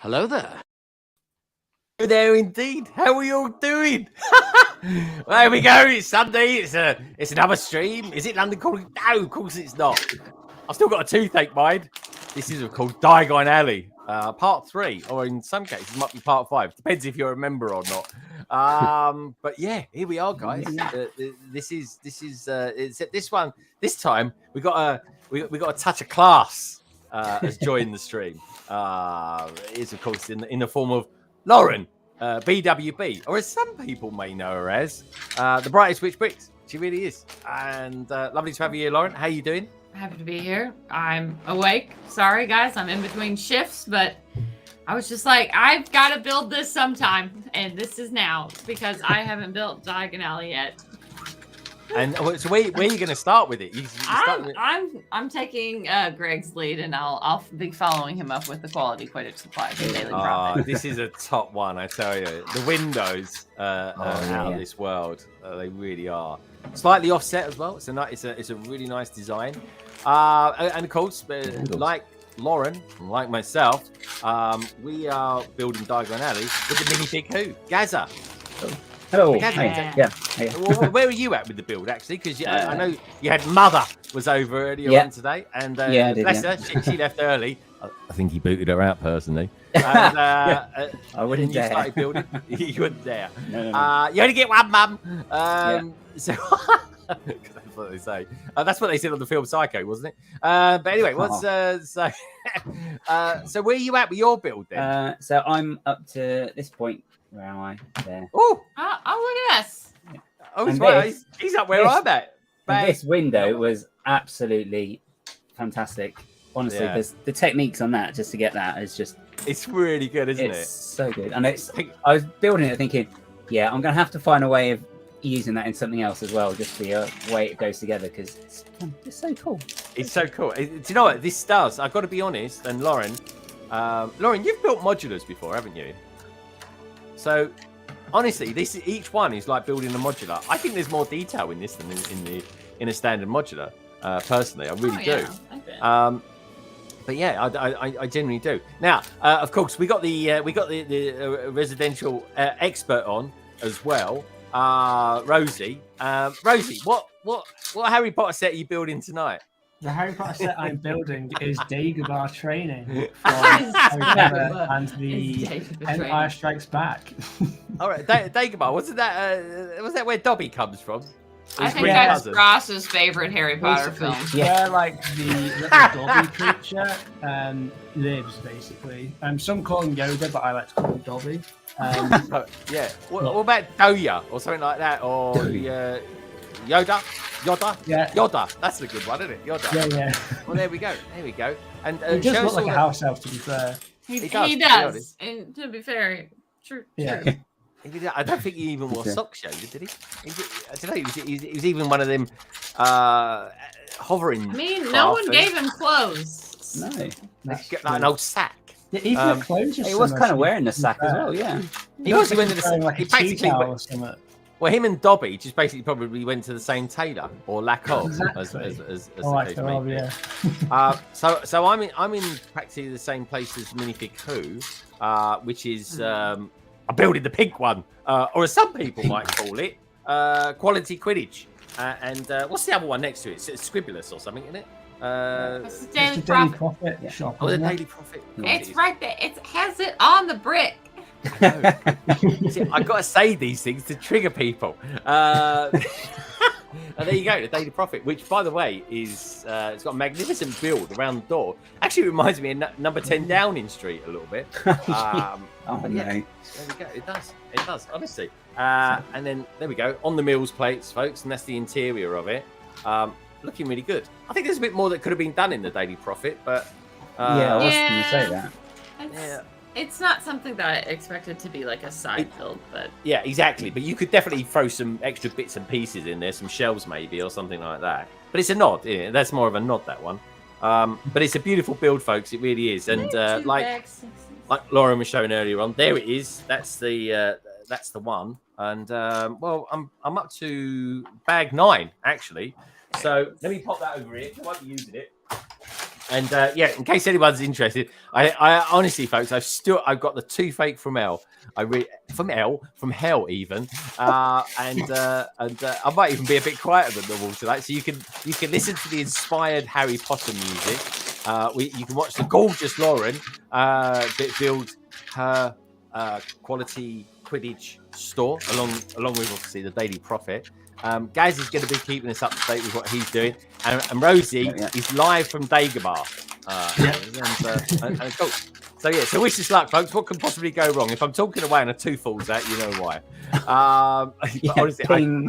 Hello there. Hello there indeed. How are you all doing? Well, there we go. It's Sunday. It's another stream. Is it London Calling? No, of course it's not. I've still got a toothache, mind. This is called Diagon Alley, part 3, or in some cases it might be part 5. Depends if you're a member or not. But yeah, here we are, guys. This one. This time we got a touch of class has joined the stream. It is of course in the form of Lauren, BWB, or as some people may know her as, the brightest witch bricks. She really is, and lovely to have you here, Lauren. How you doing? Happy to be here. I'm awake. Sorry, guys. I'm in between shifts, but I was just like, I've got to build this sometime, and this is now because I haven't built Diagon Alley yet. And so where are you going to start with it? I'm taking Greg's lead, and I'll be following him up with the quality Quidditch supplies and daily profit. This is a top one, I tell you. The windows are out of this world. They really are. Slightly offset as well. It's a really nice design. And of course, like Lauren, like myself, we are building Diagon Alley with the mini big who, Gaza. Hello. Yeah. Well, where are you at with the build, actually? Because I know you had Mother was over earlier on today, and bless her, she left early. I think he booted her out personally. And, I wouldn't dare. You started building. You wouldn't dare. No. You only get one, Mum. So that's what they say. That's what they said on the film Psycho, wasn't it? But anyway, so where are you at with your build then? So I'm up to this point. Where am I? There. Oh, look at us. Oh, right. He's up where I'm at. This window was absolutely fantastic. Honestly, because the techniques on that, just to get that, is just... It's really good, isn't it? It's so good. And I was building it thinking, yeah, I'm going to have to find a way of using that in something else as well, just the way it goes together, because it's so cool. It's so cool. Do you know what? This does. I've got to be honest. And Lauren, you've built modulars before, haven't you? So, honestly, each one is like building a modular. I think there's more detail in this than in a standard modular. Personally, I really do. But yeah, I genuinely do. Now, of course, we got the residential expert on as well, Rosie. Rosie, what Harry Potter set are you building tonight? The Harry Potter set I'm building is Dagobah training from Harry Potter and the Empire Strikes Back. All right, Dagobah, was that where Dobby comes from? I think that's Ross's favorite Harry Potter film. Yeah, like the little Dobby creature lives basically. Some call him Yoda, but I like to call him Dobby. Yeah. What about Doya or something like that, or Yoda? Yeah. Yoda. That's a good one, isn't it? Yoda. Yeah. Well, there we go. And he does look like a house elf, to be fair. He does. And to be fair, true. Yeah. I don't think he even wore socks, Yoda, did he? I don't know. He was even one of them hovering. I mean, no one gave him clothes. No. Like an old sack. Yeah, even the clothes. He was kind of wearing the sack as well. Yeah. He was. He went to the sack. Like he basically or something. Well, him and Dobby just basically probably went to the same tailor or lack of, exactly. as the Right, case may be. yeah. So I'm in practically the same place as Minifig Who, which is I'm building the pink one, or as some people might call it, quality Quidditch. And what's the other one next to it? It's Scribulus or something, isn't it? It's the Daily Prophet. Shop, the Daily Prophet. It's right there. It has it on the brick. See, I've got to say these things to trigger people. And there you go, the Daily Prophet, which, by the way, is it's got a magnificent build around the door. Actually, reminds me of number 10 Downing Street a little bit. No. There we go. It does, honestly. And then there we go, on the Mills plates, folks, and that's the interior of it. Looking really good. I think there's a bit more that could have been done in the Daily Prophet, but I was going to say that. It's not something that I expected to be like a side build, but yeah, exactly. But you could definitely throw some extra bits and pieces in there, some shelves maybe, or something like that. But it's a nod. Yeah, that's more of a nod, that one. But it's a beautiful build, folks. It really is. And like Lauren was showing earlier on, there it is. That's the one. And well, I'm up to bag 9 actually. So let me pop that over here. I won't be using it. And yeah, in case anyone's interested, I honestly, folks, I've got the toothache from hell. From hell even, and I might even be a bit quieter than normal tonight, so you can listen to the inspired Harry Potter music. You can watch the gorgeous Lauren build her quality Quidditch store along with obviously the Daily Prophet. Gaz is going to be keeping us up to date with what he's doing, and Rosie is live from Dagobah. And cool. So yeah, so wish us luck, folks. What can possibly go wrong? If I'm talking away and a tooth falls out, you know why. But honestly,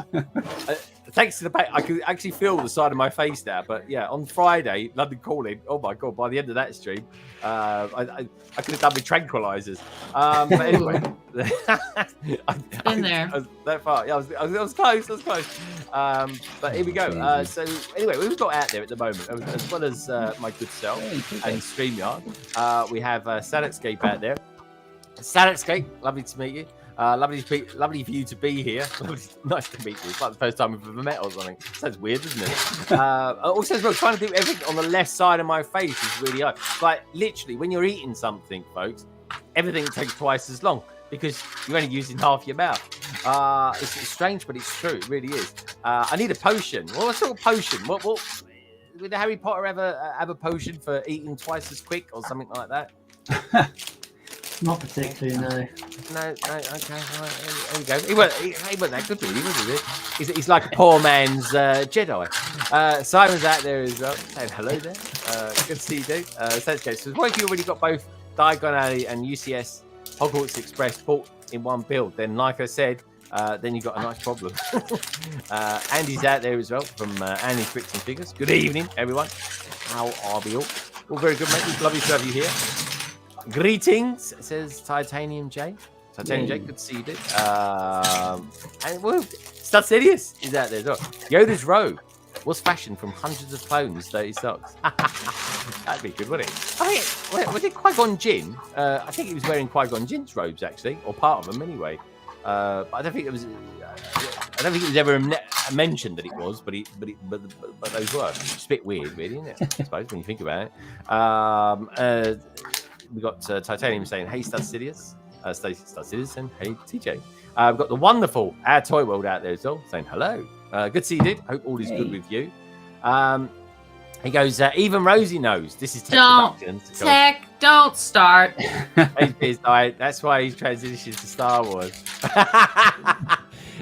thanks to the pain, I could actually feel the side of my face now. But yeah, on Friday, London Calling. Oh my god! By the end of that stream, I could have done with tranquilizers. But anyway, in there. That far, yeah, I was close. But here we go. So anyway, we've got out there at the moment, as well as my good self and StreamYard. We have Sadatscape out there. Sadatscape, lovely to meet you. Lovely for you to be here. Nice to meet you. It's like the first time we've ever met or something. Sounds weird, doesn't it? Also, as well, trying to do everything on the left side of my face is really hard. Like, literally, when you're eating something, folks, everything takes twice as long because you're only using half your mouth. It's strange, but it's true. It really is. I need a potion. Well, what sort of potion? What would Harry Potter ever have a potion for eating twice as quick or something like that? Not particularly, no. No, okay, right, there we go. He wasn't that good, really, was he? He's like a poor man's Jedi. Simon's out there as well, saying hello there. Good to see you, dude. So what if you already got both Diagon Alley and UCS Hogwarts Express bought in one build? Then, like I said, then you've got a nice problem. Andy's out there as well from Andy's Bricks and Figures. Good evening, everyone. How are we all? All very good, mate. It's lovely to have you here. Greetings, says Titanium J. Titanium J, good to see you, dude. And well, Studsilius is out there as well. Yoda's robe was fashioned from hundreds of clones, 30 socks. That'd be good, wouldn't it? I think, was it Qui-Gon Jinn? I think he was wearing Qui-Gon Jinn's robes, actually, or part of them anyway. But I don't think it was. I don't think it was ever mentioned that it was, but those were. It's a bit weird, really, isn't it? I suppose when you think about it. We got Titanium saying, "Hey, Studsidious," Studsidious, and "Hey, TJ." We've got the wonderful Our Toy World out there as well, saying hello. Good to see you, dude. Hope all is good with you. He goes, even Rosie knows this is Tech Productions. Don't start. That's why he's transitioned to Star Wars.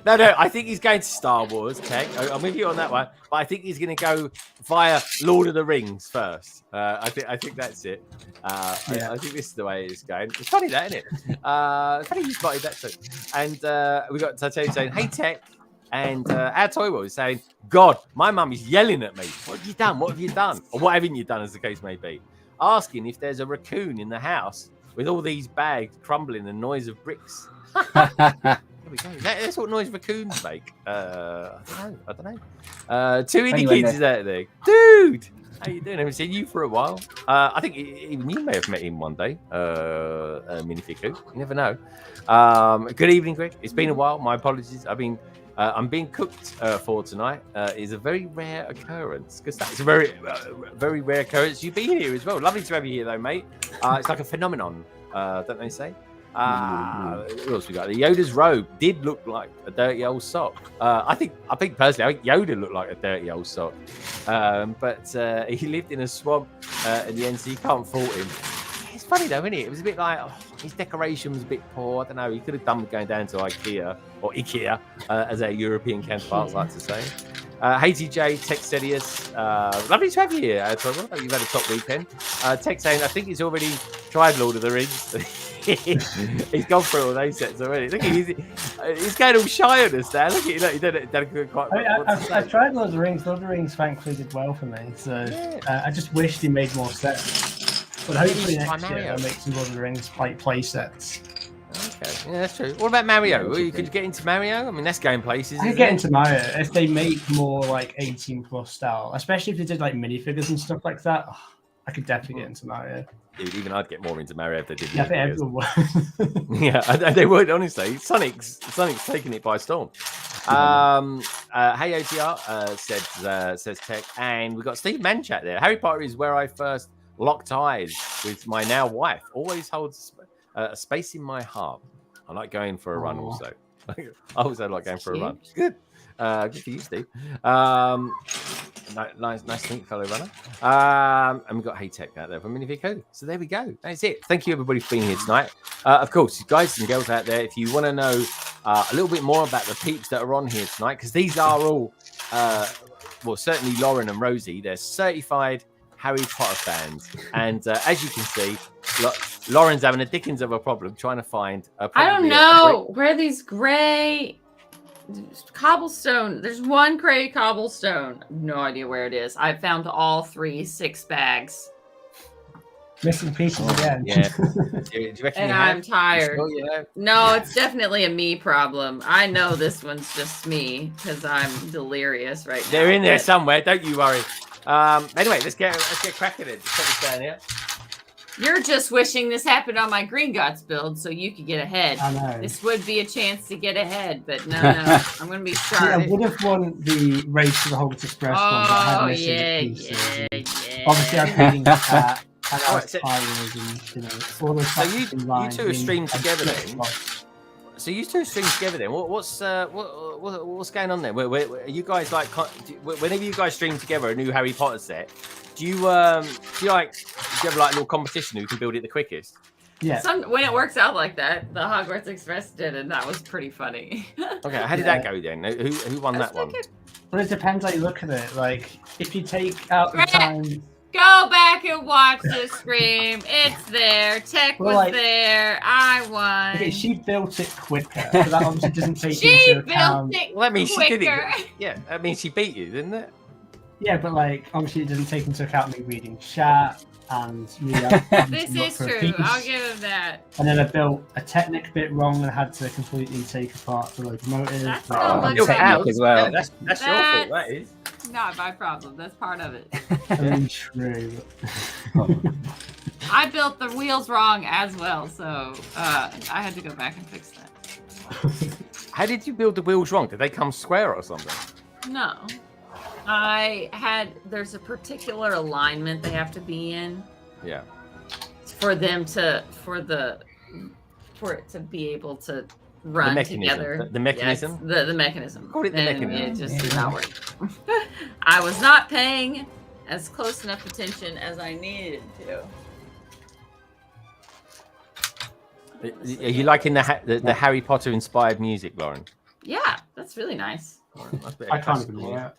No, I think he's going to Star Wars, Tech. I'm with you on that one. But I think he's going to go via Lord of the Rings first. I think that's it. I think this is the way it's going. It's funny that, isn't it? Funny you spotted that too. And we got Titanium saying, "Hey, Tech." And Our Toy World is saying, "God, my mum is yelling at me. What have you done? What have you done? Or what haven't you done, as the case may be? Asking if there's a raccoon in the house with all these bags crumbling and noise of bricks." There we go. That's what noise raccoons make. I don't know. Too many kids is out there. Dude, how you doing? I haven't seen you for a while. I think even you may have met him one day. Minifiku. You never know. Good evening, Greg. It's been a while. My apologies. I'm being cooked for tonight. Is a very rare occurrence because that's a very, very rare occurrence. You've been here as well. Lovely to have you here, though, mate. It's like a phenomenon, don't they say? What else we got? The Yoda's robe did look like a dirty old sock. I think personally, Yoda looked like a dirty old sock. But he lived in a swamp in the end, so you can't fault him. It's funny though, isn't it? It was a bit like his decoration was a bit poor. I don't know. He could have done with going down to IKEA or IKEA, as our European counterparts like to say. Hey TJ, Texedius, lovely to have you here. You've had a top weekend. Tech saying, I think he's already tried Lord of the Rings. He's gone through all those sets already. Look, he's going all shy on us now. Look, he did quite. I tried Lord of the Rings. Lord of the Rings, thankfully, did well for me. So I just wished he made more sets. But hopefully next year I'll make some Lord of the Rings play sets. Okay, yeah, that's true. What about Mario? Could you get into Mario? I mean, that's going places. I could get into Mario if they make more like 18+ style, especially if they did like minifigures and stuff like that. I could definitely get into Mario. Dude, even I'd get more into Mario if they did. Yeah, I think everyone would. Yeah, they would, honestly. Sonic's taking it by storm. Hey OTR says Tech, and we've got Steve Manchat there. Harry Potter is where I first locked eyes with my now wife. Always holds a space in my heart. I like going for a run also. I also like going for a run. Good. Good for you, Steve. Nice to meet you, fellow runner. And we've got Hey Tech out there from Minivico. So there we go. That's it. Thank you, everybody, for being here tonight. Of course, guys and girls out there, if you want to know a little bit more about the peeps that are on here tonight, because these are all, well, certainly Lauren and Rosie, they're certified Harry Potter fans. And as you can see, Lauren's having a dickens of a problem trying to find I don't know where these gray cobblestone. There's one gray cobblestone. No idea where it is. I found all 3 6 bags. Missing pieces again. Yeah. Do you reckon and I'm tired. No, it's definitely a me problem. I know this one's just me because I'm delirious right now. They're in there somewhere. Don't you worry. Anyway, let's get cracking it. Just put this down here. You're just wishing this happened on my Gringotts build so you could get ahead. I know. This would be a chance to get ahead, but no. I'm going to be started. I would have won the race to the Hogwarts Express one, but I had missing pieces. Yeah. Obviously, I'm reading cat, and I was tired, and all those so you two are streamed together then? So you two are streamed together then? What's going on there? Are you guys like? Whenever you guys stream together a new Harry Potter set, do you have like a little competition who can build it the quickest? Yeah. When it works out like that, the Hogwarts Express did, and that was pretty funny. Okay, how did that go then? Who won that one? Well, it depends how you look at it. Like, if you take out the time. Go back and watch the stream. It's there. Tech was there. I won. Okay, she built it quicker. So that obviously doesn't take into account. She built it Well, that means quicker. she did it. Yeah, that means she beat you, didn't it? Yeah, but like obviously it doesn't take into account me reading chat and me. This is true. I'll give him that. And then I built a Technic bit wrong and had to completely take apart the locomotive. That's Technic as well. Yeah, that's your fault. That is. Not my problem. That's part of it. I mean, true. I built the wheels wrong as well, so I had to go back and fix that. How did you build the wheels wrong? Did they come square or something? No. There's a particular alignment they have to be in. Yeah. For it to be able to run together. The mechanism? Yes, the mechanism. Call it the mechanism. It just did not work. I was not paying as close enough attention as I needed to. Are you liking the Harry Potter inspired music, Lauren? Yeah, that's really nice. I can't believe it.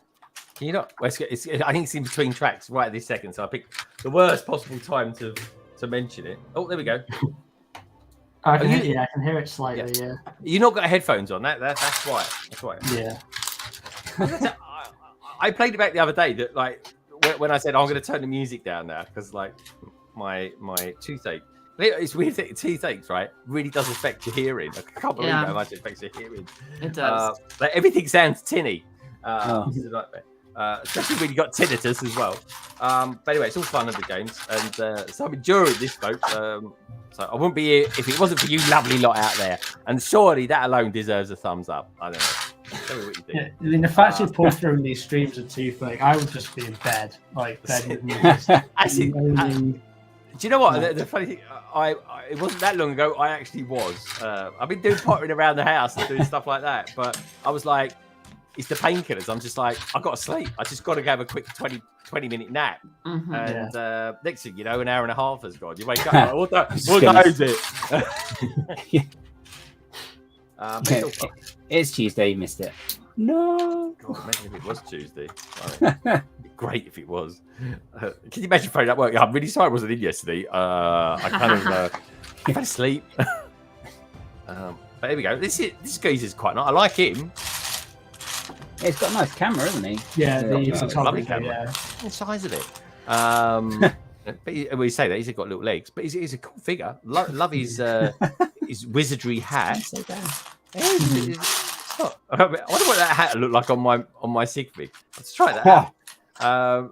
Can you not? Well, I think it's in between tracks right at this second, so I picked the worst possible time to mention it. Oh, there we go. I can hear it slightly. Yeah. You not got headphones on? That's why. That's why. Yeah. I played it back the other day. That like when I said I'm going to turn the music down now because like my toothache. It's weird that toothaches, right? Really does affect your hearing. I can't believe how much it affects your hearing. It does. Like everything sounds tinny. This is a nightmare. Especially when you got tinnitus as well. But anyway, it's all fun and the games, and so I'm enjoying this, folks. So I wouldn't be here if it wasn't for you lovely lot out there. And surely that alone deserves a thumbs up. I don't know. Tell me what you think. Yeah, I mean, the fact you pull through these streams of toothache, I would just be in bed, like bed with me. Actually, do you know what? The funny thing, it wasn't that long ago. I actually was. I've been doing pottering around the house and doing stuff like that, but I was like, it's the painkillers. I'm just like, I got to sleep. I just got to have a quick 20-minute nap. Mm-hmm. And next thing you know, an hour and a half has gone. You wake up, like, what day is it? It's Tuesday, you missed it. No. God, imagine if it was Tuesday. It'd be great if it was. Can you imagine phoning up work? I'm really sorry I wasn't in yesterday. I kind of fell asleep. But there we go. This geezer's quite nice. I like him. Yeah, he's got a nice camera, hasn't he? Yeah, lovely camera. Yeah. The size of it. But we say that he's got little legs, but he's a cool figure. Love his wizardry hat. I wonder what that hat looked like on my sig fig. Let's try that out.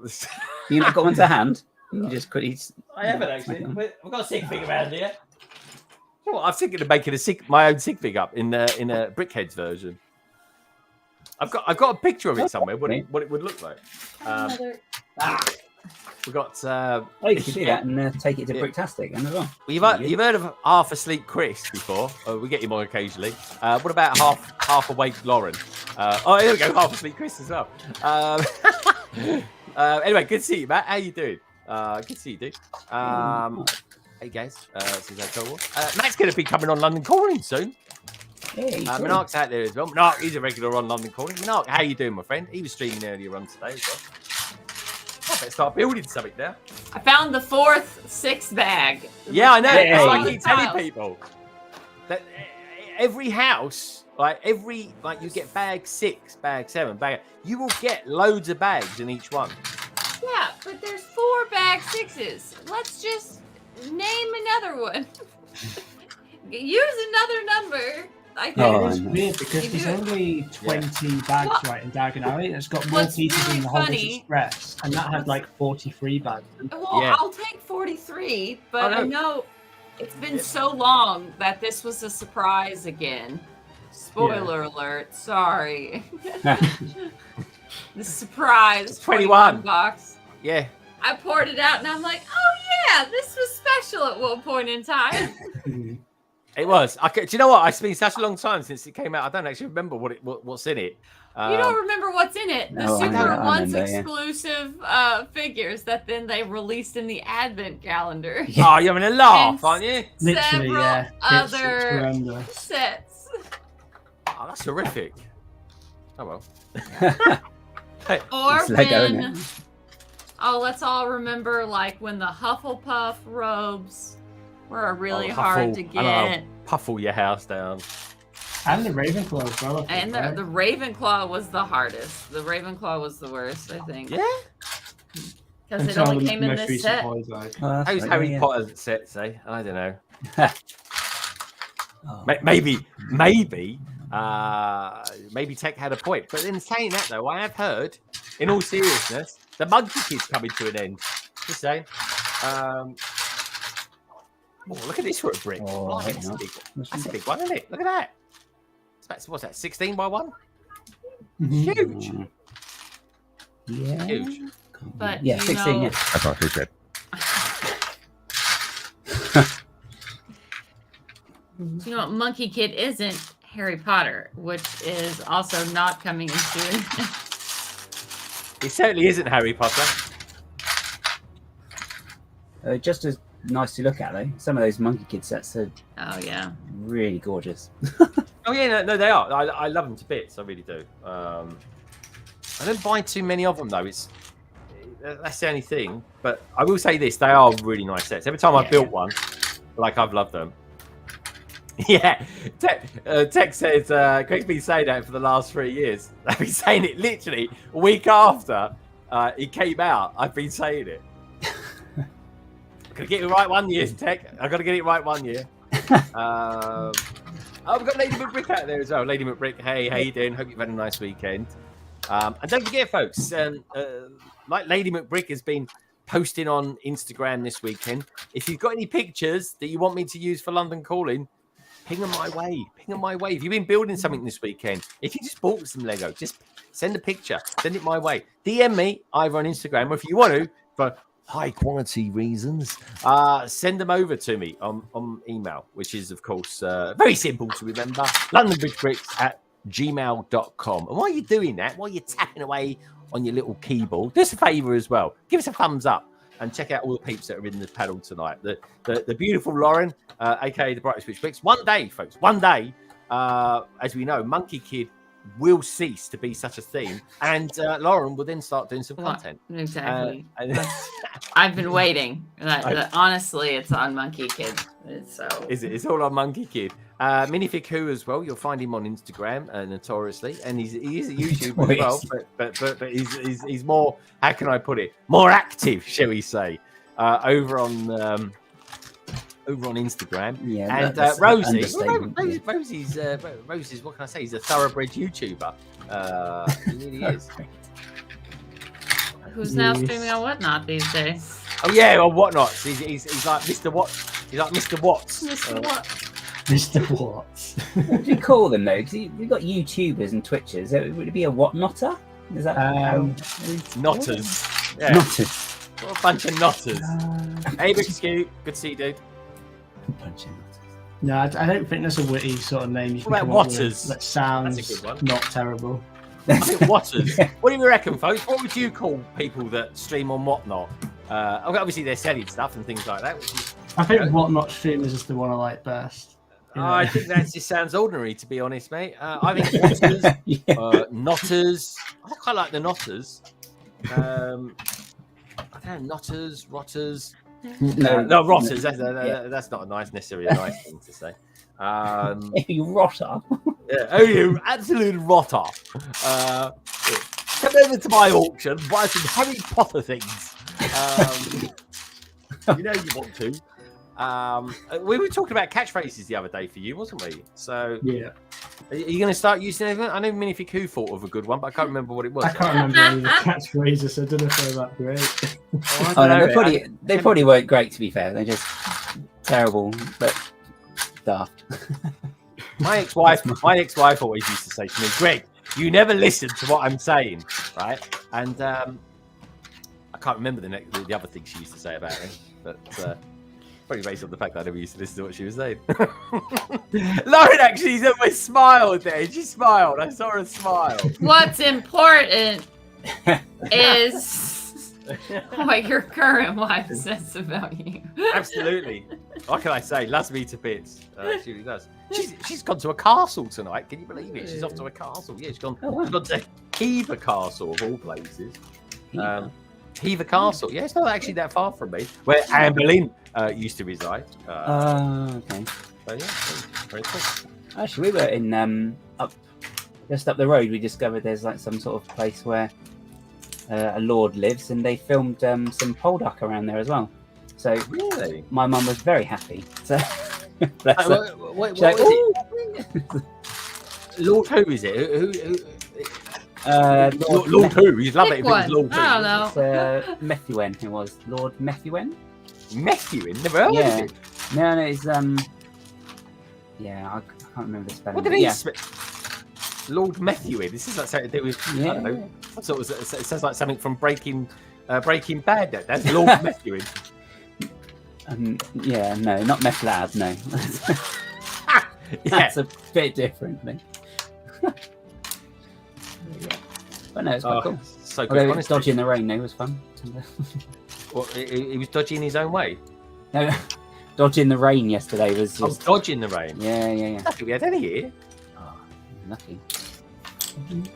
You not got one to hand? You just quickly. I haven't actually. I've got a sig fig around here. Well, I'm thinking of making my own sig fig up in a BRICKTASTIC version. I've got a picture of it somewhere. What it would look like. We got. Oh, you can do that and take it to Bricktastic as well. You've heard of half asleep Chris before? We get him on occasionally. What about half awake Lauren? Oh, here we go, half asleep Chris as well. Anyway, good to see you, Matt. How you doing? Good to see you, dude. Hey guys, this is Matt's going to be coming on London Calling soon. Yeah, Minark's out there as well. Minark, he's a regular on London Calling. Minark, how you doing, my friend? He was streaming earlier on today as well. I better start building something now. I found the 6th bag. Yeah, I know. Hey. I keep telling people that every house, you get bag 6, bag 7, bag. You will get loads of bags in each one. Yeah, but there's 4 bag 6s. Let's just name another one. Use another number. I think. It's weird because there's only 20 bags right in Diagon Alley, and it's got more pieces in the Hogwarts Express, and that had like 43 bags. Well, I'll take 43, but I know it's been so long that this was a surprise again. Spoiler alert! Sorry. The surprise 21 box. Yeah. I poured it out, and I'm like, oh yeah, this was special at one point in time. It was. Do you know what? It's been such a long time since it came out. I don't actually remember what's in it. You don't remember what's in it? The No, Super I Ones remember, exclusive figures that then they released in the Advent calendar. Oh, you're having a laugh, And aren't you? Literally, Several yeah. It's other horrendous. sets. Oh, that's horrific. Oh well. Or It's Lego, when... isn't it? Oh, let's all remember, like, when the Hufflepuff robes were really hard to get. Puffle your house down. And the Ravenclaw as well. And the Ravenclaw was the hardest. The Ravenclaw was the worst, I think. Yeah. Because it only came in this set. How's Harry Potter sets, eh? I don't know. Oh. Maybe Tech had a point. But in saying that, though, I have heard, in all seriousness, the Monkey Kid's coming to an end. Just saying. Oh, look at this for a brick. Oh, that's a big one, isn't it? Look at that. What's that? 16 by 1? Huge. Yeah. Huge. But Yeah, you 16. know, Yeah. That's not too good. you know what Monkey Kid isn't? Harry Potter, which is also not coming in soon. It certainly isn't Harry Potter. Just as nice to look at, though. Some of those Monkey Kid sets are Oh yeah. really gorgeous. Oh yeah, no, they are. I love them to bits. I really do. I don't buy too many of them though. That's the only thing. But I will say this: they are really nice sets. Every time I've built one, I've loved them. Yeah, Tech says Craig's been saying that for the last 3 years. I've been saying it literally a week after it came out. I've been saying it. Gotta get it right 1 year, Tech. I've got to get it right 1 year. Oh, we've got Lady McBrick out there as well. Lady McBrick, hey, how you doing? Hope you've had a nice weekend. And don't forget, folks, like Lady McBrick has been posting on Instagram this weekend. If you've got any pictures that you want me to use for London Calling, ping them my way. Ping them my way. If you've been building something this weekend, if you just bought some Lego, just send a picture. Send it my way. DM me either on Instagram, or if you want to, for high quality reasons, send them over to me on email, which is, of course, very simple to remember. LondonBridgeBricks@gmail.com. And while you're doing that, while you're tapping away on your little keyboard, do us a favour as well. Give us a thumbs up and check out all the peeps that are in the panel tonight. The beautiful Lauren, aka the Brightest Witch Bricks. One day, folks, one day, as we know, Monkey Kid will cease to be such a theme, and Lauren will then start doing some content. Exactly. I've been waiting. Honestly, it's on Monkey Kid. It's all on Monkey Kid. Minifig Who as well. You'll find him on Instagram notoriously, and he's a YouTube as well. But he's more. How can I put it? More active, shall we say? Over on Instagram. Yeah, and Rosie's what can I say? He's a thoroughbred YouTuber. He really is. Who's now streaming on Whatnot these days? Oh yeah, on Whatnot. He's like Mr. Watts. He's like Mr. Watts. Mr. Watts. Mr. Watts. What do you call them though? Because you've got YouTubers and Twitchers. Would it be a what notter? Is that Notters? Yeah. Notters. What a bunch of notters. Hey, Big Scoop. Good to see you, dude. A bunch of notters. No, I don't think that's a witty sort of name. You can What about come up with Watters? that sounds That's a good one. not terrible. I think Watters. What do you reckon, folks? What would you call people that stream on whatnot? Obviously, they're selling stuff and things like that. Which is, I think whatnot streamers is the one I like best. You know? I think that just sounds ordinary, to be honest, mate. I think Watters, Yeah. Notters. I quite like the Notters. I don't know, Notters, Rotters. No, Rotters. That's not a necessarily a nice thing to say. You rotter. Yeah. Oh, you absolute rotter. Come over to my auction, buy some Harry Potter things. You know you want to. We were talking about catchphrases the other day for you, wasn't we? So, Yeah. are you going to start using anything? I know Minifig who thought of a good one, but I can't remember what it was. I can't remember any of the catchphrases, so I don't know if they're that great. Oh no, they probably weren't great to be fair. They're just terrible, but daft. My ex-wife always used to say to me, Greg, you never listen to what I'm saying, right? And I can't remember the other thing she used to say about me, but probably based on the fact that I never used to listen to what she was saying. Lauren actually always smiled there. She smiled. I saw her smile. What's important is what your current wife says about you. Absolutely. What can I say? Loves me to bits. She really does. She's gone to a castle tonight. Can you believe it? She's off to a castle. Yeah, she's gone to Hever Castle of all places. Hever Castle. Yeah, it's not actually that far from me, where Anne Boleyn used to reside. Okay. So yeah, very cool. Actually, we were in just up the road. We discovered there's like some sort of place where a lord lives, and they filmed some Poldark around there as well. So Really? my mum was very happy. So bless her. What She's like, is it? Lord who is it? Who Lord who? You'd love it if it was Pick Lord one. I don't who. know. It's Methuen. It was Lord Methuen. Methuen? Never heard Yeah. of it. No, it's yeah, I can't remember the spelling. What but did he yeah. Lord Methuen. This is like something to do with, I don't know. Sort of, it sounds like something from Breaking Bad. That's Lord Methuen. Yeah, no, not meth lab, no. Yeah. That's a bit different thing. But no, it's quite cool. So good. Although Honestly. dodging the rain, though, was fun. Well, he was dodging his own way. No, dodging the rain yesterday was I was just... dodging the rain. Yeah. Lucky we had any here. Oh, lucky.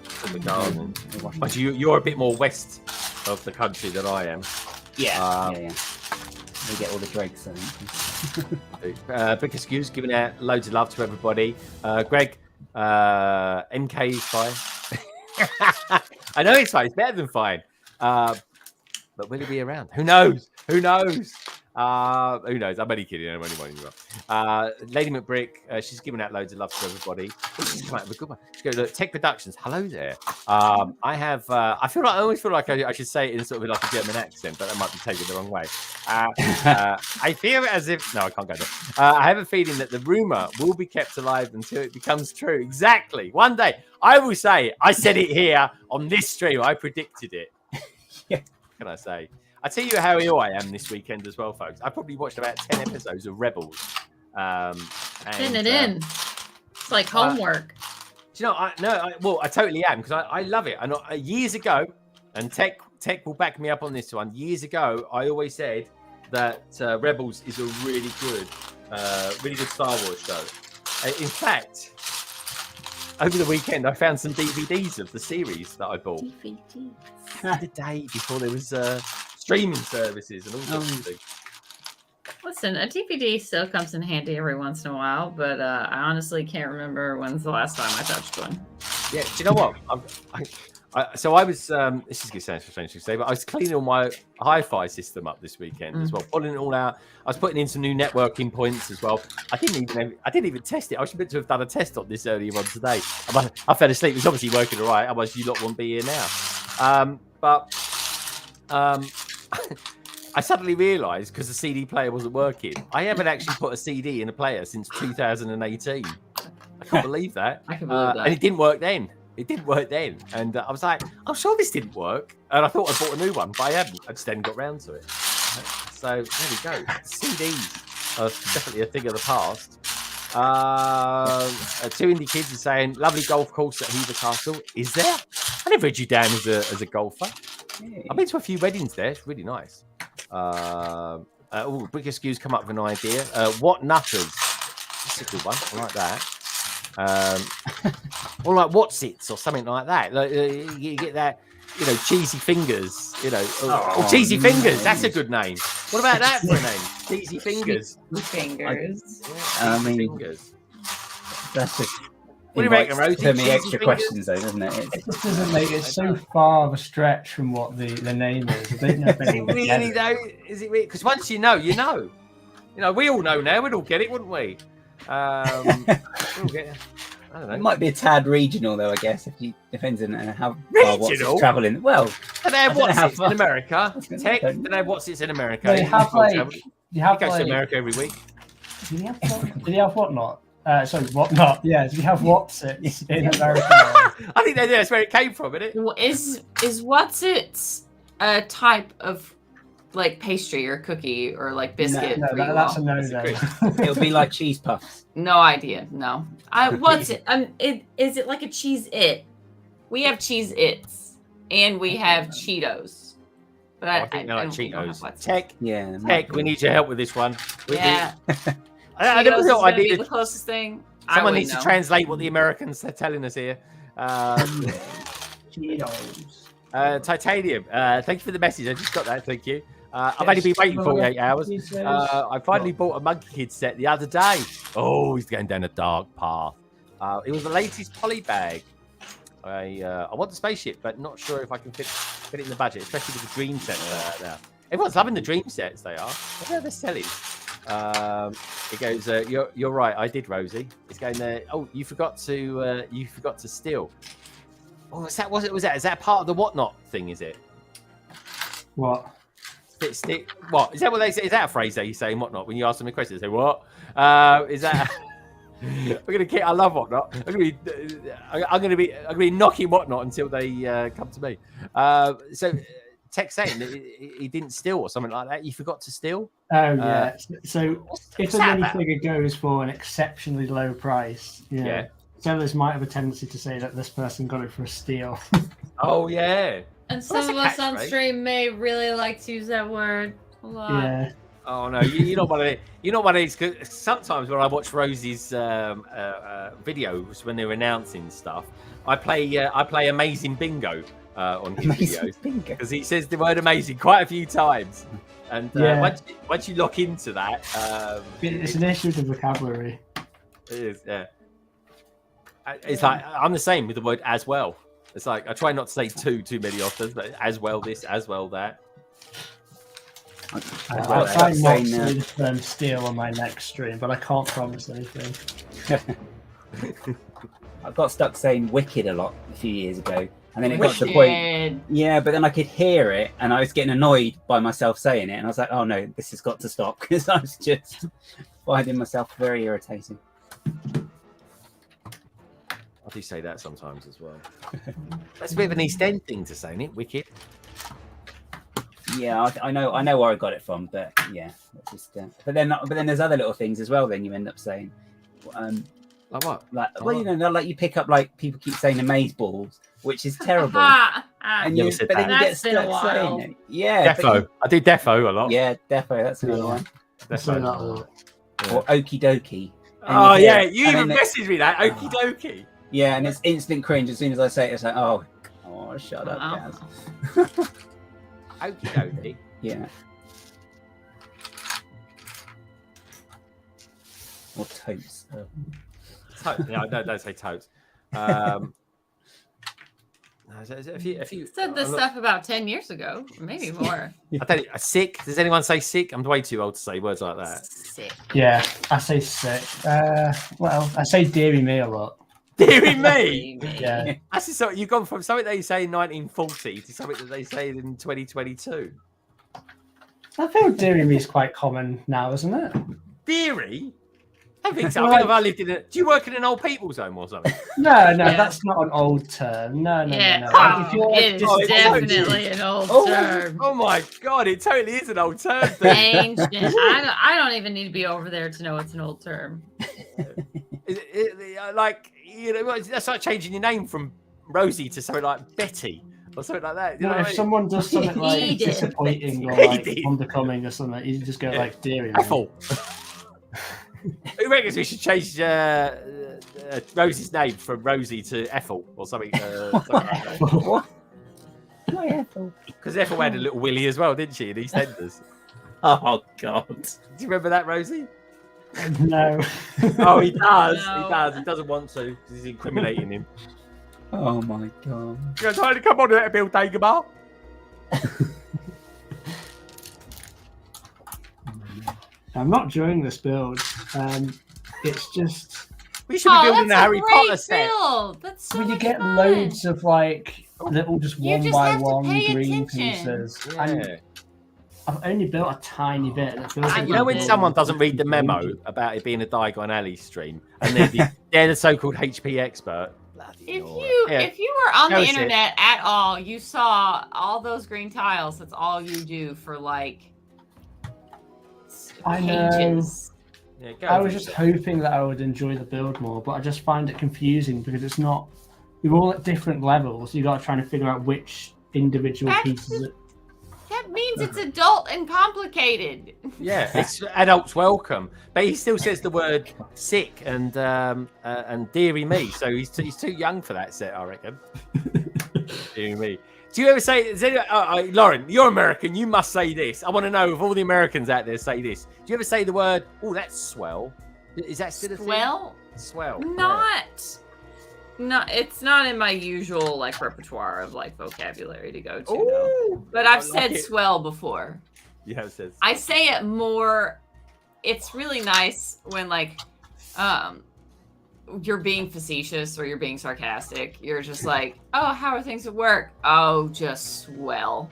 From the garden. But you're a bit more west of the country than I am. Yeah. We get all the dregs, I think. Big excuse, giving out loads of love to everybody. Greg, MK is fine. I know it's fine. It's better than fine. But will he be around? Who knows? Who knows? Who knows? I'm only kidding. I'm only winding you up. Lady McBrick, she's giving out loads of love to everybody. She's come out with a good one. She goes, look, Tech Productions, hello there. I feel like I always feel like I should say it in sort of like a German accent, but that might be taken the wrong way. I feel as if I can't go there. I have a feeling that the rumor will be kept alive until it becomes true. Exactly. One day I will say I said it here on this stream. I predicted it. Yeah. What can I say? I tell you how ill I am this weekend as well, folks. I probably watched about 10 episodes of Rebels. Send it in. It's like homework. Do you know? I totally am because I love it. And years ago, and Tech will back me up on this one. Years ago, I always said that Rebels is a really good Star Wars show. In fact, over the weekend, I found some DVDs of the series that I bought. The day before there was streaming services and all sorts of things. Listen, a DVD still comes in handy every once in a while, but I honestly can't remember when's the last time I touched one. Yeah, do you know what? I was. This is going to sound strange to say, but I was cleaning all my hi-fi system up this weekend as well, pulling it all out. I was putting in some new networking points as well. I didn't even test it. I was meant to have done a test on this earlier on today. I fell asleep. It's obviously working all right. Otherwise, you lot won't be here now. I suddenly realised because the CD player wasn't working, I haven't actually put a CD in a player since 2018. I can't believe that. I can believe that. And it didn't work then. It didn't work then. And I was like, I'm sure this didn't work. And I thought I bought a new one, but I hadn't. I just hadn't got round to it. So there we go. CDs are definitely a thing of the past. 2 indie kids are saying, lovely golf course at Hever Castle. Is there? I never had you down as a golfer. I've been to a few weddings there. It's really nice. BRICKTASTIC's come up with an idea. What nutters? That's a good one. I like that. Or like what's it or something like that. Like, you get that, cheesy fingers. Cheesy fingers. That's a good name. What about that for a name? Cheesy fingers. Fingers. Fingers. That's just. What do you reckon, Rosie? So many Cheesy extra fingers? questions, though, doesn't it? It just doesn't make it so far of a stretch from what the name is. I don't know if Is it really though? Is it really? Because once you know, you know. We all know now. We'd all get it, wouldn't we? We'll get it. I don't know. It might be a tad regional, though. I guess depends on how Regional? traveling. Well, Do they have I don't know how what's it far. in America? was gonna Tech? say, Do they have what's it in America? They have like. He goes to America every week. Did he have whatnot? Sorry, whatnot? Yeah, did he have what's it in America? I think that's where it came from, isn't it? Is what's it a type of like pastry or cookie or like biscuit? No, for you that's all? a no then. it'll be like cheese puffs. No idea. No. What's it? Is it like a cheese-it? We have cheese-its and we have Cheetos. But I think they're like don't know Cheetos. what's it. Tech, Yeah. we need your help with this one. Yeah. I never Cheetos is thought I gonna be needed. the closest thing. Someone I needs to would know. translate what the Americans are telling us here. Cheetos. Titanium, thank you for the message. I just got that. Thank you. I've only been waiting 48 hours. I finally bought a Monkey Kid set the other day. Oh, he's going down a dark path. It was the latest poly bag. I want the spaceship, but not sure if I can fit it in the budget, especially with the Dream sets now. Everyone's loving the Dream sets. They are. What are they selling? It goes. You're right. I did, Rosie. It's going there. Oh, you forgot to steal. Oh, is that? Was that? Is that part of the whatnot thing? Is it? What? Stick. What is that? What they say? Is that a phrase that you say in whatnot when you ask them a question? They say what? Is that? We're gonna keep. I love whatnot. I'm gonna be knocking whatnot until they come to me. So, Tech saying that he didn't steal or something like that. You forgot to steal. Oh yeah. So if what's a that minifigure goes for an exceptionally low price, Yeah. sellers might have a tendency to say that this person got it for a steal. Oh yeah. And Well, some that's of a us on catchphrase. stream may really like to use that word a lot. Yeah. Oh no, you know what it. You know what it is. 'Cause sometimes when I watch Rosie's videos when they're announcing stuff, I play Amazing Bingo on his videos because he says the word amazing quite a few times. And once you lock into that, It's an issue with the vocabulary. it is. Yeah. It's like I'm the same with the word as well. It's like I try not to say too many offers, but as well this, as well that. I Well, try that's not saying, to say the term steal on my next stream, but I can't promise anything. I got stuck saying wicked a lot a few years ago, and then it got to the point. Yeah, but then I could hear it, and I was getting annoyed by myself saying it, and I was like, "Oh no, this has got to stop," because I was just finding myself very irritating. I do say that sometimes as well. That's a bit of an East End thing to say, isn't it? Wicked. Yeah, I know where I got it from, but yeah, it's just. But then there's other little things as well. Then you end up saying, Like what? like like you pick up like people keep saying amaze balls, which is terrible. And Never you, said but then that. you get That's been a stuck saying while. it. Yeah, but Defo. I do defo a lot. yeah, defo. That's another one. So Defo. that will- Or okie dokie. And Oh you hear yeah, it, you and even then it- messaged me that. Okie dokie. Yeah, and it's instant cringe as soon as I say it. It's like, oh, shut up, Wow. Gaz. Okie dokie. Yeah. Or totes. No, don't say totes. If you Said this stuff about 10 years ago, maybe more. I tell you, sick. Does anyone say sick? I'm way too old to say words like that. Sick. Yeah, I say sick. Well, I say dearie me a lot. Deary me. Yeah. That's just so you've gone from something they say in 1940 to something that they say in 2022. I feel Deary is quite common now, isn't it? Theory? I think so. I think if I lived in a... Do you work in an old people's home or something? No, that's not an old term. No. Oh, it is definitely an old term. Oh my god, it totally is an old term. Ancient. I don't even need to be over there to know it's an old term. Like, you know, that's like changing your name from Rosie to something like Betty or something like that. You know, if someone does something like disappointing or like unbecoming or something, you just go like Deary. Ethel. Who reckons we should change Rosie's name from Rosie to Ethel or something? Something like that. What? Why Ethel? Because Ethel had a little Willy as well, didn't she, in EastEnders? Oh God! Do you remember that, Rosie? No. Oh, he does. No. He does. He doesn't want to because he's incriminating him. Oh my God! You're trying to come on to Bill Dagobah. I'm not enjoying this build. It's just We should be building a Harry Potter set. Build. That's so when you much get fun. loads of like little just You one just by have to one pay green attention. pieces. Yeah. And I've only built a tiny bit. And it feels like You know when it. someone doesn't read the memo about it being a Diagon Alley stream, and they're the so-called HP expert. If you were on the internet at all, you saw all those green tiles. That's all you do for like I know. pages. Yeah, go I for was it. just hoping that I would enjoy the build more, but I just find it confusing because it's not. You're all at different levels. You got to try to figure out which individual pieces. That means it's adult and complicated. Yeah, it's adults welcome, but he still says the word sick and dearie me. So he's too young for that set, I reckon. Dearie me. Do you ever say, Lauren? You're American. You must say this. I want to know if all the Americans out there say this. Do you ever say the word? Oh, that's swell. Is that still a thing? Swell? Swell. Not. No, it's not in my usual like repertoire of like vocabulary to go to. Yeah. No. Ooh, But I've I said like it. swell before. You have said. I say it more. It's really nice when like, you're being facetious or you're being sarcastic. You're just like, oh, how are things at work? Oh, just swell.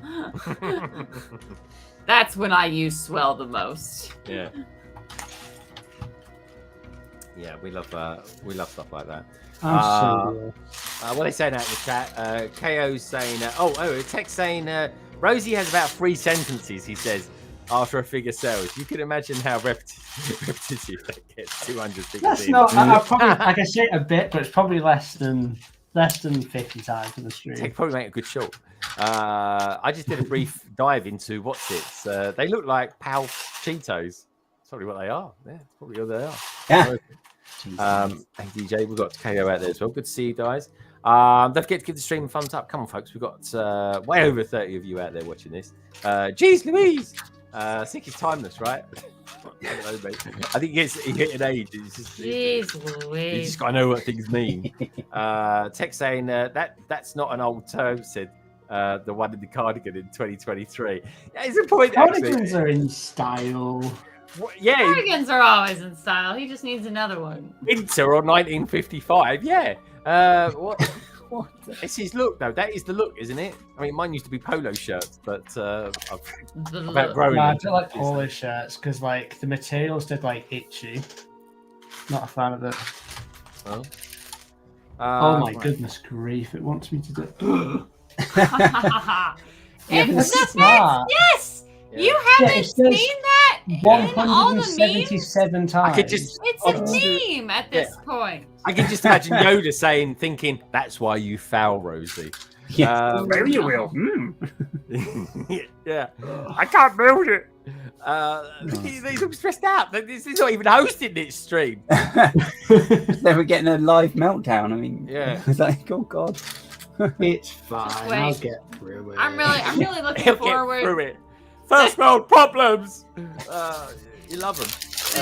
That's when I use swell the most. Yeah. Yeah, we love stuff like that. What are they saying out in the chat? KO's saying, a text saying, Rosie has about 3 sentences, he says, after a figure sells. You can imagine how repetitive that gets. 200 figures. That's in. not. I probably I can say it a bit, but it's probably less than 50 times for the stream. They could probably make a good short. I just did a brief dive into what's it. They look like Pal Cheetos. That's probably what they are. Yeah, that's probably what they are. Yeah. Hey DJ, we've got KO out there as well. Good to see you guys. Don't forget to give the stream a thumbs up. Come on, folks. We've got way over 30 of you out there watching this. Jeez Louise! I think it's timeless, right? I don't know, mate. I think he hit an age. It's just, Jeez you Louise. just got to know what things mean. Text saying that's not an old term, said the one in the cardigan in 2023. Yeah, it's a point. Cardigans are in style. Yeah, Cardigans are always in style. He just needs another one. winter or 1955. Yeah. What? It's his look, though. That is the look, isn't it? I mean, mine used to be polo shirts, but I've outgrown No, I them. do like polo shirts because like the materials did like itchy. Not a fan of it. Well, Oh my goodness grief! It wants me to do. It's that's the smart. Yes. Yeah. You Yeah, haven't it says seen that in all the memes. 177 times. I could just, It's a meme at this point. I can just imagine Yoda thinking, "That's why you foul, Rosie." Yeah. Very you will. Yeah, I can't build it. He's all stressed out. This is not even hosting this stream. They were getting a live meltdown. I mean, Yeah. it's like, oh God. It's fine. wait. I'll get through it. I'm really looking He'll get forward. through it. First world problems. You love them.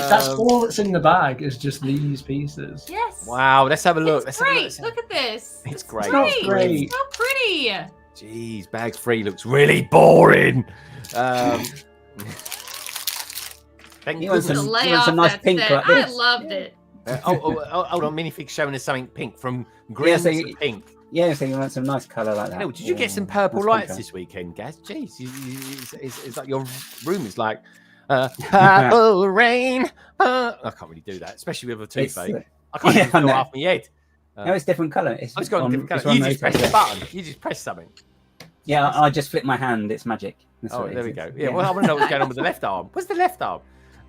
That's all that's in the bag is just these pieces. Yes. Wow, let's have a look. It's Let's have a great. look. Look at this. It's great. It's not great. It's so pretty. Jeez, bag 3 looks really boring. Thank He you. wants The some- layoff he wants a nice that pink set. like I this. loved it. Hold on, Minifig's showing us something pink from green so to pink. Yeah, so you want some nice colour like that. No, did you get some purple Nice lights contrast. this weekend, Gaz? Jeez, it's like your room is like purple rain. I can't really do that, especially with a toothache. I can't even feel half my head. No, it's different colour. It's I've got a different it's colour. You on just press rotate. the button. You just press something. Yeah, I just flip my hand. It's magic. That's Oh, what it there we is. go. Yeah, well, I want to know what's going on with the left arm. What's the left arm?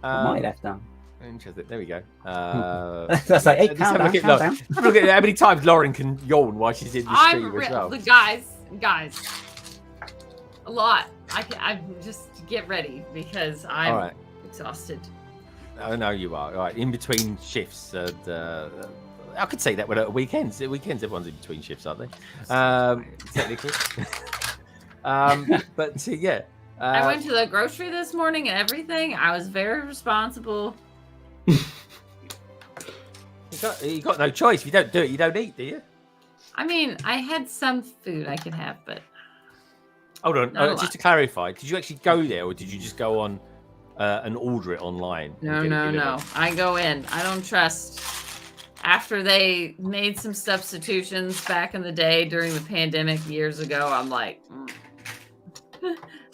My left arm. Interesting. There we go. That's like, hey, let's calm have a down, look at calm down. Have a look at how many times Lauren can yawn while she's in the stream as well. The guys, a lot. I just get ready because I'm All right. exhausted. I know you are. All right, in between shifts, and I could say that at weekends. At weekends, everyone's in between shifts, aren't they? Technically. But yeah. I went to the grocery this morning and everything. I was very responsible. You got no choice. If you don't do it, you don't eat, do you? I mean, I had some food I could have, but Hold on. Not a Just lot. to clarify, did you actually go there, or did you just go on and order it online? and no, get it no, delivered? no. I go in. I don't trust. After they made some substitutions back in the day during the pandemic years ago, I'm like,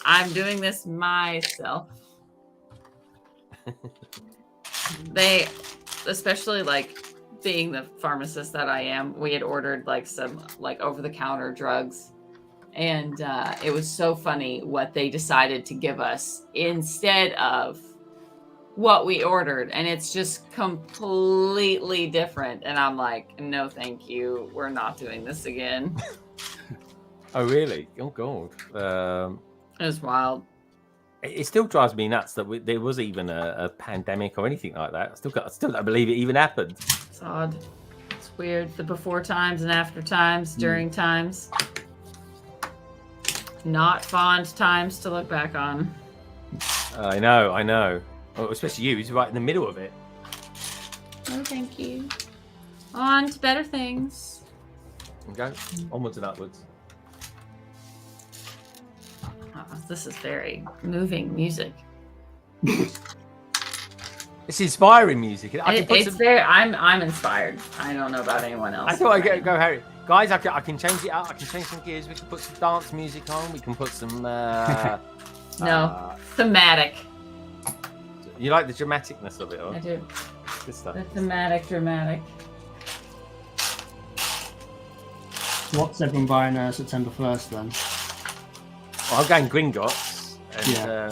I'm doing this myself. They, especially like being the pharmacist that I am, we had ordered like some like over-the-counter drugs, and it was so funny what they decided to give us instead of what we ordered, and it's just completely different. And I'm like, no, thank you. We're not doing this again. Oh, really? Oh, God. It was wild. It still drives me nuts that there was even a pandemic or anything like that. I still don't believe it even happened. It's odd. It's weird. The before times and after times, during times. Not fond times to look back on. I know. Oh, especially you. He's right in the middle of it. Oh, thank you. On to better things. Okay. Onwards and upwards. Oh, this is very moving music. It's inspiring music. I'm inspired. I don't know about anyone else. I thought I'd go, Harry. Guys, I can change it up. I can change some gears. We can put some dance music on. We can put some... No. Thematic. You like the dramaticness of it, I huh? do. Good stuff. The thematic, dramatic. What's everyone buying September 1st then? Well, I'm going Gringotts. And, Yeah.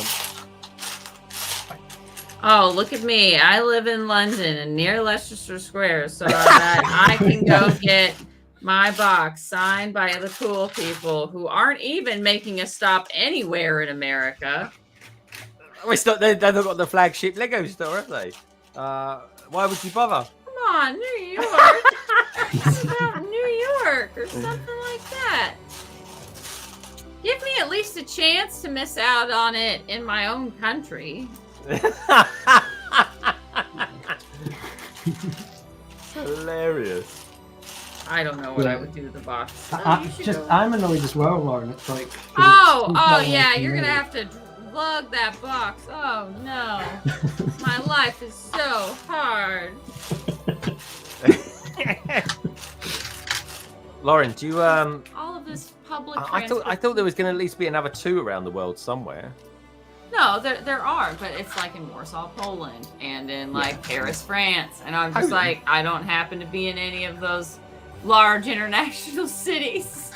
Oh, look at me. I live in London and near Leicester Square, so that I can go get my box signed by the cool people who aren't even making a stop anywhere in America. they've not got the flagship Lego store, have they? Why would you bother? Come on, New York. It's about New York or something like that. Give me at least a chance to miss out on it in my own country. Hilarious. I don't know what I would do with the box. I'm annoyed as well, Lauren. It's like. Oh yeah, you're gonna have to lug that box. Oh no, my life is so hard. Lauren, do you All of this public. I thought there was going to at least be another 2 around the world somewhere. No, there are, but it's like in Warsaw, Poland, and in like Paris, France, and I'm just like, I don't happen to be in any of those large international cities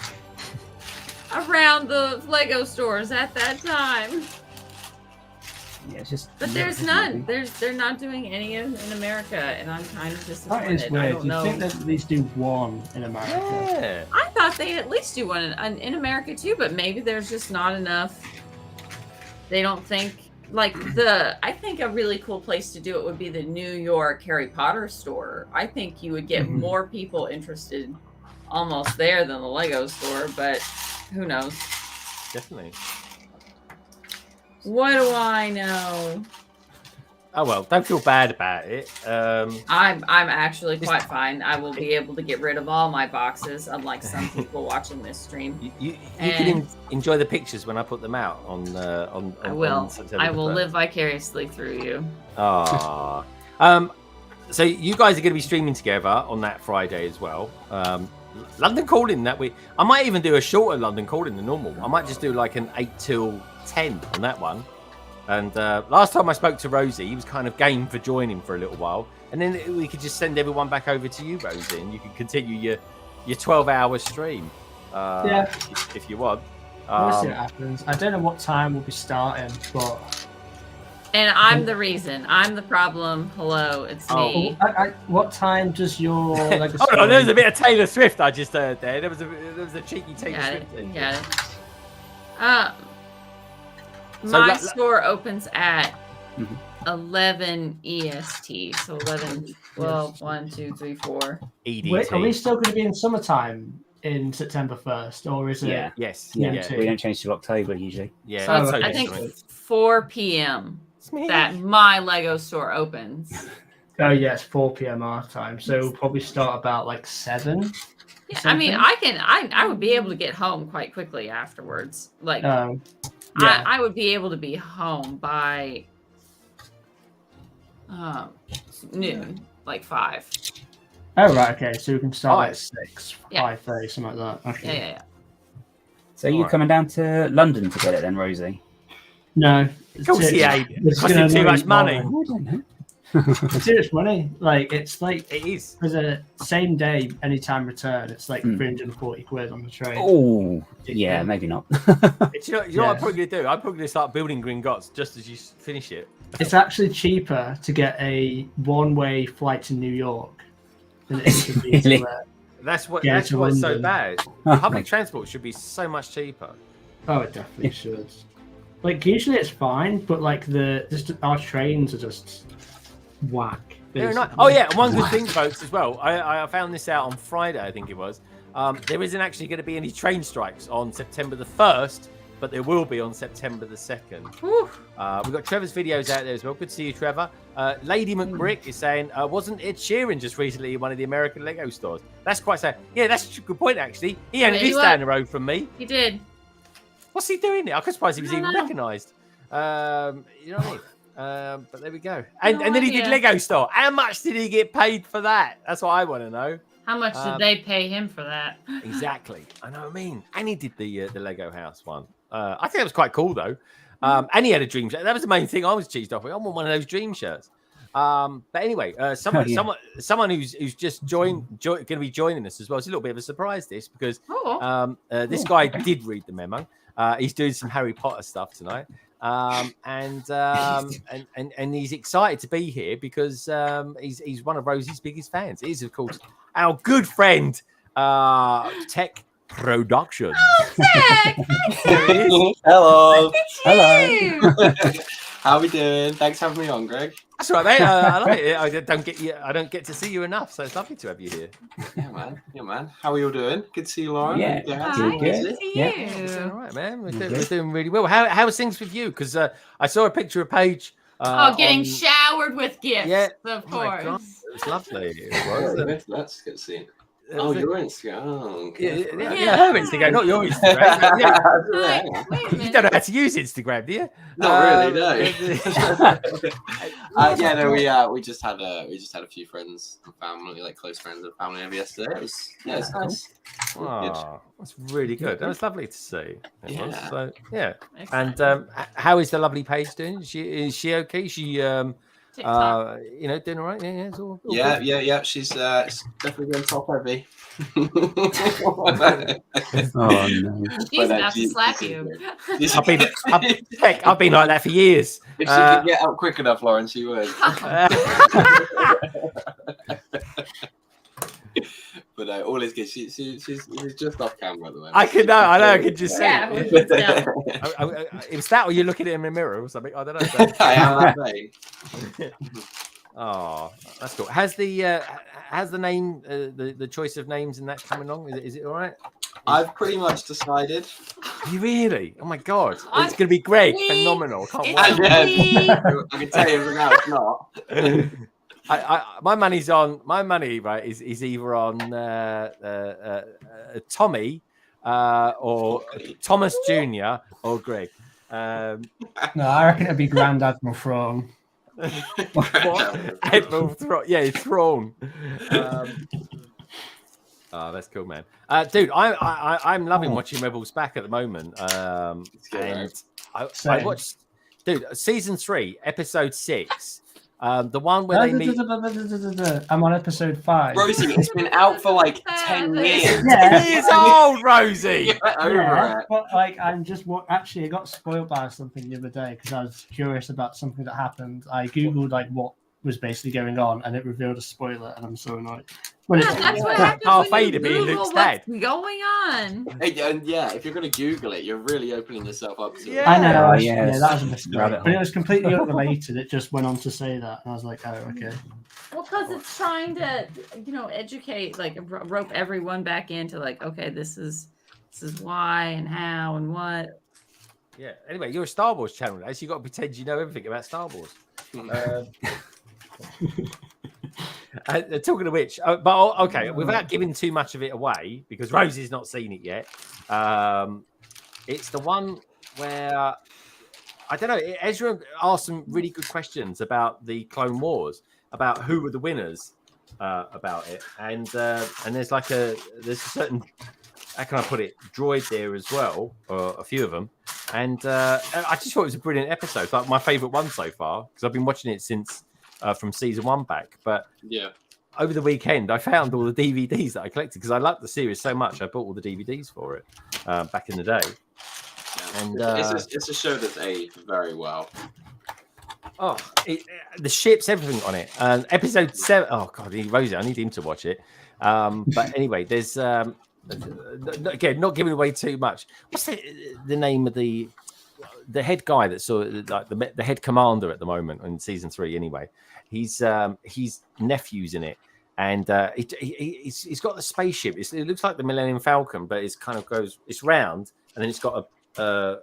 around the Lego stores at that time. Yeah, it's just. But there's none. They're not doing any in America, and I'm kind of disappointed. That is I weird. don't You'd know. think they'd at least do one in America. Yeah. I thought they'd at least do one in America too, but maybe there's just not enough. They don't think I think a really cool place to do it would be the New York Harry Potter store. I think you would get more people interested almost there than the Lego store, but who knows? Definitely. What do I know? Oh well, don't feel bad about it. I'm actually quite fine. I will be able to get rid of all my boxes, unlike some people watching this stream. You can enjoy the pictures when I put them out on I will. on September I will 1st. live vicariously through you. Ah. So you guys are going to be streaming together on that Friday as well. London Calling that week. I might even do a shorter London Calling than normal. I might just do like an 8 till 10 on that one. And last time I spoke to Rosie, he was kind of game for joining for a little while. And then we could just send everyone back over to you, Rosie, and you can continue your 12-hour stream if you want. We'll see what happens. I don't know what time we'll be starting, but... And I'm the reason. I'm the problem. Hello, it's me. What time does your... Hold on, there was a bit of Taylor Swift I just heard there. There was a cheeky Taylor Swift thing. Got it. My store opens at 11 EST, so 11, 12, 1, 2, 3, 4. EDT. Wait, are we still going to be in summertime in September 1st, or is it? Yeah. Yes. Yeah. Yeah. We don't change till October usually. Yeah. So that's I think okay. 4 p.m. that my Lego store opens. Oh yes, 4 p.m. our time. So we'll probably start about like 7. Yeah, I mean, I would be able to get home quite quickly afterwards. Like, I would be able to be home by noon, like 5. Oh right, okay. So we can start at 6, Yeah. 5:30, something like that. Okay. Yeah. So you coming down to London to get it then, Rosie? No. Of course he ain't. It's costing too much money. I don't know. It's too much money. Like it's like It is. for the same day, anytime return, it's like 340 quid on the train. Oh, yeah, maybe not. You know what I'm probably going to do? I'm probably going to start building Gringotts just as you finish it. It's actually cheaper to get a one-way flight to New York than it is to be Really? That's what's to so London. bad. Oh, Public transport should be so much cheaper. Oh, it definitely should. Like usually it's fine, but like our trains are just whack. Very nice. Oh yeah, and one good thing, folks, as well. I found this out on Friday, I think it was. There isn't actually going to be any train strikes on September the 1st, but there will be on September the 2nd. We've got Trevor's videos out there as well. Good to see you, Trevor. Lady McBrick is saying, wasn't Ed Sheeran just recently in one of the American Lego stores? That's quite sad. Yeah, that's a good point, actually. He only lives down the road from me. He did. What's he doing there? I could surprise he was even recognised. You know what I mean? But there we go. And then he did Lego Store. How much did he get paid for that? That's what I want to know. How much did they pay him for that? Exactly. I know what I mean. And he did the Lego house one. I think it was quite cool though. And he had a dream shirt. That was the main thing I was cheesed off with. I want one of those dream shirts. But anyway, someone who's just going to be joining us as well. It's a little bit of a surprise this because this guy did read the memo. He's doing some Harry Potter stuff tonight. And he's excited to be here because he's one of Rosie's biggest fans. He is, of course, our good friend, Tech Productions. Oh, Tech! Hello. Hello. How are we doing? Thanks for having me on, Greg. That's right, mate. I like it. I don't get to see you enough, so it's lovely to have you here. Yeah, man. How are you all doing? Good to see you, Lauren. Yeah, Hi, good to see you. It's all right, man. We're doing really well. How's things with you? Because I saw a picture of Paige. Getting showered with gifts. Yeah, of my course. God, it was lovely. It was. That's good to see. Oh, your Instagram. Oh, okay. Yeah, her Instagram, not your Instagram. Wait a You minute. don't know how to use Instagram, do you? Not really, no. We just had a few friends and family, like close friends and family over yesterday. It was nice. Oh, that's really good. That was lovely to see. Yeah. So, yeah. Excellent. And how is the lovely Paige doing? Is she okay? She doing all right? Yeah, it's all good. Yeah. She's definitely going top heavy. Oh no! She's about to slap you. I've been like that for years. If she could get out quick enough, Lauren, she would. But all is good. She's just off camera at the moment. I know. I could just see Yeah, it. we can tell. It was that, or you're looking at him in a mirror or something. I don't know. I am that thing. Oh, that's cool. Has the name, the choice of names and that coming along? Is it all right? I've pretty much decided. You really? Oh my God! It's going to be great, phenomenal. I can't wait. I can tell you now it's not. My money, right, is either on Tommy or Thomas Jr. or Greg. No, I reckon it'd be Grand Admiral Thrawn. Admiral Thrawn. Yeah, Thrawn. Oh, that's cool, man. Dude, I'm loving watching Rebels back at the moment. And I watched, dude, season 3, episode 6. The one where they meet. I'm on episode 5. Rosie, it's been out for like 10 years. Yeah. 10 years old, Rosie. Get over it. But like, I'm just actually, I got spoiled by something the other day because I was curious about something that happened. I googled like what was basically going on, and it revealed a spoiler, and I'm so annoyed. But Yeah, that's what happens Half when you Vader being Google Luke's what's dad. going on. And yeah, if you're gonna Google it, you're really opening yourself up to it. Yeah. I know, yes. that was a mistake. Rabbit But it hole. was completely unrelated. It just went on to say that, and I was like, oh, okay. Well, because it's trying to, educate, like rope everyone back into like, okay, this is why and how and what. Yeah. Anyway, you're a Star Wars channel now, so you got to pretend you know everything about Star Wars. Talking of which, but okay, without giving too much of it away, because Rosie's not seen it yet. It's the one where I don't know. Ezra asked some really good questions about the Clone Wars, about who were the winners, about it, and there's there's a certain, how can I put it, droid there as well, or a few of them, and I just thought it was a brilliant episode. It's like my favourite one so far because I've been watching it since. From season 1 back, but yeah, over the weekend I found all the DVDs that I collected because I loved the series so much. I bought all the DVDs for it back in the day. And it's a show that's aged very well. Oh, the ships, everything on it. Episode 7. Oh God, Rosie, I need him to watch it. But anyway, there's again, not giving away too much. What's the name of the head guy that's sort of like the head commander at the moment in season 3? Anyway, he's nephew's in it, and he's got the spaceship. It looks like the Millennium Falcon, but it's kind of it's round, and then it's got a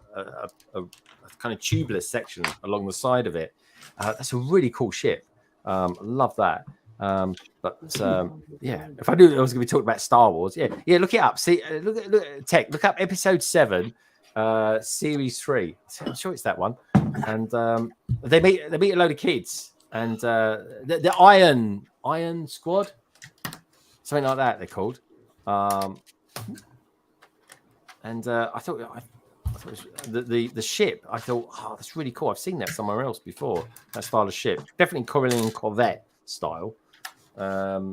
kind of tubeless section along the side of it. That's a really cool ship. Love that. Yeah, if I knew I was going to be talking about Star Wars, yeah, look it up. See, look at tech. Look up episode 7. Series 3. I'm sure it's that one. And they meet a load of kids, and the Iron Squad, something like that they're called. And I thought it was the ship. I thought, oh, that's really cool. I've seen that somewhere else before. That style of ship, definitely Corellian Corvette style. The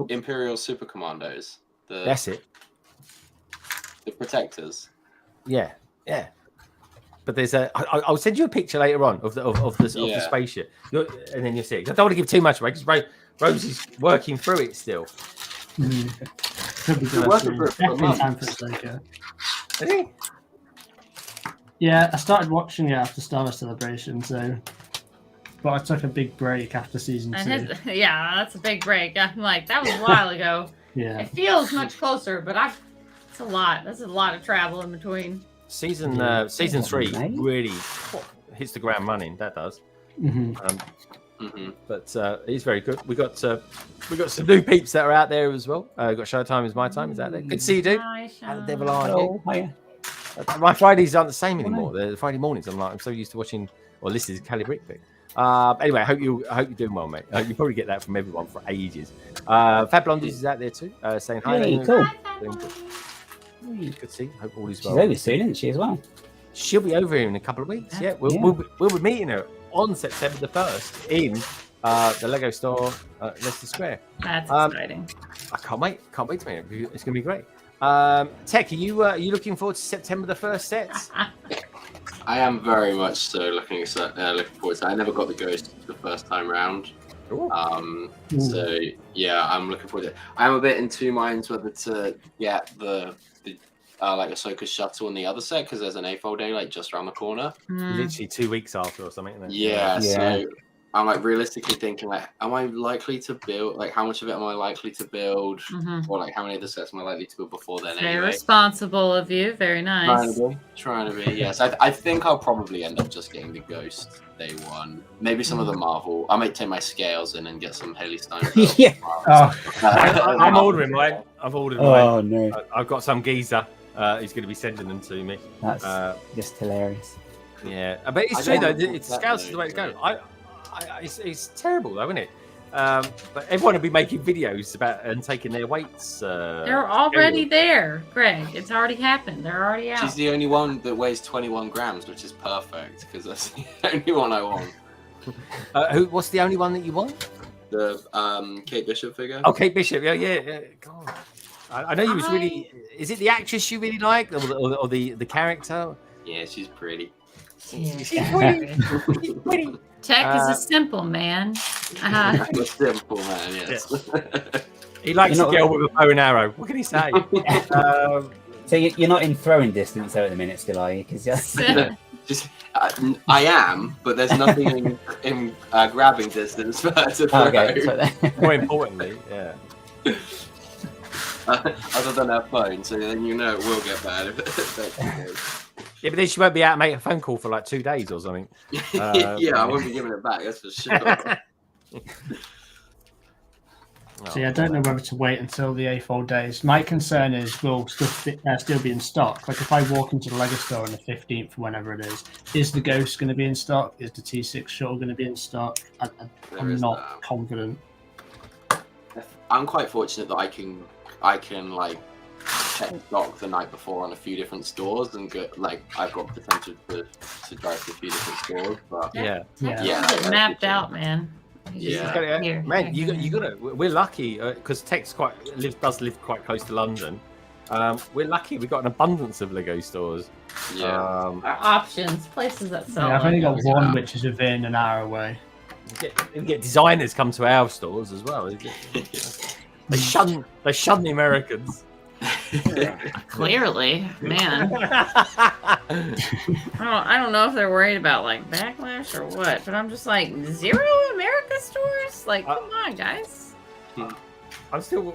Imperial Super Commandos. That's it. The Protectors. Yeah. But there's I'll send you a picture later on of the spaceship, and then you'll see it. I don't want to give too much away because Rose is working through it still. Could be definitely time for Ahsoka. Is he? Yeah, I started watching it after Star Wars Celebration, but I took a big break after season 2. Yeah, that's a big break. I'm like, that was a while ago. Yeah, it feels much closer, but it's a lot. That's a lot of travel in between. Season 3 really hits the ground running. That does. But it's very good. We got some new peeps that are out there as well. Got Showtime is My Time is out there. Good to see you, dude. Hi, How the devil are Hello, you? hiya. My Fridays aren't the same anymore. The Friday mornings, I'm so used to watching or listening to Cali Bricklink. Anyway, I hope you're doing well, mate. You probably get that from everyone for ages. Fab Blondies is out there too, saying hi. Hey, cool. Good to see. Hope all is She's well. over soon, isn't she, as well? She'll be over here in a couple of weeks. Yeah, we'll be meeting her on September the 1st in the Lego store, Leicester Square. That's exciting. I can't wait. Can't wait to meet her. It's going to be great. Tech, are you looking forward to September the 1st sets? I am very much so looking forward to it. I never got the Ghost the first time round. So yeah, I'm looking forward to it. I'm a bit in two minds whether to get the like Ahsoka shuttle on the other set because there's an AFOL day like just around the corner. Literally 2 weeks after or something. Isn't it? Yeah, so I'm like realistically thinking like, am I likely to build? Like, how much of it am I likely to build? Or like, how many of the sets am I likely to build before then? Very anyway? responsible of you. Very nice. Trying to be. Yes, I think I'll probably end up just getting the Ghost day one. Maybe some of the Marvel. I might take my scales in and get some Haley Steinfeld. Yeah. I'm ordering mine. I've ordered mine. Oh no. I've got some geezer. He's going to be sending them to me. That's just hilarious. Yeah, but it's true though. It's scales is the way to go. it's terrible, though, isn't it? But everyone will be making videos about and taking their weights. They're already there, Greg. It's already happened. They're already out. She's the only one that weighs 21 grams, which is perfect because that's the only one I want. What's the only one that you want? The Kate Bishop figure. Oh, Kate Bishop. Yeah. God, I know you was really. Is it the actress you really like, or the character? Yeah, she's pretty. She's pretty. She's pretty. Tech is a simple man. I'm a simple man, yes. He likes a girl with a bow and arrow. What can he say? So you're not in throwing distance though at the minute, still, are you? Because I am, but there's nothing in grabbing distance for her to throw. Okay. More importantly, yeah. Other than her phone, so then you know it will get bad. Yeah, but then she won't be out and make a phone call for like 2 days or something. Yeah, I won't be giving it back, that's for sure. See, I don't know whether to wait until the A4 days. My concern is will still be in stock. Like if I walk into the Lego store on the 15th, whenever it is the Ghost going to be in stock? Is the T6 shuttle going to be in stock? I'm not confident. I'm quite fortunate that I can like check stock the night before on a few different stores and get like I've got potential to drive to a few different stores. But Yeah. It's mapped out, man. Yeah. Man, you gotta. We're lucky because Tex does live quite close to London. We're lucky. We've got an abundance of Lego stores. Yeah. Options, places that sell. Yeah, I've only got one, which is within an hour away. We get designers come to our stores as well. They shun the Americans. Clearly, man. I don't know if they're worried about like backlash or what, but I'm just like 0 America stores. Like, come on, guys. I'm still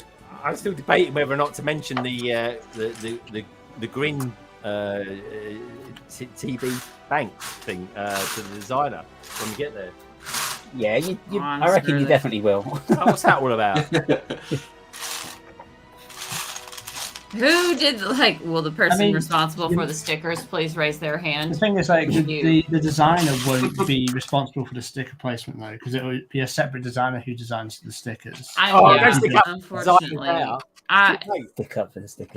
debating whether or not to mention the green TV bank thing to the designer when we get there. Yeah, I reckon you definitely will. What's that all about? Who did will the person responsible for the stickers please raise their hand? The thing is, like, the designer won't be responsible for the sticker placement though, because it would be a separate designer who designs the stickers. Unfortunately, stick up for the stickers.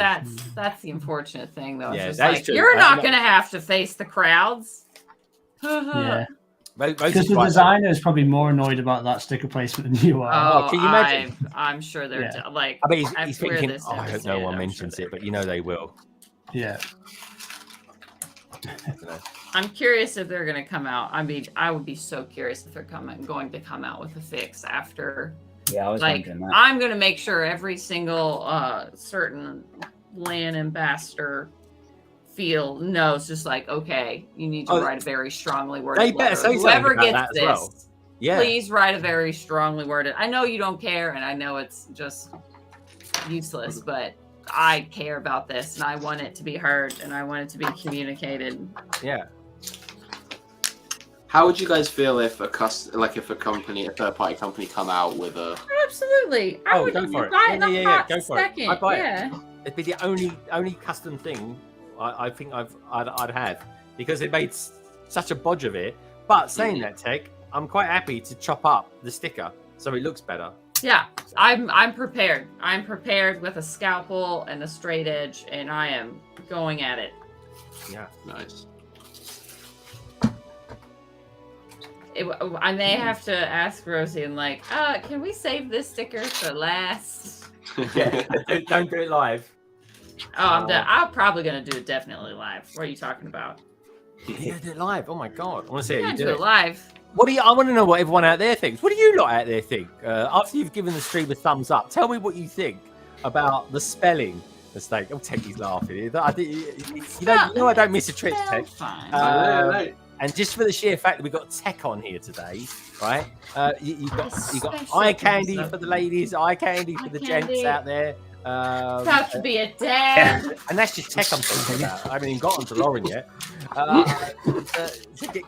That's the unfortunate thing though. Yeah, it's that's like, true. You're not going to have to face the crowds. Yeah. Because the designer is probably more annoyed about that sticker placement than you are. Oh, can you imagine? I'm sure they're like. I mean, he's thinking, I hope no one mentions it, but you know they will. Yeah. I'm curious if they're going to come out. I mean, I would be so curious if they're going to come out with a fix after. Yeah, I was wondering that. I'm going to make sure every single certain land ambassador knows, just like, okay, you need to write a very strongly worded they better letter. say Whoever something gets about that this, as well. Yeah. Please write a very strongly worded. I know you don't care, and I know it's just useless, but I care about this, and I want it to be heard, and I want it to be communicated. Yeah. How would you guys feel if a third party company come out with a? Absolutely, I would go for it. buy it in a hot go for second. it. I'd buy yeah. it. It'd be the only custom thing I think I'd have, because it made such a bodge of it. But saying that, Tech, I'm quite happy to chop up the sticker so it looks better. Yeah, I'm prepared. I'm prepared with a scalpel and a straight edge, and I am going at it. Yeah, nice. I may have to ask Rosie and can we save this sticker for last? Yeah, don't do it live. Oh, I'm probably gonna do it definitely live. What are you talking about? Yeah, do it live. Oh my god, I want to see how you do it live. I want to know what everyone out there thinks. What do you lot out there think? After you've given the stream a thumbs up, tell me what you think about the spelling mistake. Oh, Techie's laughing. You know I don't miss a trick, Tech. And just for the sheer fact that we've got Tech on here today, right? You got eye candy for the ladies, eye candy for the gents out there. About to be a dad. And that's just Tech I'm talking about. I haven't even got onto Lauren yet.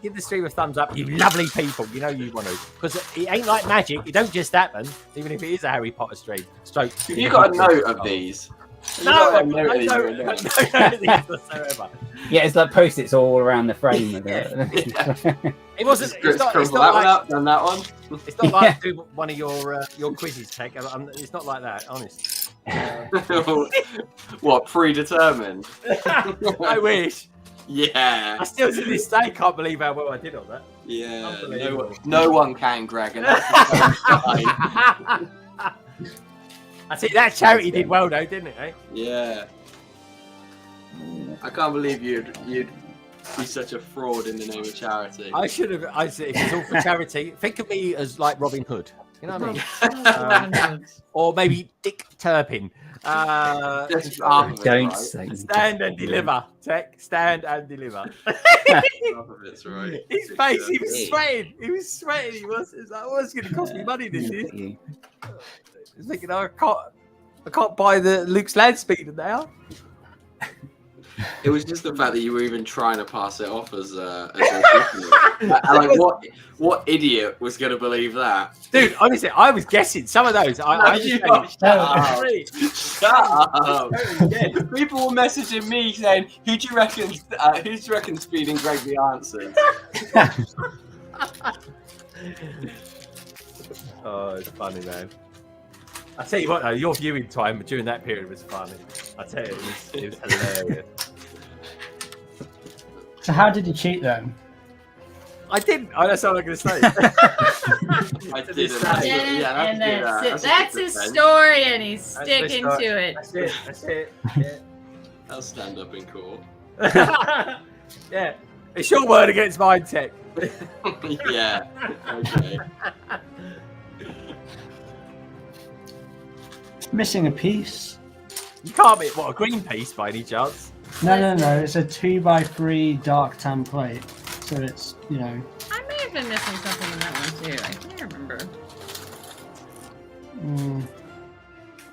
Give the stream a thumbs up, you lovely people. You know you want to. Because it ain't like magic. It don't just happen, even if it is a Harry Potter stream. You got a note of these? No, yeah, it's like post-its all around the frame. It wasn't. It's not that one like, up, done that one. It's not like do one of your quizzes, Tech. It's not like that, honest. What, predetermined? I wish. Yeah. I still to this day can't believe how well I did on that. Yeah. Unbelievable. No one can, Greg. And that's the sign. I see that charity did well though, didn't it? Eh? Yeah. I can't believe you'd be such a fraud in the name of charity. I should have. I said, if it's all for charity, think of me as like Robin Hood. You know what I mean? Or maybe Dick Turpin. That's Don't say. Stand and deliver, Tech. Stand and deliver. That's right. His face, he was sweating. He was sweating. He was. It's like, what's going to cost me money? This is. He was thinking, oh, I can't buy the Luke's land speeder now. It was just the fact that you were even trying to pass it off as a like what idiot was going to believe that? Dude, honestly, I was guessing some of those. Shut up. People were messaging me saying, "Who do you reckon speeding Greg the answers?" Oh, it's funny, man. I tell you what, though, your viewing time during that period was funny. I tell you, it was hilarious. So how did you cheat then? I didn't. Oh, that's all I'm going to say. I didn't. That's his story, and he's sticking to it. That's it. Yeah. I'll stand up in court. Yeah. It's your word against mine, Tech. Yeah. Okay. Missing a piece. You can't be a green piece by any chance. No. It's a 2x3 dark tan plate. So it's, you know. I may have been missing something in that one too. I can't remember.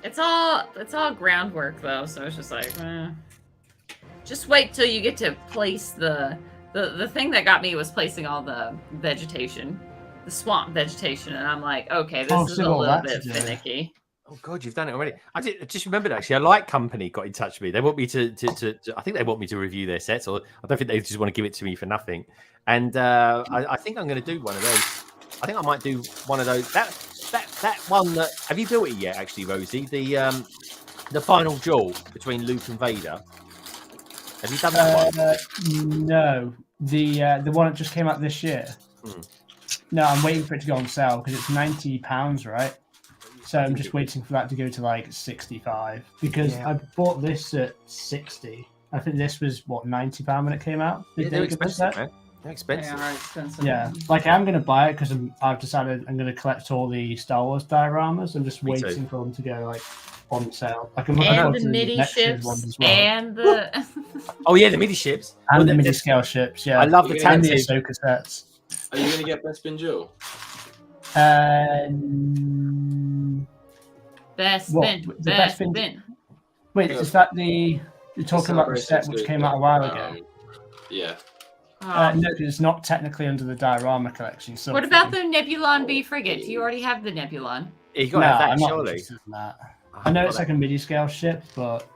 It's all groundwork though, so it's just like, just wait till you get to place the thing that got me was placing all the vegetation, the swamp vegetation, and I'm like, okay, this is a little bit finicky. Oh God, you've done it already. I just remembered actually. A light company got in touch with me. They want me to I think they want me to review their sets, or I don't think they just want to give it to me for nothing. And I think I'm going to do one of those. I think I might do one of those. That one that have you built it yet? Actually, Rosie, the final duel between Luke and Vader. Have you done that one? No, the one that just came out this year. No, I'm waiting for it to go on sale because it's £90, right? So I'm just waiting for that to go to like 65 because I bought this at 60. I think this was what £90 when it came out. They're expensive, man. They're expensive. They are expensive. Yeah, like I'm gonna buy it because I've decided I'm gonna collect all the Star Wars dioramas. I'm just waiting for them to go like on sale. Like I'm looking and forward the to MIDI next year's ships ones as well. and the Oh yeah, the MIDI ships and the MIDI scale ships. Yeah, I love the and the Tantive. Ahsoka sets. Are you going to get Best Spin Jewel? best What? spin. The Best best spin- spin. Wait, is that you're talking about the set which came out a while ago? Yeah. No, it's not technically under the diorama collection. So What about the Nebulon B frigate? Do you already have the Nebulon? You got No, to have I'm that, not surely. interested in that. I know it's like a MIDI scale ship, but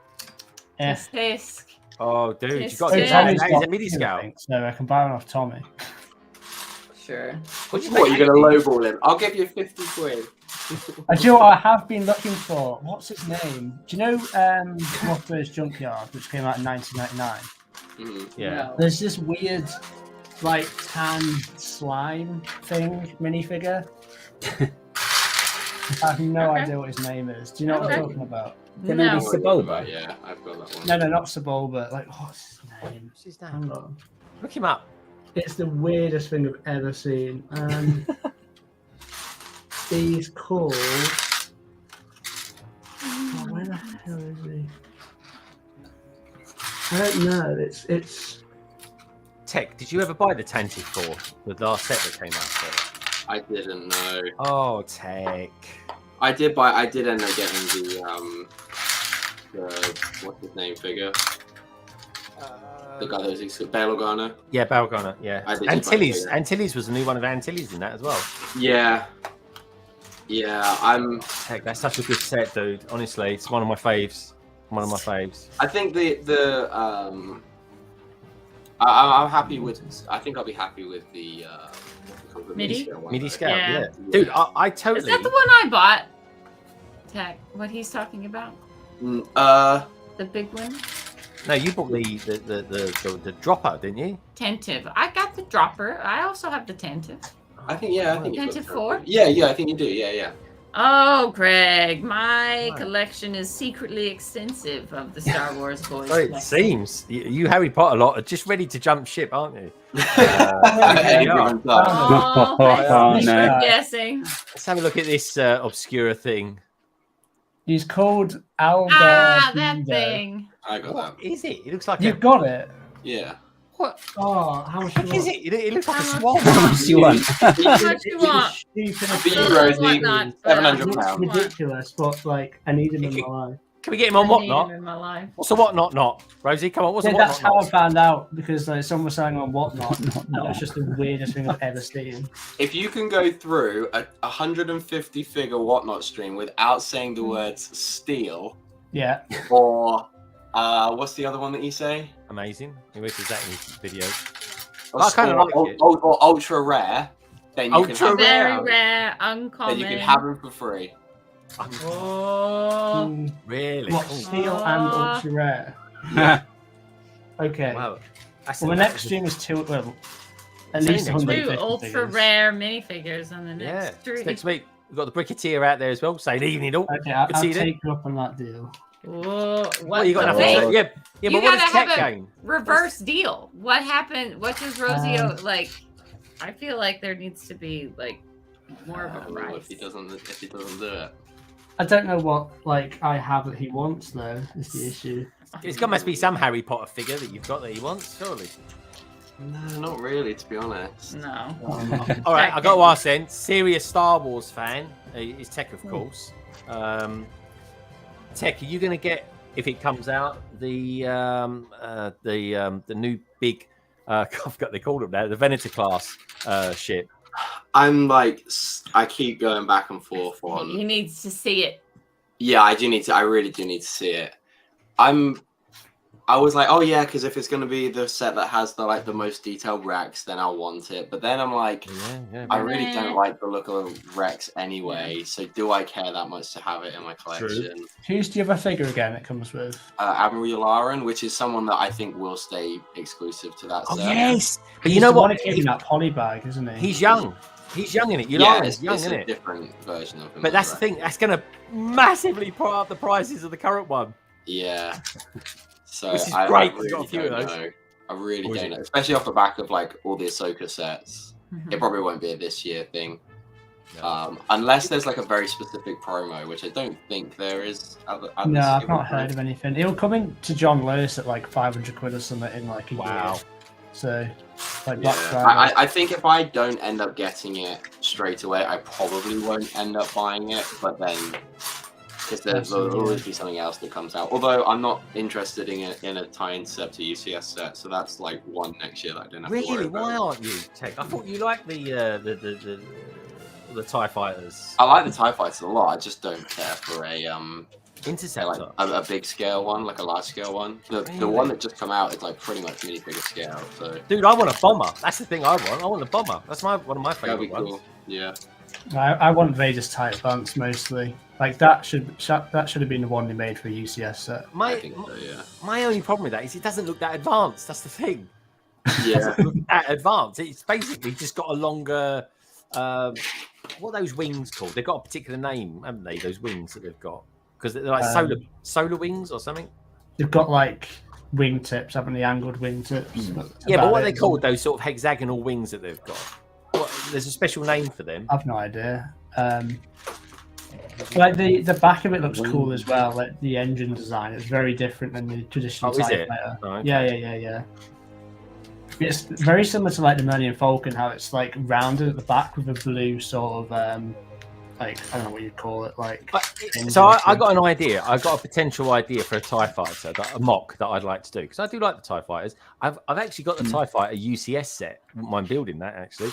Tisk. Oh, dude, you It's got to still- do that. Tommy's That is got a MIDI two, I scale. think, so I can buy one off Tommy. Sure. What, you're going to lowball him? I'll give you 50 quid. I do. I have been looking for what's his name. Do you know Mothra's Junkyard, which came out in 1999? Yeah. No. There's this weird, like tan slime thing minifigure. I have no idea what his name is. Do you know what I'm talking about? The No. maybe Sebulba. Yeah, I've got that one. No, not Sebulba. Like, what's his name? What's his Hang name? on. Look him up. It's the weirdest thing I've ever seen. He's called. Oh, where the hell is he? I don't know. It's. Tech, did you ever buy the Tantive 4, the last set that came out for? I didn't know. Oh, Tech. I did end up getting the what's his name figure? The guy that was Bail Organa. Yeah, Balgana, yeah. I did Antilles. buy the figure. Antilles was a new one of Antilles in that as well. Yeah. Yeah, I'm. Tech, that's such a good set, dude. Honestly, it's one of my faves. One of my faves. I think I'm happy with. I think I'll be happy with the MIDI? scale one, MIDI though. scale, Yeah. yeah. Dude, I Is totally. that the one I bought? Tech, what he's talking about? The big one? No, you bought the dropper, didn't you? Tentive. I got the dropper. I also have the tentive. I think you Tentive got 4? Yeah, I think you do. Yeah. Oh, Greg, my Right. collection is secretly extensive of the Star Wars boys. So it collection. seems you Harry Potter lot are just ready to jump ship, aren't you? Any given time. Oh, Oh, thanks no. for guessing. Let's have a look at this obscure thing. He's called Aldo. That thing. I got that. What is it? It looks like You've got it. Yeah. What? Oh, how much What is it? It looks like a How swan. How much do you want? How much you want? For you, Oh, Rosie, whatnot, but £700. Ridiculous, but like I need him in my life. Can we get him on I need whatnot? him in my life. What's a whatnot not? Rosie, come on, what's a Yeah, that's whatnot how I not? found out because like, someone was saying on whatnot. And it's just the weirdest thing I've ever seen. If you can go through a 150 figure whatnot stream without saying the words steal Yeah. or what's the other one that you say? Amazing. He wishes that in his videos. Or, I kinda like it. or ultra rare, then you Ultra can have rare. Very rare, uncommon. then you can have them for free. Oh. Mm, Really? what, Oh, steel and ultra rare? Okay. wow. That's Well, the next stream is two. Well, at It's least only next 150 2 ultra figures. rare minifigures on the Yeah. next It's stream. next week. We've got the Bricketeer out there as well. Say evening all. Okay, I'll Good to see you take you up on that deal. Whoa, Well, you got the nothing thing? to Yeah, You but what gotta does Tech have a- gain? Reverse deal. What happened? What does Rosie like? I feel like there needs to be like more of a price. If he doesn't do it. I don't know what like I have that he wants though. Is the issue. It's got must be some Harry Potter figure that you've got that he wants, surely. No, not really, to be honest. No. All right, I got to ask then. Serious Star Wars fan is Tech, of course. Tech, are you going to get, if it comes out, the new big? I forgot they called them now. The Venator class ship. I'm like, I keep going back and forth He on. needs to see it. Yeah, I do need to. I really do need to see it. I was like, oh yeah, because if it's gonna be the set that has the most detailed Rex, then I'll want it. But then I'm like, Yeah, I really don't like the look of Rex anyway. So do I care that much to have it in my collection? Who's the other figure again it comes with? Admiral Yularen, which is someone that I think will stay exclusive to that Oh set. yes, but He's you know the one what? that gave him that poly bag, isn't he? He's young. He's young in it. Yeah, Yularen's it's young a in it. different version of him. But that's the thing. That's going to massively put up the prices of the current one. Yeah. So Which is I great. really You've got a few don't of those. know. I really Or is don't it? know, especially off the back of like all the Ahsoka sets. Mhm. It probably won't be a this year thing, No. unless there's like a very specific promo, which I don't think there is. No, I've not heard of anything. It'll come in to John Lewis at like 500 quid or something in like a Wow. year. So, like Yeah. Black Friday. I think if I don't end up getting it straight away, I probably won't end up buying it. But then, because there'll always be something else that comes out. Although I'm not interested in a tie-in set to UCS set, so that's like one next year that I don't have to worry Really? about. Why aren't you, Tech? I thought you liked the TIE fighters. I like the TIE Fighters a lot. I just don't care for a say, Interceptor. like a big scale one, like a large scale one. The Really? one that just come out is like pretty much minifigure scale. So Dude, I want a bomber. That's the thing I want. I want a bomber. That's one of my that'd be favorite cool. ones. Yeah. I want Vader's tight advance mostly. Like that should have been the one they made for a UCS set. I think so. Yeah. My only problem with that is it doesn't look that advanced. That's the thing. Yeah. That advanced. It's basically just got a longer. What are those wings called? They've got a particular name, haven't they? Those wings that they've got because they're like solar wings or something. They've got like wingtips, haven't they? Angled wingtips. Yeah, but what are they called? Those sort of hexagonal wings that they've got. There's a special name for them. I've no idea. Like the back of it looks cool as well. Like the engine design is very different than the traditional Oh, is TIE it? fighter. Oh, okay. Yeah. It's very similar to like the Millennium Falcon, how it's like rounded at the back with a blue sort of like I don't know what you'd call it, like. So I got an idea. I got a potential idea for a TIE fighter, a mock that I'd like to do because I do like the TIE fighters. I've actually got the TIE fighter UCS set. Wouldn't mind building that actually.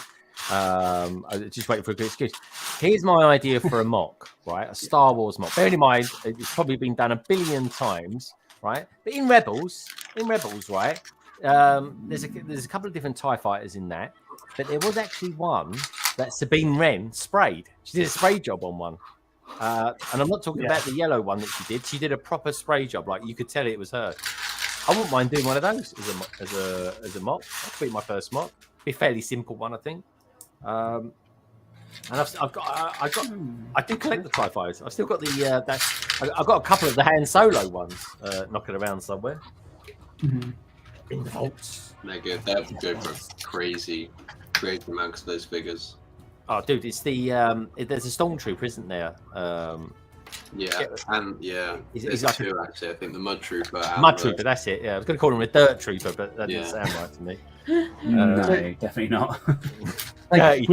I just waiting for a good excuse. Here's my idea for a mock, right? A Star Wars mock. Bearing in mind, it's probably been done a billion times, right? But in Rebels, right? there's a couple of different TIE fighters in that, but there was actually one that Sabine Wren sprayed. She did a spray job on one. And I'm not talking about the yellow one that she did. She did a proper spray job, like you could tell it was her. I wouldn't mind doing one of those as a mock. That could be my first mock. Be a fairly simple one, I think. And I did collect the TIE fighters. I've still got I've got a couple of the Han Solo ones knocking around somewhere in the vaults. They're good. They have to go for crazy amounts of those figures. Oh, dude, it's the there's a stormtrooper, isn't there? There's like two actually. I think the Mud Trooper. Mud Trooper, that's it. Yeah, I was going to call him a Dirt Trooper, but that didn't sound right to me. No, definitely not. Like,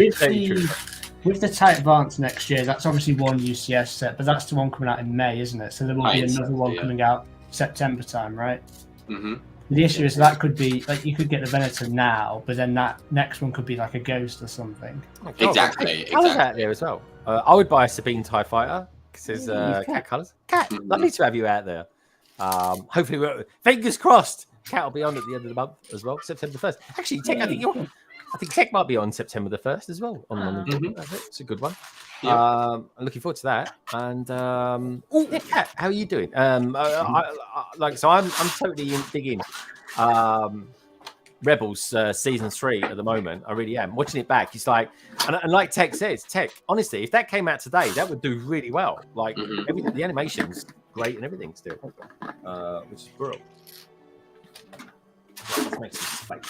with the TIE Advance next year, that's obviously one UCS set, but that's the one coming out in May, isn't it? So there will be another one coming out September time, right? Mm-hmm. The issue is that could be like you could get the Venator now, but then that next one could be like a ghost or something. Oh, exactly. I was out there as well. I would buy a Sabine TIE Fighter because there's cat colours. Cat, lovely to have you out there. Hopefully, fingers crossed. Cat will be on at the end of the month as well, September 1st. Actually, Tech, I think Tech might be on September the 1st as well. It's a good one. Yep. I'm looking forward to that. And Cat, how are you doing? I'm totally digging Rebels season 3 at the moment. I really am watching it back. It's like, and like Tech says, Tech. Honestly, if that came out today, that would do really well. Like everything, the animation's great and everything still, which is brilliant.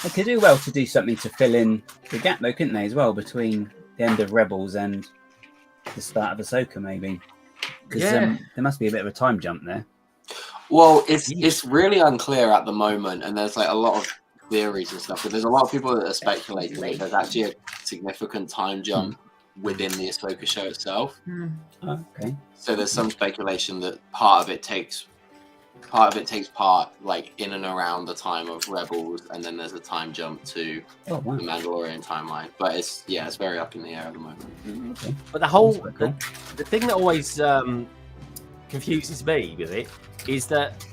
They could do well to do something to fill in the gap, though, couldn't they, as well, between the end of Rebels and the start of Ahsoka, maybe? Because there must be a bit of a time jump there. Well, it's really unclear at the moment, and there's like a lot of theories and stuff. But there's a lot of people that are speculating that there's actually a significant time jump within the Ahsoka show itself. Okay. So there's some speculation that part of it takes part like in and around the time of Rebels, and then there's a time jump to the Mandalorian timeline. But it's very up in the air at the moment. Okay. But the thing that always confuses me with it is that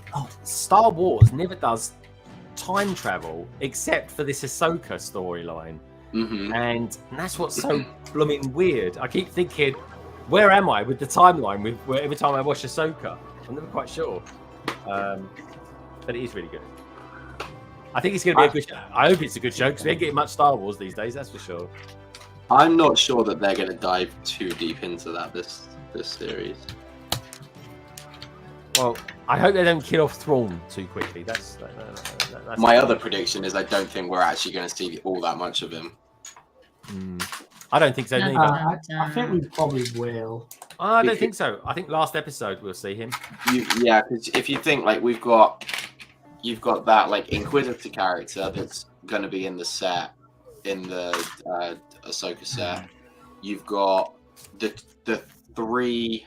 Star Wars never does time travel except for this Ahsoka storyline, and that's what's so blooming weird. I keep thinking, where am I with the timeline? Where every time I watch Ahsoka, I'm never quite sure. But it is really good. I think it's going to be a good show. I hope it's a good show because we ain't getting much Star Wars these days, that's for sure. I'm not sure that they're going to dive too deep into that this series. Well, I hope they don't kill off Thrawn too quickly. That's my other prediction is I don't think we're actually going to see all that much of him. I don't think so neither. I think we probably will. I don't think so. I think last episode we'll see him. Because if you think like you've got that like Inquisitor character that's going to be in the set, in the Ahsoka set. You've got the three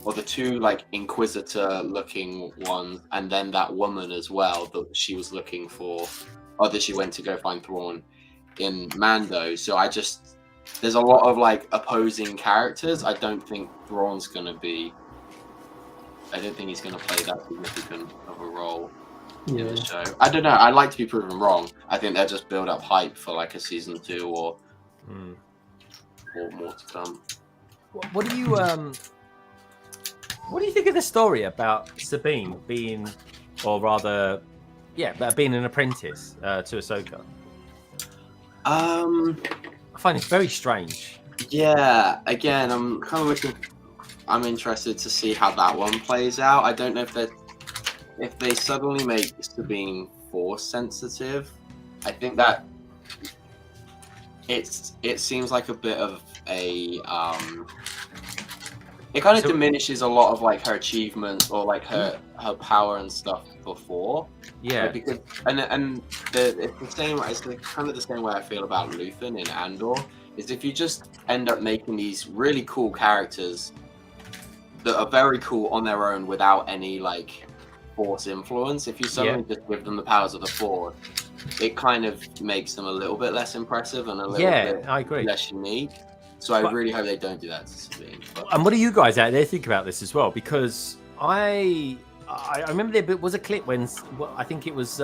or the two like Inquisitor looking ones, and then that woman as well that she was looking for, or that she went to go find Thrawn in Mando. So there's a lot of like opposing characters. I don't think Thrawn's gonna be. I don't think he's gonna play that significant of a role in the show. I don't know. I'd like to be proven wrong. I think they'll just build up hype for like a season 2 or more to come. What do you think of the story about Sabine being, or rather, being an apprentice to Ahsoka? I find it very strange. Yeah, again, I'm kind of I'm interested to see how that one plays out. I don't know if they suddenly make Sabine Force sensitive. I think that it seems like a bit of a it kind of diminishes a lot of like her achievements or like her power and stuff before. Yeah, right? Because it's the same. It's kind of the same way I feel about Luthen in Andor. Is if you just end up making these really cool characters that are very cool on their own without any like Force influence. If you suddenly just give them the powers of the Force, it kind of makes them a little bit less impressive and a little bit I agree. less unique. So I really hope they don't do that to Sabine. And what do you guys out there think about this as well? Because I remember there was a clip when I think it was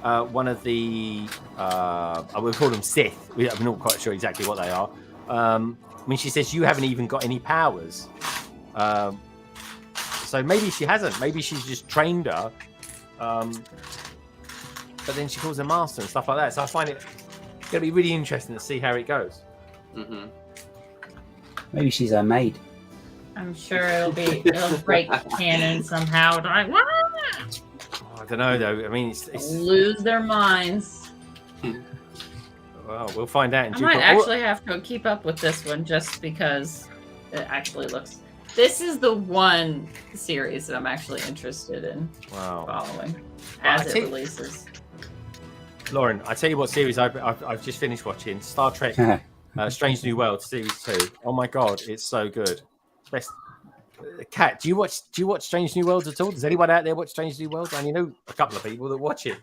one of the I would call them Sith. I'm not quite sure exactly what they are. When she says you haven't even got any powers, so maybe she hasn't. Maybe she's just trained her, but then she calls her master and stuff like that. So I find it going to be really interesting to see how it goes. Maybe she's her maid. I'm sure it'll break canon somehow. Like, what? I don't know though. I mean, it's lose their minds. Well, we'll find out. I might actually have to keep up with this one just because it actually looks. This is the one series that I'm actually interested in following as it releases. Lauren, I tell you what series I've just finished watching: Star Trek, Strange New World series 2. Oh my god, it's so good. Best. Kat, do you watch Strange New Worlds at all? Does anyone out there watch Strange New Worlds? I only know a couple of people that watch it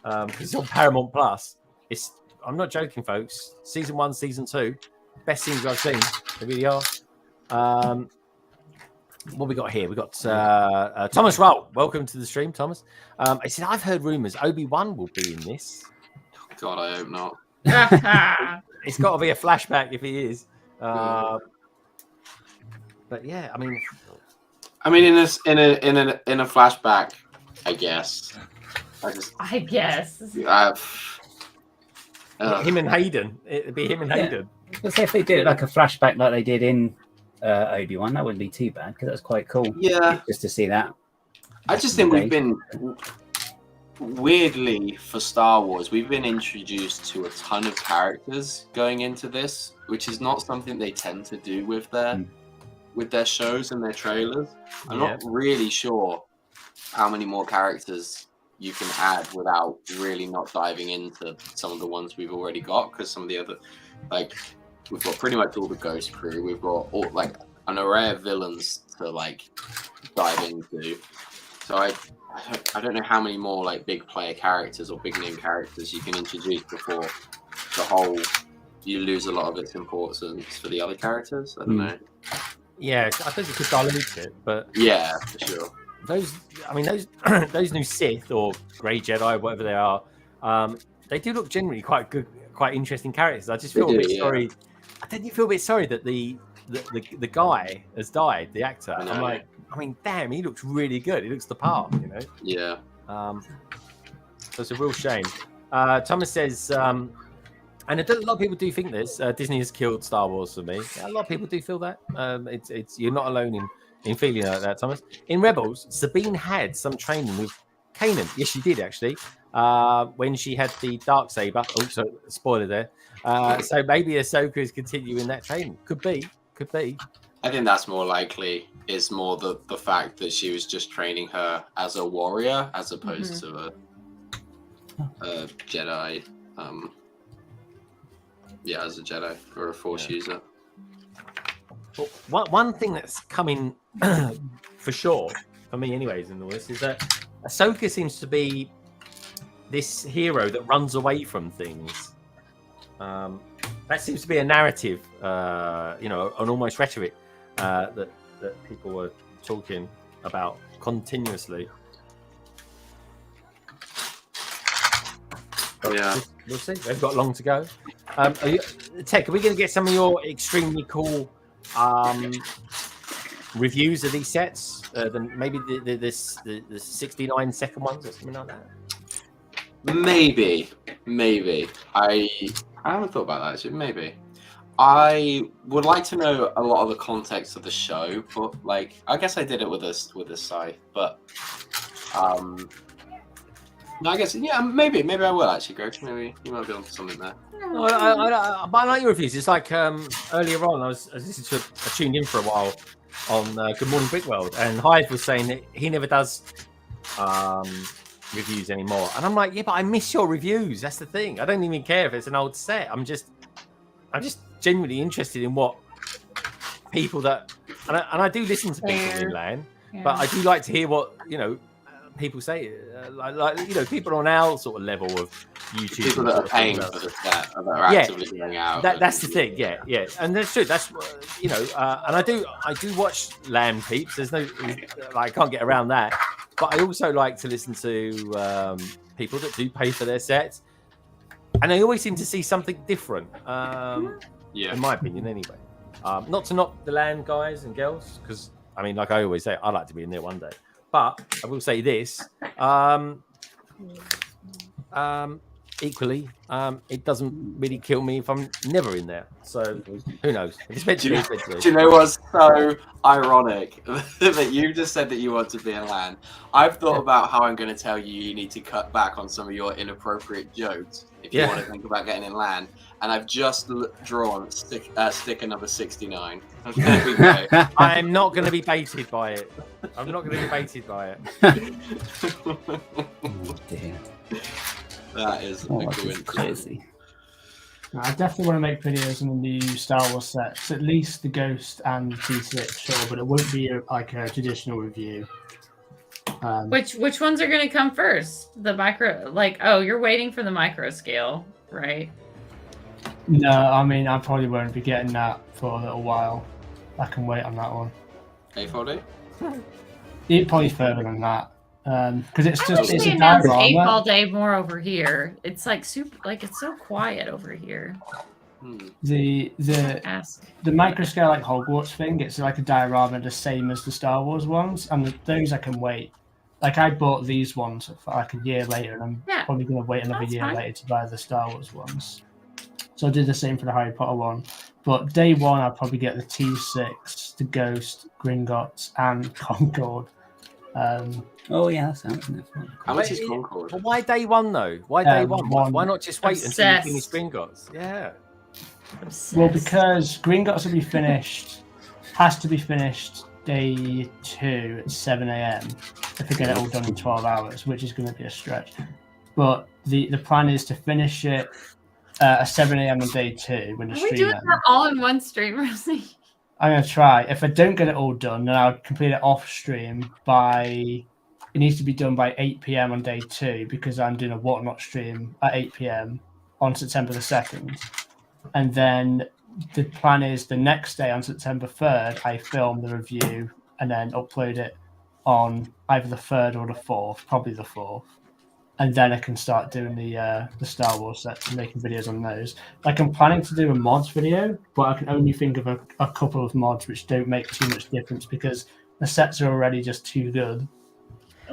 because it's on Paramount Plus. I'm not joking, folks. Season 1, Season 2, best series I've seen. They really are. What we got here? We got Thomas Roll. Welcome to the stream, Thomas. I said I've heard rumors Obi-Wan will be in this. God, I hope not. It's got to be a flashback if he is. But yeah, I mean, in a flashback, I guess. I guess. Him and Hayden. It'd be him and Hayden. Let's say if they did it like a flashback, like they did in Obi-Wan, that wouldn't be too bad because that's quite cool. Yeah, just to see that. I just think we've been weirdly for Star Wars. We've been introduced to a ton of characters going into this, which is not something they tend to do with their shows and their trailers. I'm not really sure how many more characters you can add without really not diving into some of the ones we've already got, because some of the other, like, we've got pretty much all the Ghost Crew, we've got all like an array of villains to like dive into. So I don't know how many more like big player characters or big name characters you can introduce before you lose a lot of its importance for the other characters. I don't know. Yeah, I think you could dilute it, but yeah, for sure. Those new Sith or Grey Jedi, whatever they are, they do look generally quite good, quite interesting characters. I just feel a bit sorry. I think you feel a bit sorry that the guy has died, the actor. I'm like, I mean, damn, he looks really good. He looks the part, you know. Yeah. So it's a real shame. Thomas says, and a lot of people do think this. Disney has killed Star Wars for me. A lot of people do feel that. It's you're not alone in feeling like that, Thomas. In Rebels, Sabine had some training with Kanan. Yes, she did actually. When she had the Darksaber. Oh, so spoiler there. So maybe Ahsoka is continuing that training. Could be. I think that's more likely. Is more the fact that she was just training her as a warrior as opposed to a Jedi. As a Jedi or a Force user. Well, one thing that's coming for sure, for me anyways, in all this, is that Ahsoka seems to be this hero that runs away from things. That seems to be a narrative, an almost rhetoric that people are talking about continuously. Yeah. We'll see. They've got long to go. Tech, are we going to get some of your extremely cool reviews of these sets? Maybe the 69-second ones or something like that? Maybe. I haven't thought about that actually. Maybe. I would like to know a lot of the context of the show, but like I guess I did it with this site, but no, I guess maybe I will actually, Greg. Maybe you might be onto something there. I like your reviews. It's like earlier on, I was listening to I tuned in for a while on Good Morning Brick World, and Hyde was saying that he never does reviews anymore, and I'm like, yeah, but I miss your reviews. That's the thing. I don't even care if it's an old set. I'm just genuinely interested in what people that, and I do listen to people in LAN, but I do like to hear what people say, people on our sort of level of YouTube. People that are paying for the set, that are actively going out. That's the thing, yeah, and that's true. That's and I do watch LAN peeps. There's no, I can't get around that. But I also like to listen to people that do pay for their sets, and they always seem to see something different. Yeah. In my opinion, anyway. Not to knock the land guys and girls, because I mean, like I always say, I'd like to be in there one day. But I will say this: equally, it doesn't really kill me if I'm never in there. So who knows? Do you know what's so ironic that you just said that you want to be in land? I've thought about how I'm going to tell you need to cut back on some of your inappropriate jokes if you want to think about getting in land. And I've just drawn sticker number 69. There we go. I'm not going to be baited by it. I'm not going to be baited by it. Oh dear. That is crazy. I definitely want to make videos on the new Star Wars sets, at least the Ghost and the T6, sure, but it won't be like a traditional review. Which ones are going to come first? The micro, like, oh, you're waiting for the micro scale, right? No, I mean, I probably won't be getting that for a little while. I can wait on that one. A4D? Probably further than that. Because it's just it's a announced diorama. all day more over here. It's like super, like it's so quiet over here. The micro scale like Hogwarts thing, it's like a diorama the same as the Star Wars ones, and those I can wait. Like I bought these ones for like a year later, and I'm probably going to wait another year later to buy the Star Wars ones. So I did the same for the Harry Potter one. But day one, I'll probably get the T6, the Ghost, Gringotts, and Concord. Oh yeah, that sounds fun. How much is Concord? But why day one though? Why day one? Why not just wait until you finish Gringotts? Yeah. Well, because Gringotts will be finished, has to be finished day 2 at 7 a.m. if we get it all done in 12 hours, which is going to be a stretch. But the plan is to finish it at 7 a.m. on day 2 when you stream it. Are we doing that all in one stream, Rosie? I'm going to try. If I don't get it all done, then I'll complete it off stream by... It needs to be done by 8 p.m. on day 2 because I'm doing a Whatnot stream at 8 p.m. on September the 2nd. And then the plan is the next day on September 3rd, I film the review and then upload it on either the 3rd or the 4th, probably the 4th. And then I can start doing the Star Wars sets and making videos on those. Like I'm planning to do a mods video, but I can only think of a couple of mods which don't make too much difference because the sets are already just too good.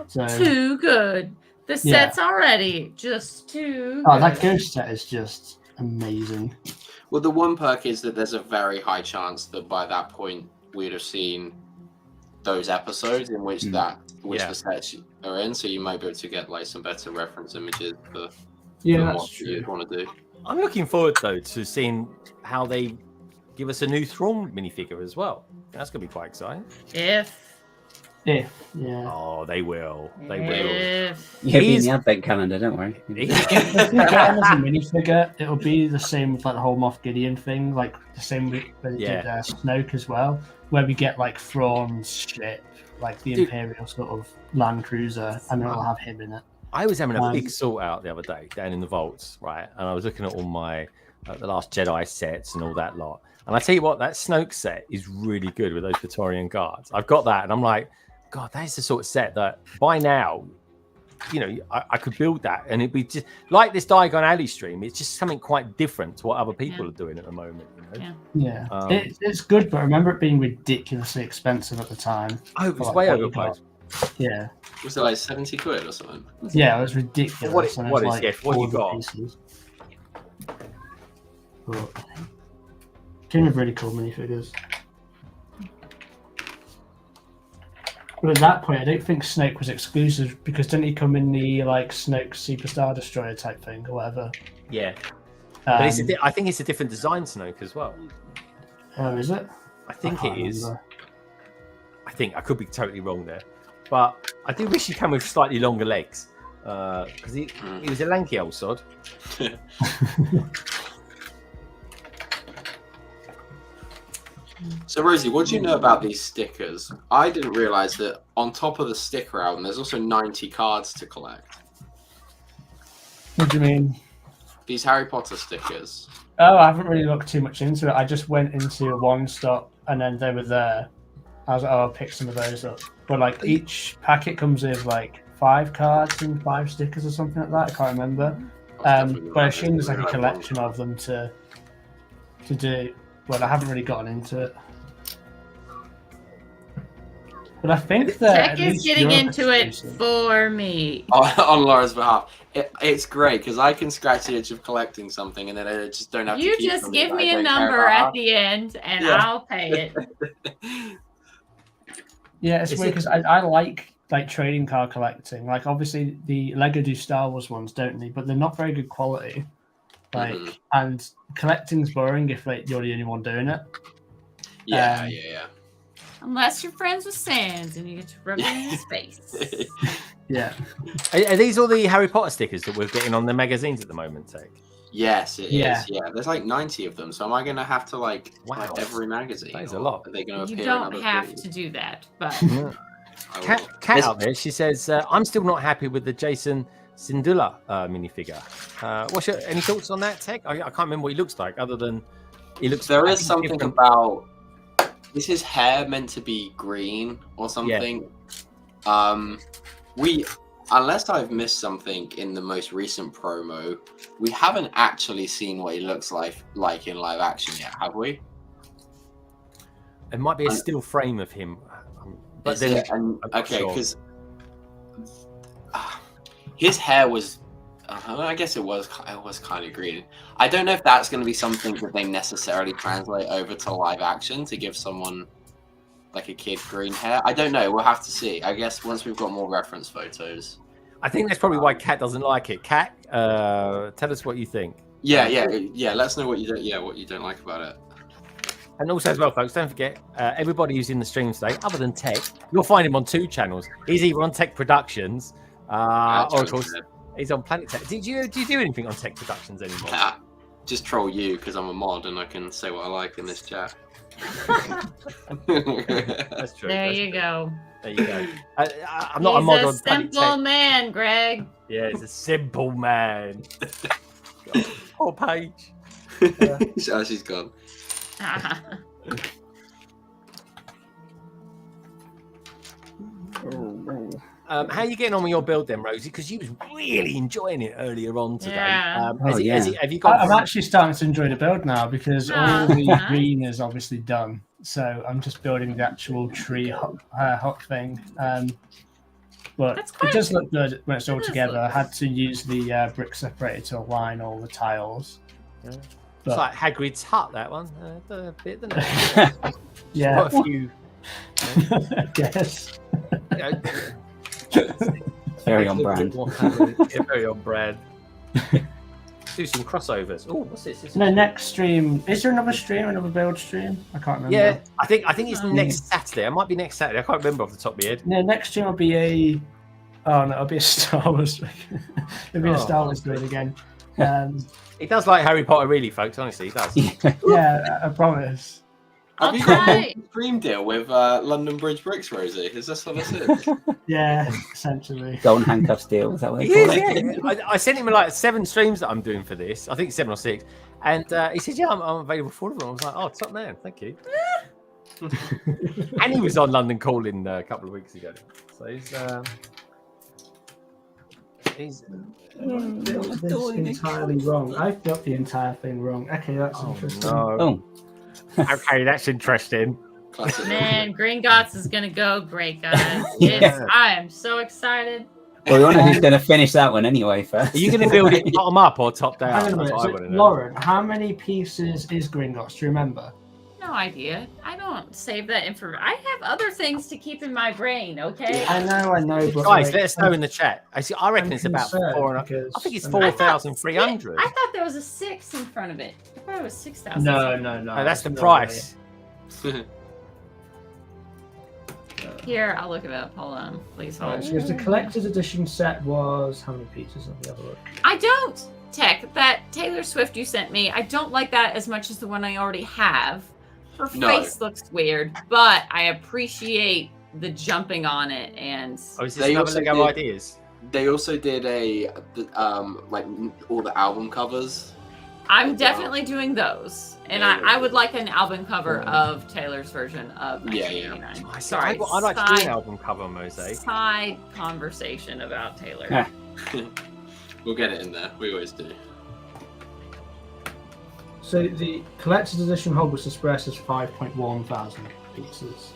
So, too good. The set's already just too Oh, good. that Ghost set is just amazing. Well, the one perk is that there's a very high chance that by that point we'd have seen those episodes in which the sets are in, so you might be able to get like some better reference images for what you'd want to do. I'm looking forward though to seeing how they give us a new Thrawn minifigure as well. That's gonna be quite exciting. Oh, they will. They will. Yeah, be in the advent calendar, don't worry. If we get him as a minifigure, it'll be the same with like the whole Moff Gideon thing, like the same with did Snoke as well, where we get like Thrawn's ship, like the Imperial sort of Land Cruiser, and then we'll have him in it. I was having a big sort out the other day down in the vaults, right? And I was looking at all my the Last Jedi sets and all that lot. And I tell you what, that Snoke set is really good with those Praetorian guards. I've got that, and I'm like, God, that is the sort of set that by now, you know, I could build that, and it'd be just like this Diagon Alley stream. It's just something quite different to what other people are doing at the moment. You know? It's good, but I remember it being ridiculously expensive at the time. Oh, it was way overpriced. Yeah. Was it like 70 quid or something? Yeah, it was ridiculous. What you got? Came with really cool minifigures. But at that point, I don't think Snoke was exclusive because didn't he come in the like Snoke Superstar Destroyer type thing or whatever? Yeah. But I think it's a different design Snoke as well. Oh, is it? I think it is. I think I could be totally wrong there, but I do wish he came with slightly longer legs because he was a lanky old sod. So Rosie, what do you know about these stickers? I didn't realize that on top of the sticker album, there's also 90 cards to collect. What do you mean? These Harry Potter stickers. Oh, I haven't really looked too much into it. I just went into a one stop and then they were there. I was like, oh, I'll pick some of those up. But like each packet comes with like 5 cards and 5 stickers or something like that. I can't remember. But I assume there's like a collection of them to do. But I haven't really gotten into it. But I think that Tech is getting into it for me. On Laura's behalf. It's great because I can scratch the itch of collecting something and then I just don't have to You keep just something give that me I a don't care number about. at the end and Yeah. I'll pay it. Yeah, it's weird because I like trading card collecting. Like obviously the Lego do Star Wars ones, don't they? But they're not very good quality. Like and collecting's boring if like you're the only one doing it. Yeah. Unless you're friends with Sans and you get to rub it in his face. Yeah. Are these all the Harry Potter stickers that we're getting on the magazines at the moment, Tech? Yes, it Yeah. is. Yeah, there's like 90 of them. So am I going to have to like Wow. buy every magazine? That is a or lot. Are they going to You appear don't in other have things? to do that, but Cat out there, she says, I'm still not happy with the Jason Sindula minifigure. What's your any thoughts on that, Tech? I can't remember what he looks like other than he looks. There is something different. about. Is his hair meant to be green or something? We, unless I've missed something in the most recent promo, we haven't actually seen what he looks like in live action yet, have we? It might be a still frame of him, but Is then it? And, I'm not okay, sure. because his hair was. I guess it was kind of green. I don't know if that's going to be something that they necessarily translate over to live action to give someone like a kid green hair. I don't know. We'll have to see. I guess once we've got more reference photos. I think that's probably why Kat doesn't like it. Kat, tell us what you think. Yeah. Let us know what you don't like about it. And also as well, folks, don't forget, everybody who's in the stream today, other than Tech, you'll find him on 2 channels. He's either on Tech Productions, or of course, he's on Planet Tech. Do you do anything on Tech Productions anymore? Just troll you because I'm a mod and I can say what I like in this chat. That's true. there you go. There you go. I'm not a He's mod a on Planet simple Tech. man, Greg. Yeah, he's a simple man. Poor Paige. She's gone. How are you getting on with your build then, Rosie? Because you was really enjoying it earlier on today. Yeah. Have you got? I'm actually starting to enjoy the build now because all the nice. green is obviously done. So I'm just building the actual tree hut thing. But That's it quite- does look good when it's all It does together. look I had to use the brick separator to align all the tiles. Yeah. But, It's like Hagrid's hut, that one. A bit, isn't it? yeah, Quite a few. I guess. You know, Very on brand. Yeah, very on brand. Do some crossovers. Oh, what's this? No, next stream. Is there another stream? Another build stream? I can't remember. Yeah, I think it's next Saturday. It might be next Saturday. I can't remember off the top of my head. No, next stream will be a. Oh no, it'll be a Star Wars. It'll be a Star Wars build again. He does like Harry Potter, really, folks. Honestly, he does. Yeah, I promise. I'll Have you got try. a dream deal with London Bridge Bricks, Rosie? Is this what this is? Yeah, essentially. Golden handcuffs deal. Is that what they He call is, it? yeah. I sent him like 7 streams that I'm doing for this. I think 7 or 6. And he said, yeah, I'm available for them. I was like, oh, top man. Thank you. And he was on London Calling a couple of weeks ago. So he's This entirely wrong. I've got the entire thing wrong. Okay, that's interesting. no. Oh, Okay, that's interesting. Classic. Man, Gringotts is gonna go great, guys. Yeah. I am so excited. well, we wonder who's going to finish that one anyway first. Are you going to build it bottom up or top down? Hang on a That's minute. what I So, wanna know. Lauren, how many pieces is Gringotts? Do you remember? No idea. I don't save that information. I have other things to keep in my brain. Okay. I know, but Guys, like, let us know in the chat. I reckon I'm it's about concerned 4. because- I think it's I 4,300. I thought there was a 6 in front of it. I thought it was 6,000. No. No, that's the no price. Here, I'll look it up. Hold on, please way. hold. Alright, so the collector's edition set was how many pieces? Let me have a look. I don't, Tech. That Taylor Swift you sent me, I don't like that as much as the one I already have. Her No. face looks weird, but I appreciate the jumping on it and Oh, is this They another also Lego did- ideas? They also did like all the album covers. I'm definitely doing those, and I would like an album cover of Taylor's version of 1989. Sorry, I'd like to do an album cover, Mose. Side conversation about Taylor. Yeah. We'll get it in there. We always do. So the collector's edition Hogwarts Express is 5.1 thousand pieces.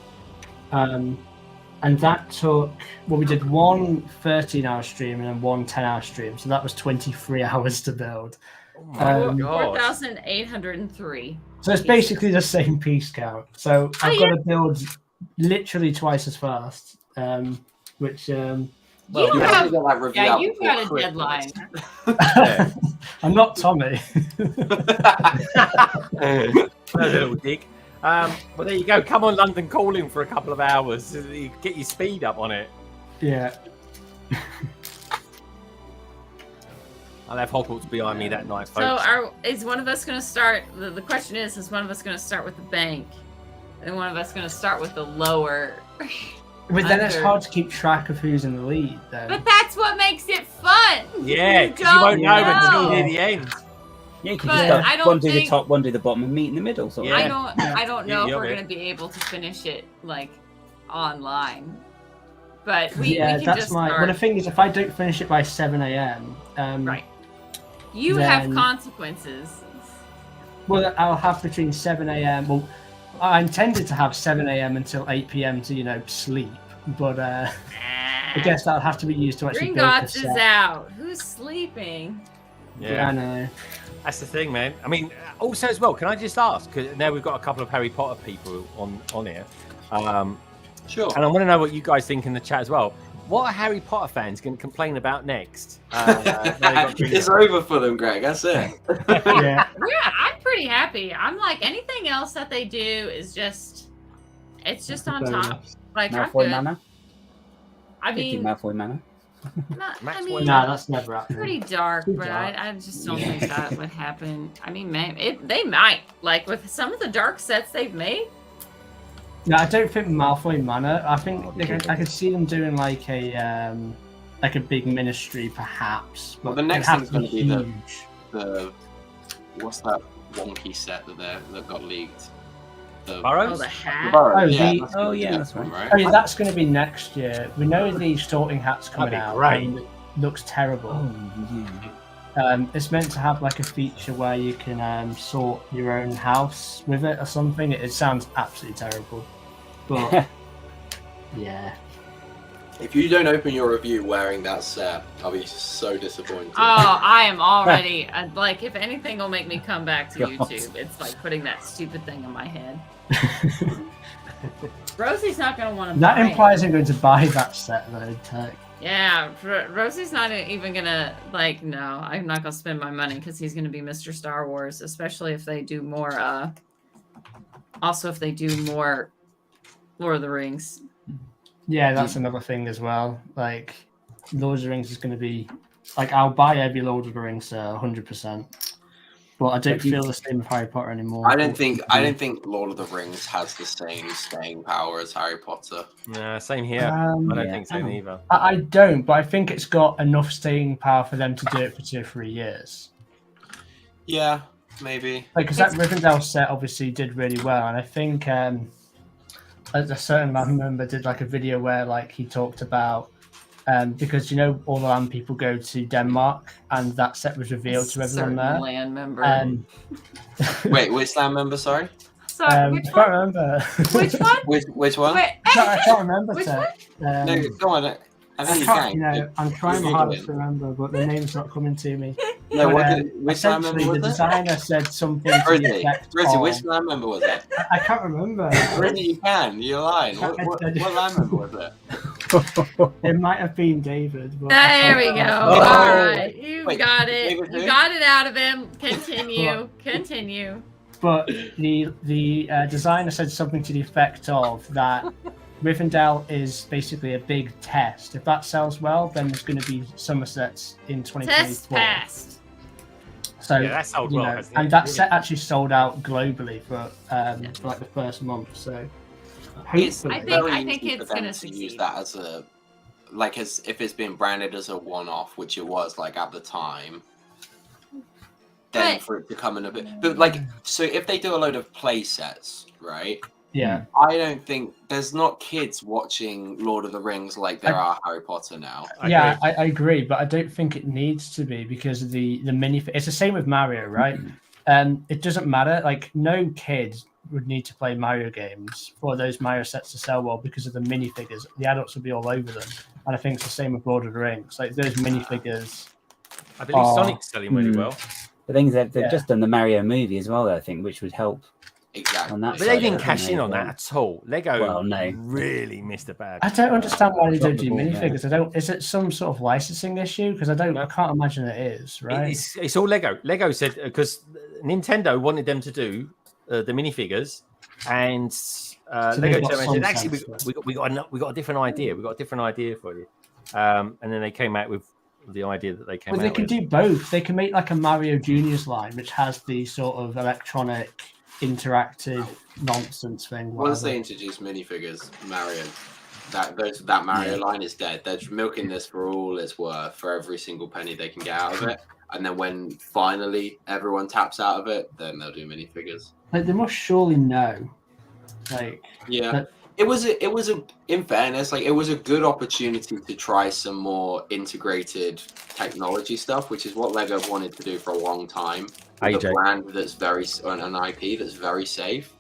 And that took, well, we did one 13-hour stream and then one 10-hour stream. So that was 23 hours to build. Oh my God. 4,803. So it's basically the same piece count. So I've got to build literally twice as fast, which... Well, you've got a deadline. I'm not Tommy. A little dig. Well, there you go. Come on, London Calling for a couple of hours. You get your speed up on it. Yeah. I'll have Hogwarts behind me that night, folks. So, is one of us going to start? The question is one of us going to start with the bank, and one of us going to start with the lower? But then it's hard to keep track of who's in the lead, then. But that's what makes it fun. Yeah, because you won't know until near the end. Yeah, you can just one do the top, one do the bottom, and meet in the middle. Sort of. I don't know if we're going to be able to finish it like online. But we can that's just my. start. Well, the thing is, if I don't finish it by 7 a.m., right, you have consequences. Well, I'll have between 7 a.m. Well, I intended to have 7 a.m. until 8 p.m. to sleep, but I guess that'll have to be used to actually. Gringotts is out. Who's sleeping? Yeah, I know. That's the thing, man. I mean, also as well, can I just ask? Because now we've got a couple of Harry Potter people on here. Sure. And I want to know what you guys think in the chat as well. What are Harry Potter fans going to complain about next? It's over for them, Greg. That's it. Yeah, I'm pretty happy. I'm like, anything else that they do is it's just on top. Like, Malfoy Manor. I mean, Malfoy Manor. No, that's never happened. Pretty dark, but I just don't think that would happen. I mean, they might, like with some of the dark sets they've made. No, I don't think Malfoy Manor. I think I could see them doing like a big ministry, perhaps. Well, the next thing's going to be the what's that wonky set that got leaked? Burrows? The hat. That's right. Oh, yeah, that's going to be next year. We know the sorting hat's coming out. Great. And it looks terrible. Oh, yeah. It's meant to have like a feature where you can sort your own house with it or something. It sounds absolutely terrible, but yeah. If you don't open your review wearing that set, I'll be so disappointed. Oh, I am already like, if anything will make me come back to YouTube, it's like putting that stupid thing on my head. Rosie's not going to want to buy That implies I'm going to buy that set though, Tech. Yeah, Rosie's not even going to, like, no, I'm not going to spend my money because he's going to be Mr. Star Wars, especially if they do more, also if they do more Lord of the Rings. Yeah, that's another thing as well. Like, Lord of the Rings is going to be, like, I'll buy every Lord of the Rings 100%. But I don't feel the same with Harry Potter anymore. I don't think Lord of the Rings has the same staying power as Harry Potter. Nah, same here. I don't think so neither. I don't, but I think it's got enough staying power for them to do it for 2 or 3 years. Yeah, maybe. Like, because that Rivendell set obviously did really well, and I think a certain member did like a video where like he talked about because all the land people go to Denmark, and that set was revealed to everyone there. Land member. Wait, which land member? Sorry. Sorry, which I one? can't remember. Which one? Which one? Wait, I can't remember. Which one? No, go on. I think you can. I'm trying my hardest to remember, but the name's not coming to me. No, But, which land member was the it? designer said something to the effect Rizzy, of... which land member was it? I can't remember. Rizzy, you can. You're lying. What land member was it? It might have been David. But there we go. Oh. All right, you got it. David You who? got it out of him. Continue. But the designer said something to the effect of that Rivendell is basically a big test. If that sells well, then there's going to be Somersets in 2024. Test passed. So Yeah, that sold well, hasn't it? and that set actually sold out globally for like the first month. So hopefully, I think easy it's for them gonna to use succeed. that as a as if it's been branded as a one-off, which it was like at the time. then But- for it to come in a bit. But like, so if they do a load of play sets, right? Yeah. I don't think there's not kids watching Lord of the Rings like there are Harry Potter now. Yeah, I agree, but I don't think it needs to be because of the mini. It's the same with Mario, right? It doesn't matter. Like, no kid would need to play Mario games for those Mario sets to sell well because of the minifigures. The adults would be all over them, and I think it's the same with Lord of the Rings. Like those minifigures. I believe Sonic's selling really well. The things that they've just done the Mario movie as well, I think, which would help. Exactly. On that But side, they didn't I cash think in on they- that at all. Lego Well, no. really missed a bad. I don't understand why they don't do Droppable, minifigures. I don't. Is it some sort of licensing issue? Because I can't imagine it is. Right. It's all Lego. Lego said because Nintendo wanted them to do the minifigures, and Lego they've got said, some actually, sense, we got a different idea. We got a different idea for you. And then they came out with the idea that they came Well, out they can with. do both. They can make like a Mario Juniors line, which has the sort of electronic, interactive nonsense thing. Once they whatever. introduce minifigures, Mario, that Mario line is dead. They're milking this for all it's worth, for every single penny they can get out of it. And then when finally everyone taps out of it, then they'll do minifigures. Like, they must surely know. Like, Yeah. that- It was in fairness, like it was a good opportunity to try some more integrated technology stuff, which is what Lego wanted to do for a long time. With a AJ. brand that's an IP that's very safe.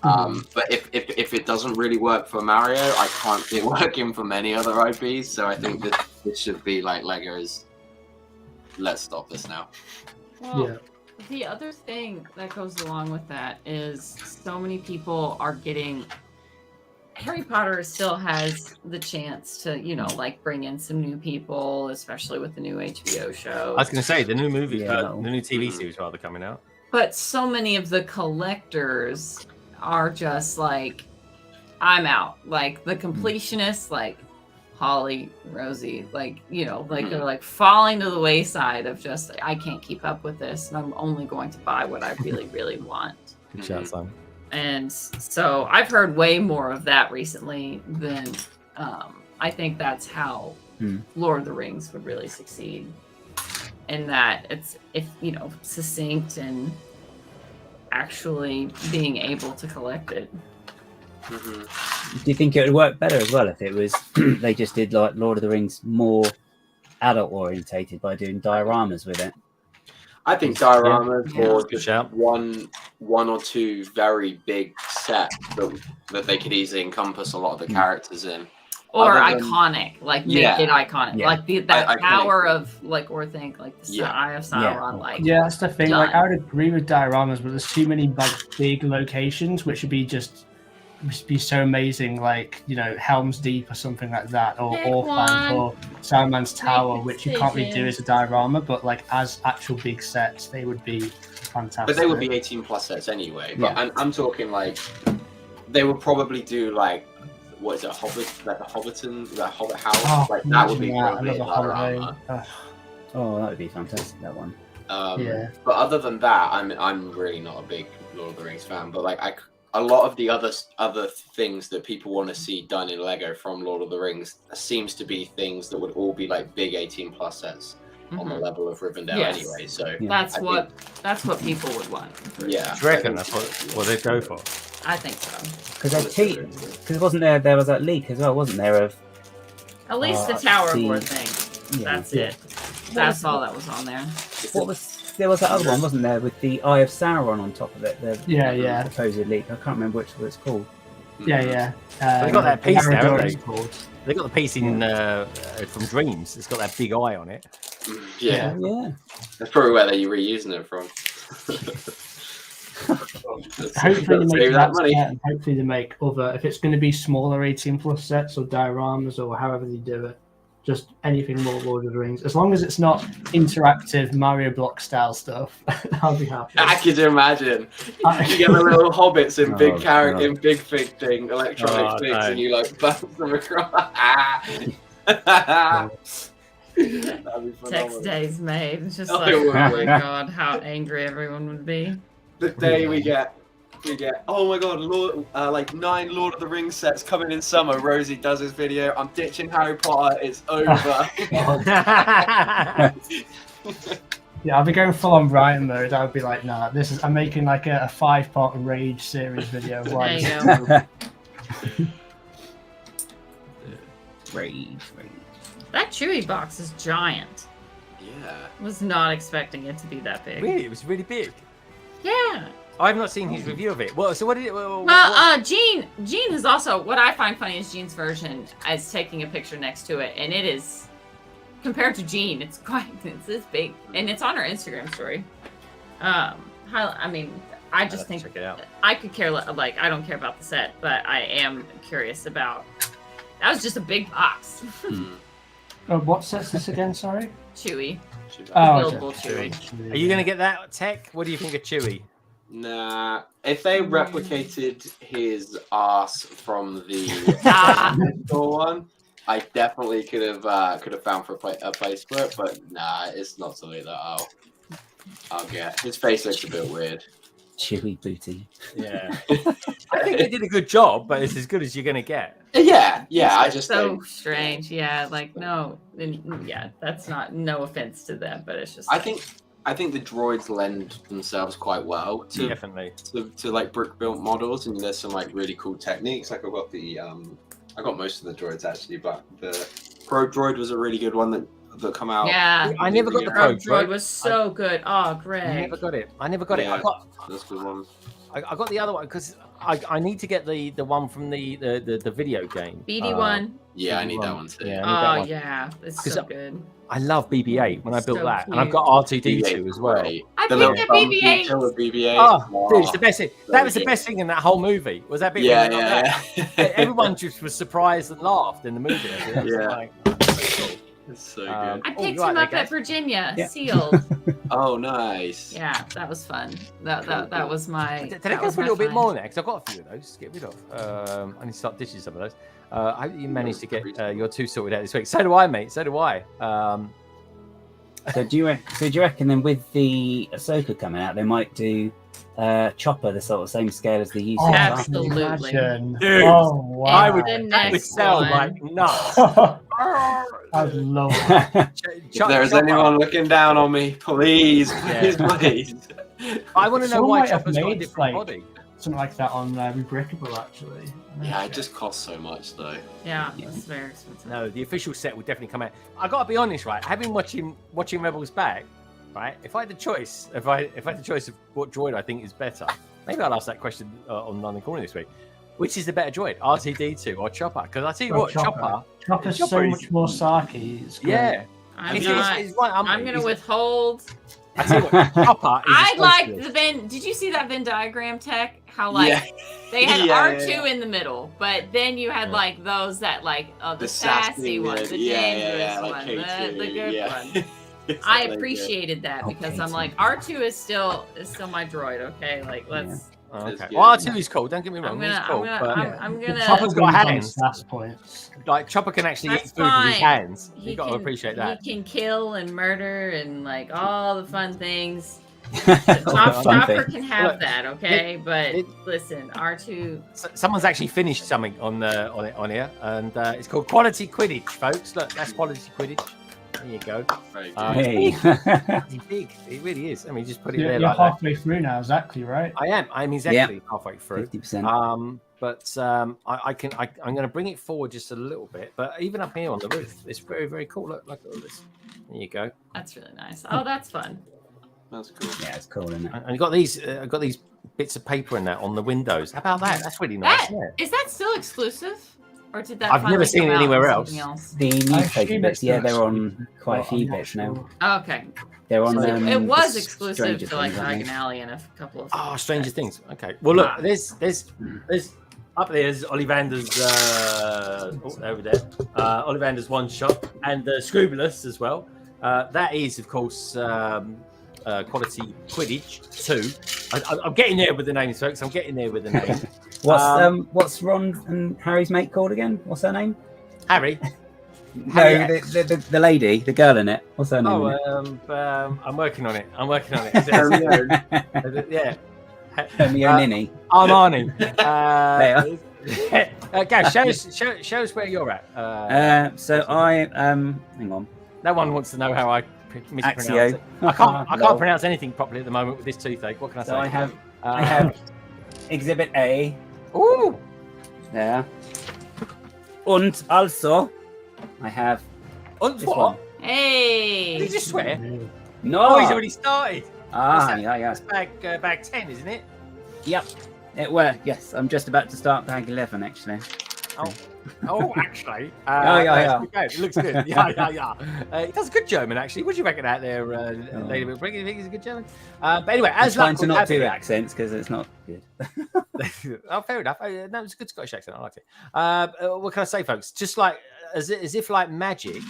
But if it doesn't really work for Mario, I can't see it working for many other IPs. So I think this should be like Lego's. Let's stop this now. Well, yeah. the other thing that goes along with that is so many people are getting. Harry Potter still has the chance to, like bring in some new people, especially with the new HBO show. I was going to say the new movie, Yeah. the new TV series rather coming out. But so many of the collectors are just like, I'm out. Like the completionists, like Holly, Rosie, like, they're like falling to the wayside of just, I can't keep up with this, and I'm only going to buy what I really, really want. Good shout, Simon. And so I've heard way more of that recently than I think that's how Lord of the Rings would really succeed. In that it's succinct and actually being able to collect it. Do you think it would work better as well if it was they just did like Lord of the Rings more adult orientated by doing dioramas with it? I think dioramas Yeah. or Good just shout. one or two very big sets that they could easily encompass a lot of the characters in. Or Other than- iconic, like make Yeah. it iconic, Yeah. like that Iconic. power of like think like the Yeah. Eye of Sauron, like Yeah, that's the thing. Like, done. I would agree with dioramas, but there's too many like big locations which would be so amazing, like Helm's Deep or something like that, or Pick Orphan, one. or Saruman's Tower, a which you can't really do as a diorama, but like as actual big sets, they would be fantastic. But they would be 18 plus sets anyway. But Yeah. I'm talking like they would probably do like what is it, Hobbit, like the Hobbiton, the Hobbit house, Oh, like that would be imagine probably a another holiday. diorama. Oh, that would be fantastic, that one. Yeah. But other than that, I'm really not a big Lord of the Rings fan. But like a lot of the other things that people want to see done in Lego from Lord of the Rings seems to be things that would all be like big 18 plus sets on the level of Rivendell Yes. anyway. So Yeah. That's I what people would want. yeah, Do you reckon that's what they'd go for? I think so. Because wasn't there was that leak as well, wasn't there? Of At least the Oh, tower see. board thing. Yeah. That's it. That's all that was on there. what was there was that other one, wasn't there, with the Eye of Sauron on top of it? The Yeah. supposed leak. I can't remember which one it's called. Yeah. They got that piece there, haven't Marauders they? called. They got the piece in from Dreams. It's got that big eye on it. Yeah, Yeah. that's probably where they're reusing it from. Hopefully they Save make that that money. set, and hopefully they make other. If it's going to be smaller 18 plus sets or dioramas or however they do it, just anything more Lord of the Rings. As long as it's not interactive Mario block style stuff, I'll be happy. I could imagine. You get the little hobbits in Oh, big character, God. in big thing, electronic Oh, things, no. and you like bounce them across. That'd be Text phenomenal. days made. It's just Oh, like, it oh would my be. god, how angry everyone would be. The day we get, oh my god, like 9 Lord of the Rings sets coming in summer. Rosie does his video. I'm ditching Harry Potter. It's over. Yeah, I'll be going full on Brian mode. I would be like, nah, this is. I'm making like a 5-part rage series video. Of There you go. Rage. That Chewy box is giant. Yeah. Was not expecting it to be that big. Really, it was really big. Yeah. I've not seen his review of it. Well, so what did it? Gene is also what I find funny is Gene's version is taking a picture next to it, and it is compared to Gene, it's this big, and it's on our Instagram story. I mean, I just think check it out. I could care like I don't care about the set, but I am curious about. That was just a big box. Oh, what set's this again? Sorry. Chewy. Oh, Buildable okay. Chewy. Are you going to get that tech? What do you think of Chewy? Nah, if they replicated his ass from the store one, I definitely could have found for a place for it. But nah, it's not something that I'll get. His face looks a bit weird. Chewy booty. Yeah, I think they did a good job, but it's as good as you're going to get. Yeah. I It's just so think, strange. Yeah, like no, yeah, that's not. No offense to them, but it's just. I think the droids lend themselves quite well to Definitely. to like brick built models, and there's some like really cool techniques. Like I got most of the droids actually, but the Pro Droid was a really good one that come out. Yeah. I never got the Pro Pro Droid was so good. Oh, Greg. I never got it. I never got it. Yeah, that's a good one. I got the other one because I need to get the one from the video game. BD1. Yeah, I need that one too. Yeah, I need that Oh one. yeah, it's so good. I love BB-8 when I built So that, and I've cute. got R2D2 as well. I The picked little a bum BB-8. feature with BB-8. Oh, dude, it's the best thing. That very was the good. best thing in that whole movie. Was that bit? Yeah, when they got yeah. that? Everyone just was surprised and laughed in the movie. It was Yeah. like, so cool. It's so good. I Oh, picked you're right him there, up at guys. Virginia, Yeah. sealed. Oh, nice. Yeah, that was fun. That was my. Did I that go was for a my little bit find. more there? Because I've got a few of those to get rid of. I need to start ditching some of those. I hope you managed to get your two sorted out this week. So do I, mate. So do I. So do you reckon then with the Ahsoka coming out, they might do Chopper the sort of same scale as the UC? Oh, Absolutely. imagine. Dude, Oh wow. I would, The that would next sell one. like nuts. I'd love that. If there's anyone looking down on me, please, please, please. I want to know Someone why might have Chopper's got a made, different like, body. Something like that on Rebreakable, actually. Yeah, it just costs so much though. Yeah, it's very expensive. No, the official set will definitely come out. I gotta be honest, right? Having watching Rebels back, right? If I had the choice, if I had the choice of what droid I think is better, maybe I'll ask that question on Nine Corner this week. Which is the better droid, R2D2 or Chopper? Because I tell you Oh, what, Chopper's Chopper so is- much more sarky. It's great. yeah. I'm It's- not. it's right, I'm gonna he's- withhold. I tell you what, Chopper is I a like socialist. the Venn. Did you see that Venn diagram tech? How like Yeah. they had Yeah, R2 yeah. in the middle, but then you had Yeah. like those that like the The sassy one, the dangerous like one, K2, the good yeah. one. It's I really good. appreciated that Oh, because I'm K2. like R2 is still my droid. Okay, like let's. Oh, It's okay. good. Well, R2 is cool. Don't get me wrong. I'm He's gonna. cool, I'm but gonna. I'm gonna. Chopper's got Wins on hands. stats points. like Chopper can actually eat That's food with his fine. hands. He You got to can- appreciate that. He can kill and murder and like all the fun things. Fun Chopper thing. can have Look, that, okay? But it- listen, R2. Someone's actually finished something on here, and it's called Quality Quidditch, folks. Look, that's Quality Quidditch. There you go. Very good. Hey. It's big. It really is. I mean, just put it You're, there you're like that. halfway through now, exactly, right? I am. I'm exactly halfway through. 50%. I'm going to bring it forward just a little bit, but even up here on the roof, it's very, very cool. Look at all this. There you go. That's really nice. Oh, that's fun. That's cool. Yeah, it's cool, isn't it? And you got these. I've got these bits of paper in that on the windows. How about that? That's really nice. That isn't it? is that still exclusive, or did that? I've never finally seen come it out anywhere on else. something The I newspaper assume bits, it's yeah, still they're on exclusive, quite a but few I'm not bits now. sure. Oh, okay. They're on. So it was the exclusive Stranger to like Things, aren't they? Diagon Alley and a couple of. Oh, Stranger Things. Okay. Well, look, Ah. there's up there's Ollivander's over there. Ollivander's one shot and Scrubulous as well. That is, of course, Quality Quidditch 2. I'm getting there with the names, folks. I'm getting there with the names. What's Ron and Harry's mate called again? What's her name? Harry. No, Harry the lady, the girl in it. What's her name? Oh, I'm working on it. I'm working on it. Yeah. Hermione Ninny. Armani. There Gav, show us where you're at. So I hang on. No one wants to know how I mispronounce Axio. it. I can't No. pronounce anything properly at the moment with this toothache. What can I say? So I have Exhibit A. Ooh. There. And also, I have And this what? one. Hey. Did you just swear? No. Oh, he's already started. Ah, yeah. That's bag 10, isn't it? Yep. It were. Yes, I'm just about to start bag 11, actually. Oh, actually. Yeah. It looks good. Yeah. It does good German, actually. What do you reckon out there, Lady Brick? You think he's a good German? But anyway, I'm as trying luck to would not have do it- accents because it's not good. Oh, fair enough. No, it's a good Scottish accent. I liked it. What can I say, folks? Just like as if like magic.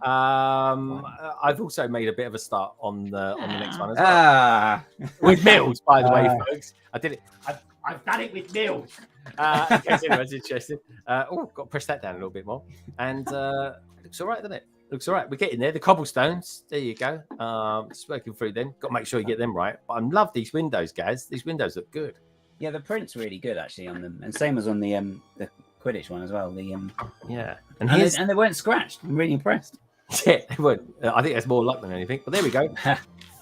I've also made a bit of a start on the next one as well. Ah. With Mills, by the way, folks. I did it. I've done it with Mills. In case anyone's interested. Got to press that down a little bit more. And it looks all right, doesn't it? Looks all right. We're getting there. The cobblestones. There you go. Just working through them. Got to make sure you get them right. But I love these windows, guys. These windows look good. Yeah, the print's really good actually on them, and same as on the Quidditch one as well. Yeah. And here's they weren't scratched. I'm really impressed. yeah, they would. I think that's more luck than anything. But there we go.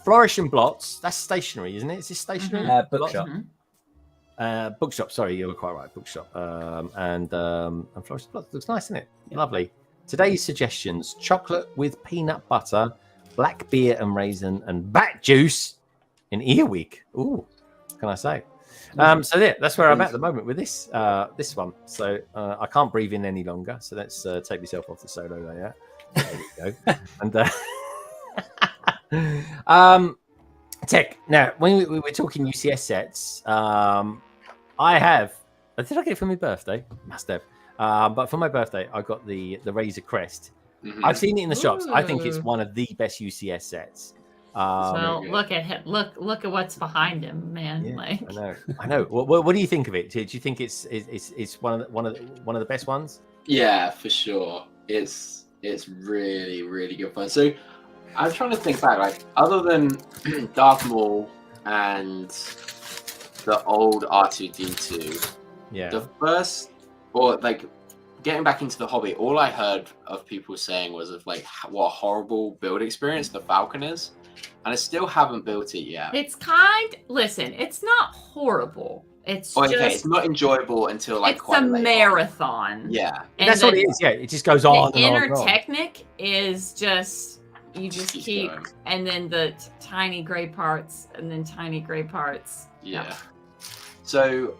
Flourish and blots. That's stationery, isn't it? Is this stationery? Bookshop. Bookshop. Sorry, you were quite right. Bookshop. And Flourish and blots looks nice, isn't it? Yeah. Lovely. Today's suggestions: chocolate with peanut butter, black beer and raisin, and bat juice in earwig. Ooh, what can I say? So yeah, that's where I'm at the moment with this this one. So I can't breathe in any longer. So let's take myself off the solo layer. There we go. And Tech. Now, when we were talking UCS sets, I have. Did I get it for my birthday? Must have. But for my birthday, I got the Razor Crest. Mhm. I've seen it in the shops. I think it's Ooh. one of the best UCS sets. Well, look at him. Look at what's behind him, man. Yeah, Like, I know. What do you think of it? Do you think it's one of the best ones? Yeah, for sure. It's really good fun. So I'm trying to think back, like other than Darth Maul and the old R2D2, Yeah. the first, or like getting back into the hobby, all I heard of people saying was of like what a horrible build experience the Falcon is, and I still haven't built it yet. listen, it's not horrible. It's Okay, just it's not enjoyable until like it's quite a late on. marathon. Yeah, And That's what it is. Yeah, it just goes The on and on. inner And on. technic is just you just Keep keep, going. and then the tiny gray parts, and then tiny gray parts. Yeah. So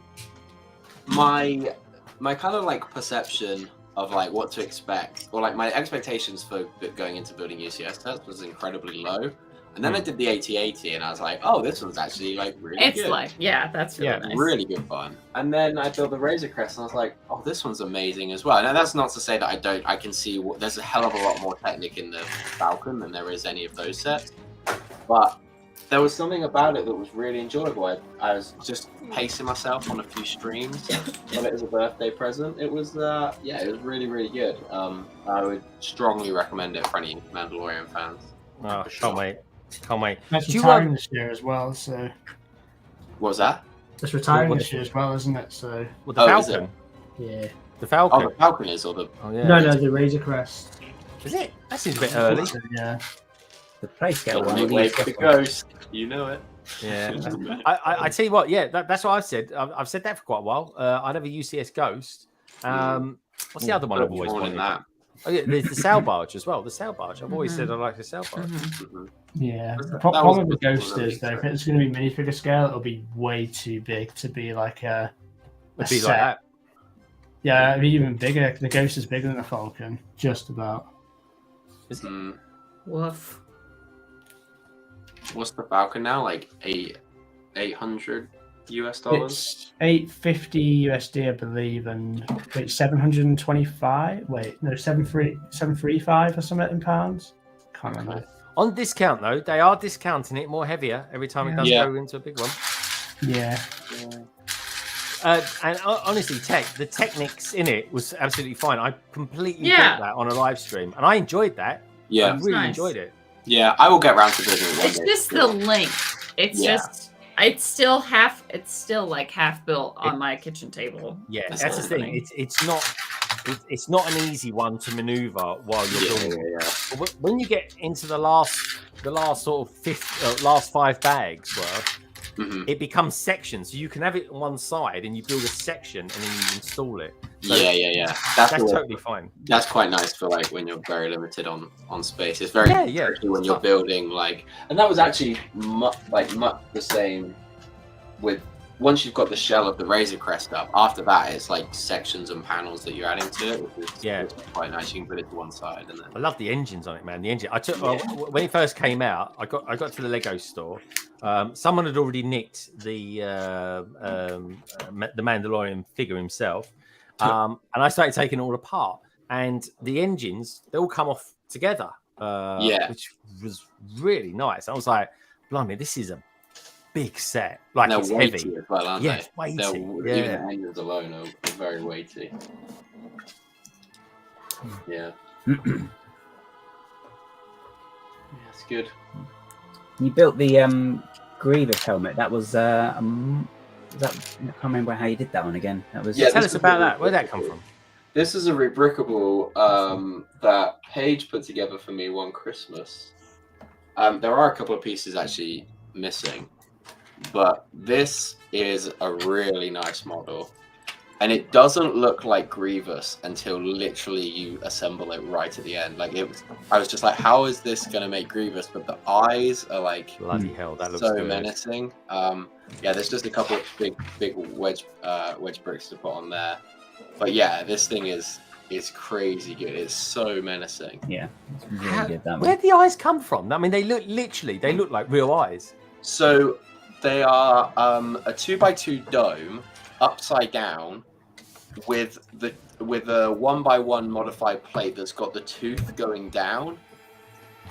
my kind of like perception of like what to expect, or like my expectations for going into building UCS sets was incredibly low. And then I did the 8080 and I was like, oh, this one's actually like really It's good. like, yeah, that's really nice. Really good fun. And then I built the Razor Crest and I was like, oh, this one's amazing as well. Now that's not to say that I can see there's a hell of a lot more technic in the Falcon than there is any of those sets. But there was something about it that was really enjoyable. I was just pacing myself on a few streams, got it as a birthday present. It was, it was really, really good. I would strongly recommend it for any Mandalorian fans. Oh, For sure. can't wait. Can't wait. That's Do you retiring this year as well, so What was that? it's retiring What- this year as well, isn't it? So Well, the Oh, is Falcon. yeah. The Oh, Falcon. the Falcon is, or the... Oh, yeah. No, the Razor Crest. Is it? That seems a bit early. Yeah. The play scale one. Wait for the ghost. You know it. Yeah. I tell you what. Yeah, that's what I've said. I've said that for quite a while. I'd have a UCS Ghost. What's the other one I've always wanted? that. Oh yeah, there's the sail barge as well. The sail barge. I've always said I like the sail barge. Mhm. Yeah. The That problem was with the the Ghost really is though, if it's going to be minifigure scale, it'll be way too big to be like a It'd be set. like that. Yeah, it'd be even bigger. The Ghost is bigger than the Falcon, just about. Is it? Mm. Woof. What's the Falcon now? Like $800 US? It's 850 USD, I believe, and wait, 725. Wait, no, 735 or something in pounds. Can't remember. On discount though, they are discounting it more heavier every time it does Yeah. go into a big one. Yeah. And honestly, the technics in it was absolutely fine. I completely Yeah. got that on a live stream, and I enjoyed that. I Yeah, really nice. enjoyed it. yeah. I will get around to building it one It's day. just for the sure. length. It's Yeah. just it's still like half built on my kitchen table. Yeah, That's that's the thing. funny. It's not an easy one to maneuver while you're building it. Yeah. But when you get into the last the last sort of last 5 bags worth, it becomes sections. So you can have it on one side and you build a section and then you install it. So yeah. That's totally fine. That's quite nice for like when you're very limited on space. It's very tricky when you're building like, and that was actually much the same with once you've got the shell of the Razor Crest up. After that, it's like sections and panels that you're adding to it, which is quite nice. You can put it to one side, and then I love the engines on it, man. The engine. I took when it first came out. I got to the Lego store. Someone had already nicked the Mandalorian figure himself, and I started taking it all apart. And the engines, they all come off together, which was really nice. I was like, blimey, this is a big set. Like, they're it's weighty heavy as well, aren't they? Weighty. Even the engines alone are very weighty. Yeah. It's good. You built the Grievous helmet. That was I can't remember how you did that one again. That was tell us about that. Where'd that come from? This is a rebrickable that Paige put together for me one Christmas. There are a couple of pieces actually missing, but this is a really nice model. And it doesn't look like Grievous until literally you assemble it right at the end. Like I was just like, how is this gonna make Grievous? But the eyes are like bloody hell, that looks so good. menacing. There's just a couple of big wedge bricks to put on there. But yeah, this thing is crazy good. It's so menacing. Yeah, it's really good. That one. Where'd the eyes come from? I mean, they look like real eyes. So they are a 2x2 dome upside down with a 1x1 modified plate that's got the tooth going down.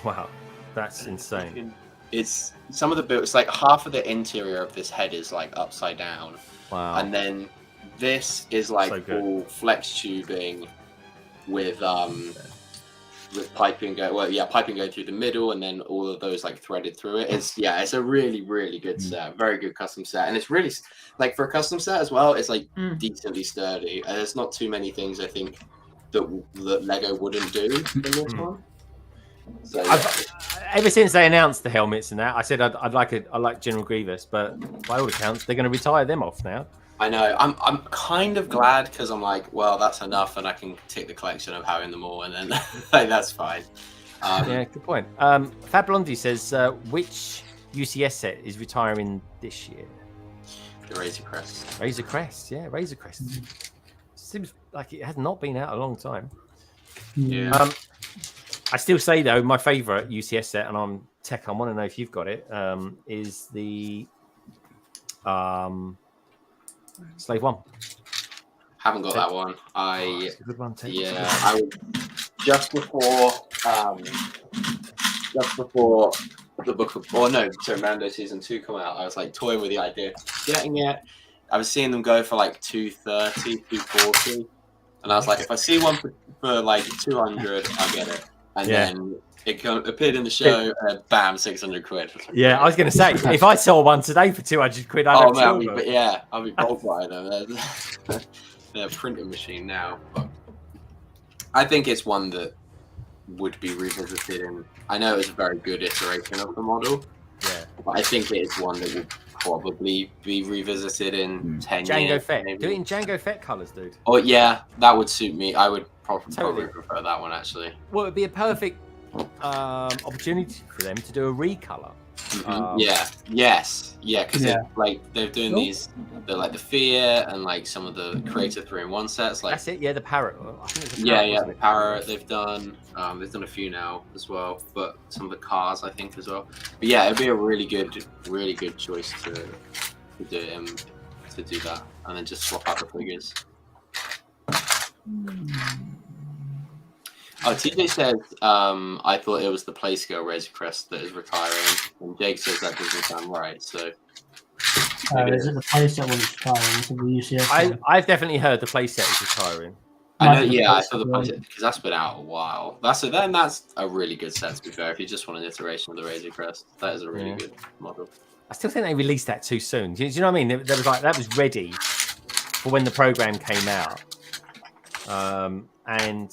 Wow, that's insane. It's some of the build. It's like half of the interior of this head is like upside down. Wow. And then this is like So all flex tubing with piping piping going through the middle, and then all of those like threaded through it. It's a really good set, very good custom set, and it's really like for a custom set as well. It's like decently sturdy, and there's not too many things I think that Lego wouldn't do in this one. So ever since they announced the helmets and that, I said I like General Grievous, but by all accounts they're going to retire them off now. I know. I'm kind of glad because I'm like, well, that's enough, and I can take the collection of having them all, and then like, that's fine. Yeah, good point. Fab Blondie says, which UCS set is retiring this year? The Razor Crest. Razor Crest, yeah, Razor Crest. Seems like it has not been out a long time. Yeah. I still say though, my favourite UCS set, and I'm Tech, I want to know if you've got it, is the Slave One. Haven't got that one. It's a good one, Tech. Yeah, I was just before the book of Mando season 2 come out. I was like toying with the idea of getting it. I was seeing them go for like 230, 240, and I was like, if I see one for like 200, I'll get it. And then it appeared in the show, and bam, 600 quid. Yeah, I was going to say, if I saw one today for 200 quid, I'd I'll be bold by them. They're a printing machine now. But I think it's one that would be revisited, and I know it's a very good iteration of the model. Yeah, but I think it is one that will probably be revisited in 10 years. Django Fett. Maybe. Do it in Django Fett colours, dude. Oh yeah, that would suit me. I would probably prefer that one actually. Well, it'd be a perfect opportunity for them to do a recolor. Because like they're doing these, they're like the Fear and like some of the Creator 3-in-1 sets. Like that's it. Yeah, the Parrot. I think it's the Parrot. They've done a few now as well, but some of the cars I think as well. But yeah, it'd be a really good choice to do that, and then just swap out the figures. Oh, TJ says, I thought it was the Playscale Razor Crest that is retiring, and Jake says that doesn't sound right, so... is it the playset one that's retiring? So the UCS I've definitely heard the playset is retiring. I know, I saw the playset, because that's been out a while. That's a really good set, to be fair, if you just want an iteration of the Razor Crest. That is a really good model. I still think they released that too soon. Do you know what I mean? That was ready for when the program came out. And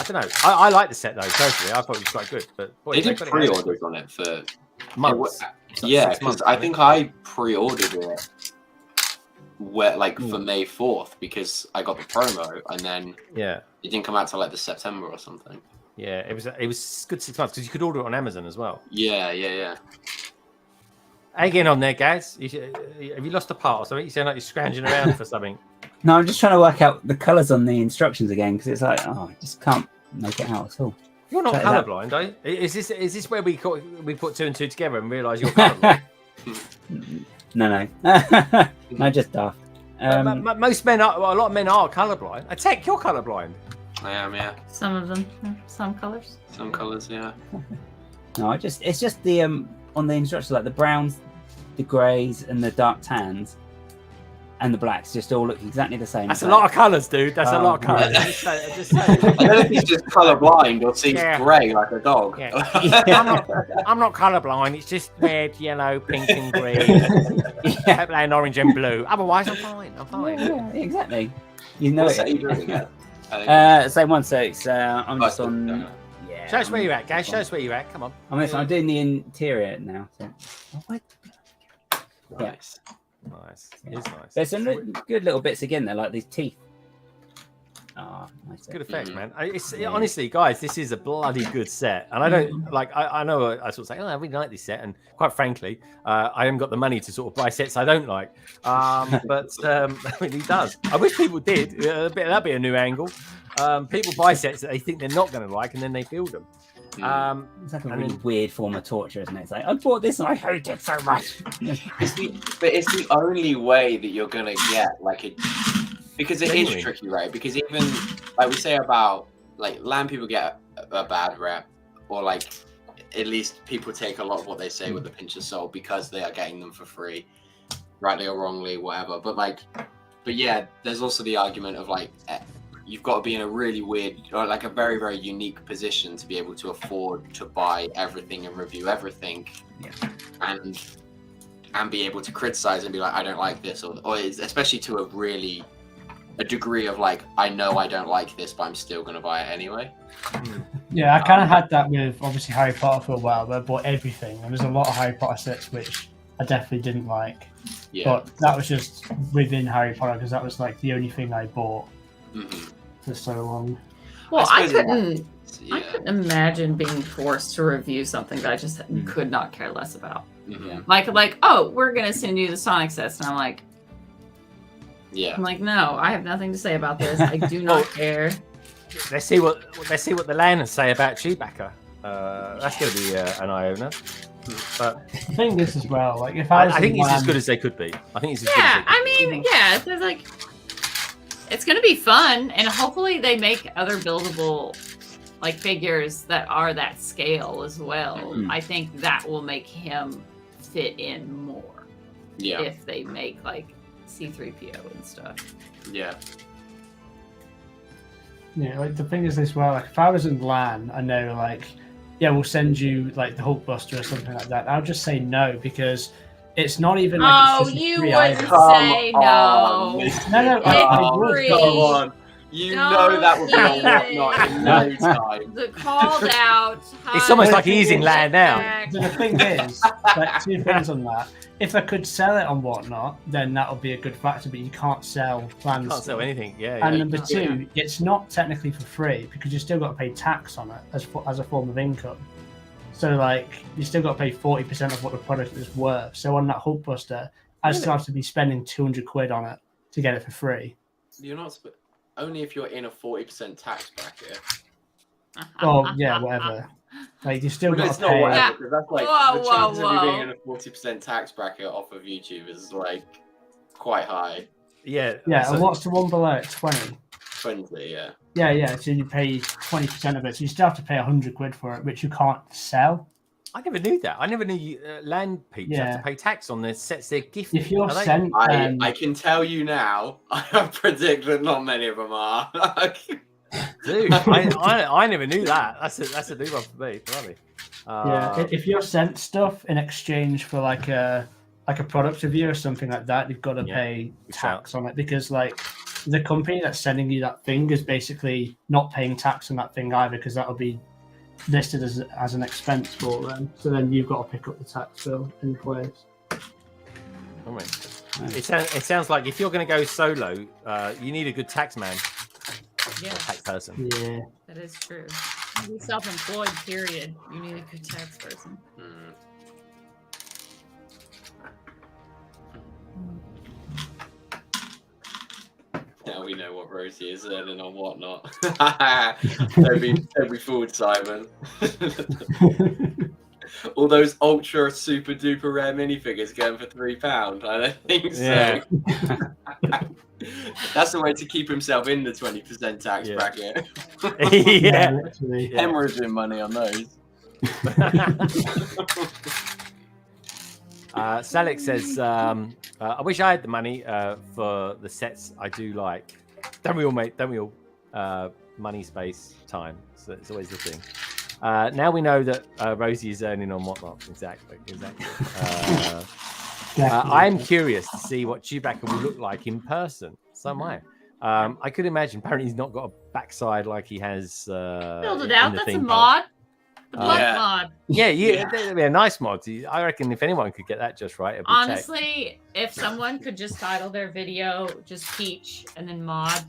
I don't know. I like the set though. Personally, I thought it was quite good. But boy, They did got it pre-orders on it for months. yeah, 6 months, because I think I pre-ordered it for May 4th because I got the promo, and then it didn't come out till like the September or something. Yeah, it was good 6 months because you could order it on Amazon as well. Yeah. How you getting on there, guys? Have you lost a part or something? You sound like you're scrounging around for something. No, I'm just trying to work out the colours on the instructions again because it's like, I just can't make it out at all. You're not colourblind, are you? Is this where we put 2 and 2 together and realise you're colourblind? No. No, just daft. Most men are. Well, a lot of men are colourblind. Tech, you're colourblind. I am, yeah. Some of them, some colors. Some colours, yeah. No, it's just the on the instructions, like the browns, the greys, and the dark tans, and the blacks just all look exactly the same. That's a lot of colours, dude. That's a lot of colours. Just say. I don't know if he's just colourblind or sees grey like a dog. Yeah. I'm not colourblind. It's just red, yellow, pink, and green, purple, and orange, and blue. Otherwise, I'm fine. Yeah, exactly. You know What's it. that you doing again? Same one. So it's I'm just on. Yeah. Show us where you're at, guys. Show us where you're at. Come on. I'm doing the interior now. So. Nice. Nice. It is nice. There's some good little bits again there, like these teeth. Oh, nice. Good effect, man. Honestly, guys, this is a bloody good set, and I don't I know I sort of say, I really like this set, and quite frankly, I haven't got the money to sort of buy sets I don't like. But it really does. I wish people did. That'd be a new angle. People buy sets that they think they're not going to like, and then they build them. It's like a really weird form of torture, isn't it? It's like, I bought this and I hate it so much. It's the only way that you're gonna get because it is tricky, right? Because even like we say about land people get a bad rep, or at least people take a lot of what they say with a pinch of salt because they are getting them for free, rightly or wrongly, whatever. But yeah, there's also the argument of you've got to be in a really weird or a very, very unique position to be able to afford to buy everything and review everything, and be able to criticize and be like, I don't like this, or especially to a degree of I know I don't like this, but I'm still going to buy it anyway. Yeah, I kind of had that with obviously Harry Potter for a while, where I bought everything, and there's a lot of Harry Potter sets which I definitely didn't like. Yeah. But that was just within Harry Potter because that was the only thing I bought. For so long. Well, I couldn't imagine being forced to review something that I just could not care less about. Oh, we're gonna send you the Sonic sets, and I'm like, I'm like, no, I have nothing to say about this. I do not care. Let's see what the Lanners say about Chewbacca. That's gonna be an eye opener. But the thing is as well, if I think he's as good as they could be. I think he's as good as they could be. There's it's gonna be fun, and hopefully they make other buildable figures that are that scale as well. I think that will make him fit in more. Yeah. If they make C-3PO and stuff. Yeah. Yeah, the thing is as well, if I was in LAN, I know we'll send you the Hulkbuster or something like that. I'll just say no because it's not even you wouldn't say no. No, I would. Come on. You know that would be a whatnot in no time. The called out. It's almost like he's in land now. The thing is, two things on that. If I could sell it on whatnot, then that would be a good factor, but you can't sell plans. You can't sell anything, And number two, it's not technically for free because you still got to pay tax on it as a form of income. So you still got to pay 40% of what the product is worth. So on that Hulkbuster, I still have to be spending 200 quid on it to get it for free. You're not only if you're in a 40% tax bracket. Oh yeah, whatever. You still got to pay. Whatever, because that's the chance of you being in a 40% tax bracket off of YouTube is quite high. Yeah. Yeah, and what's the one below it? 20. 20, yeah. Yeah. So you pay 20% of it. So you still have to pay 100 quid for it, which you can't sell. I never knew that. I never knew land peeps have to pay tax on the sets they're gifted. If you're sent, I can tell you now, I predict that not many of them are. Dude, I never knew that. That's a new one for me. Yeah, if you're sent stuff in exchange for a product review or something like that, you've got to pay tax on it because the company that's sending you that thing is basically not paying tax on that thing either, because that'll be listed as an expense for them. So then you've got to pick up the tax bill in place. All right. It sounds like if you're going to go solo, you need a good tax man. Yeah. Tax person. Yeah. That is true. Be self-employed, period. You need a good tax person. Now we know what Rosie is earning on whatnot. Don't be fooled, Simon. All those ultra super duper rare minifigures going for £3. I don't think so. Yeah. That's the way to keep himself in the 20% tax bracket. Yeah. Hemorrhaging money on those. Salix says, I wish I had the money for the sets I do like. Don't we all, mate? Don't we all? Money, space, time. So it's always the thing. Now we know that Rosie is earning on whatnot. Exactly. I am curious to see what Chewbacca will look like in person. So am I. I could imagine. Apparently, he's not got a backside like he has. Build it out. That's a mod. The blood mod. Yeah, that'd be a nice mod. I reckon if anyone could get that just right, it'd be honestly, if someone could just title their video just Peach and then mod,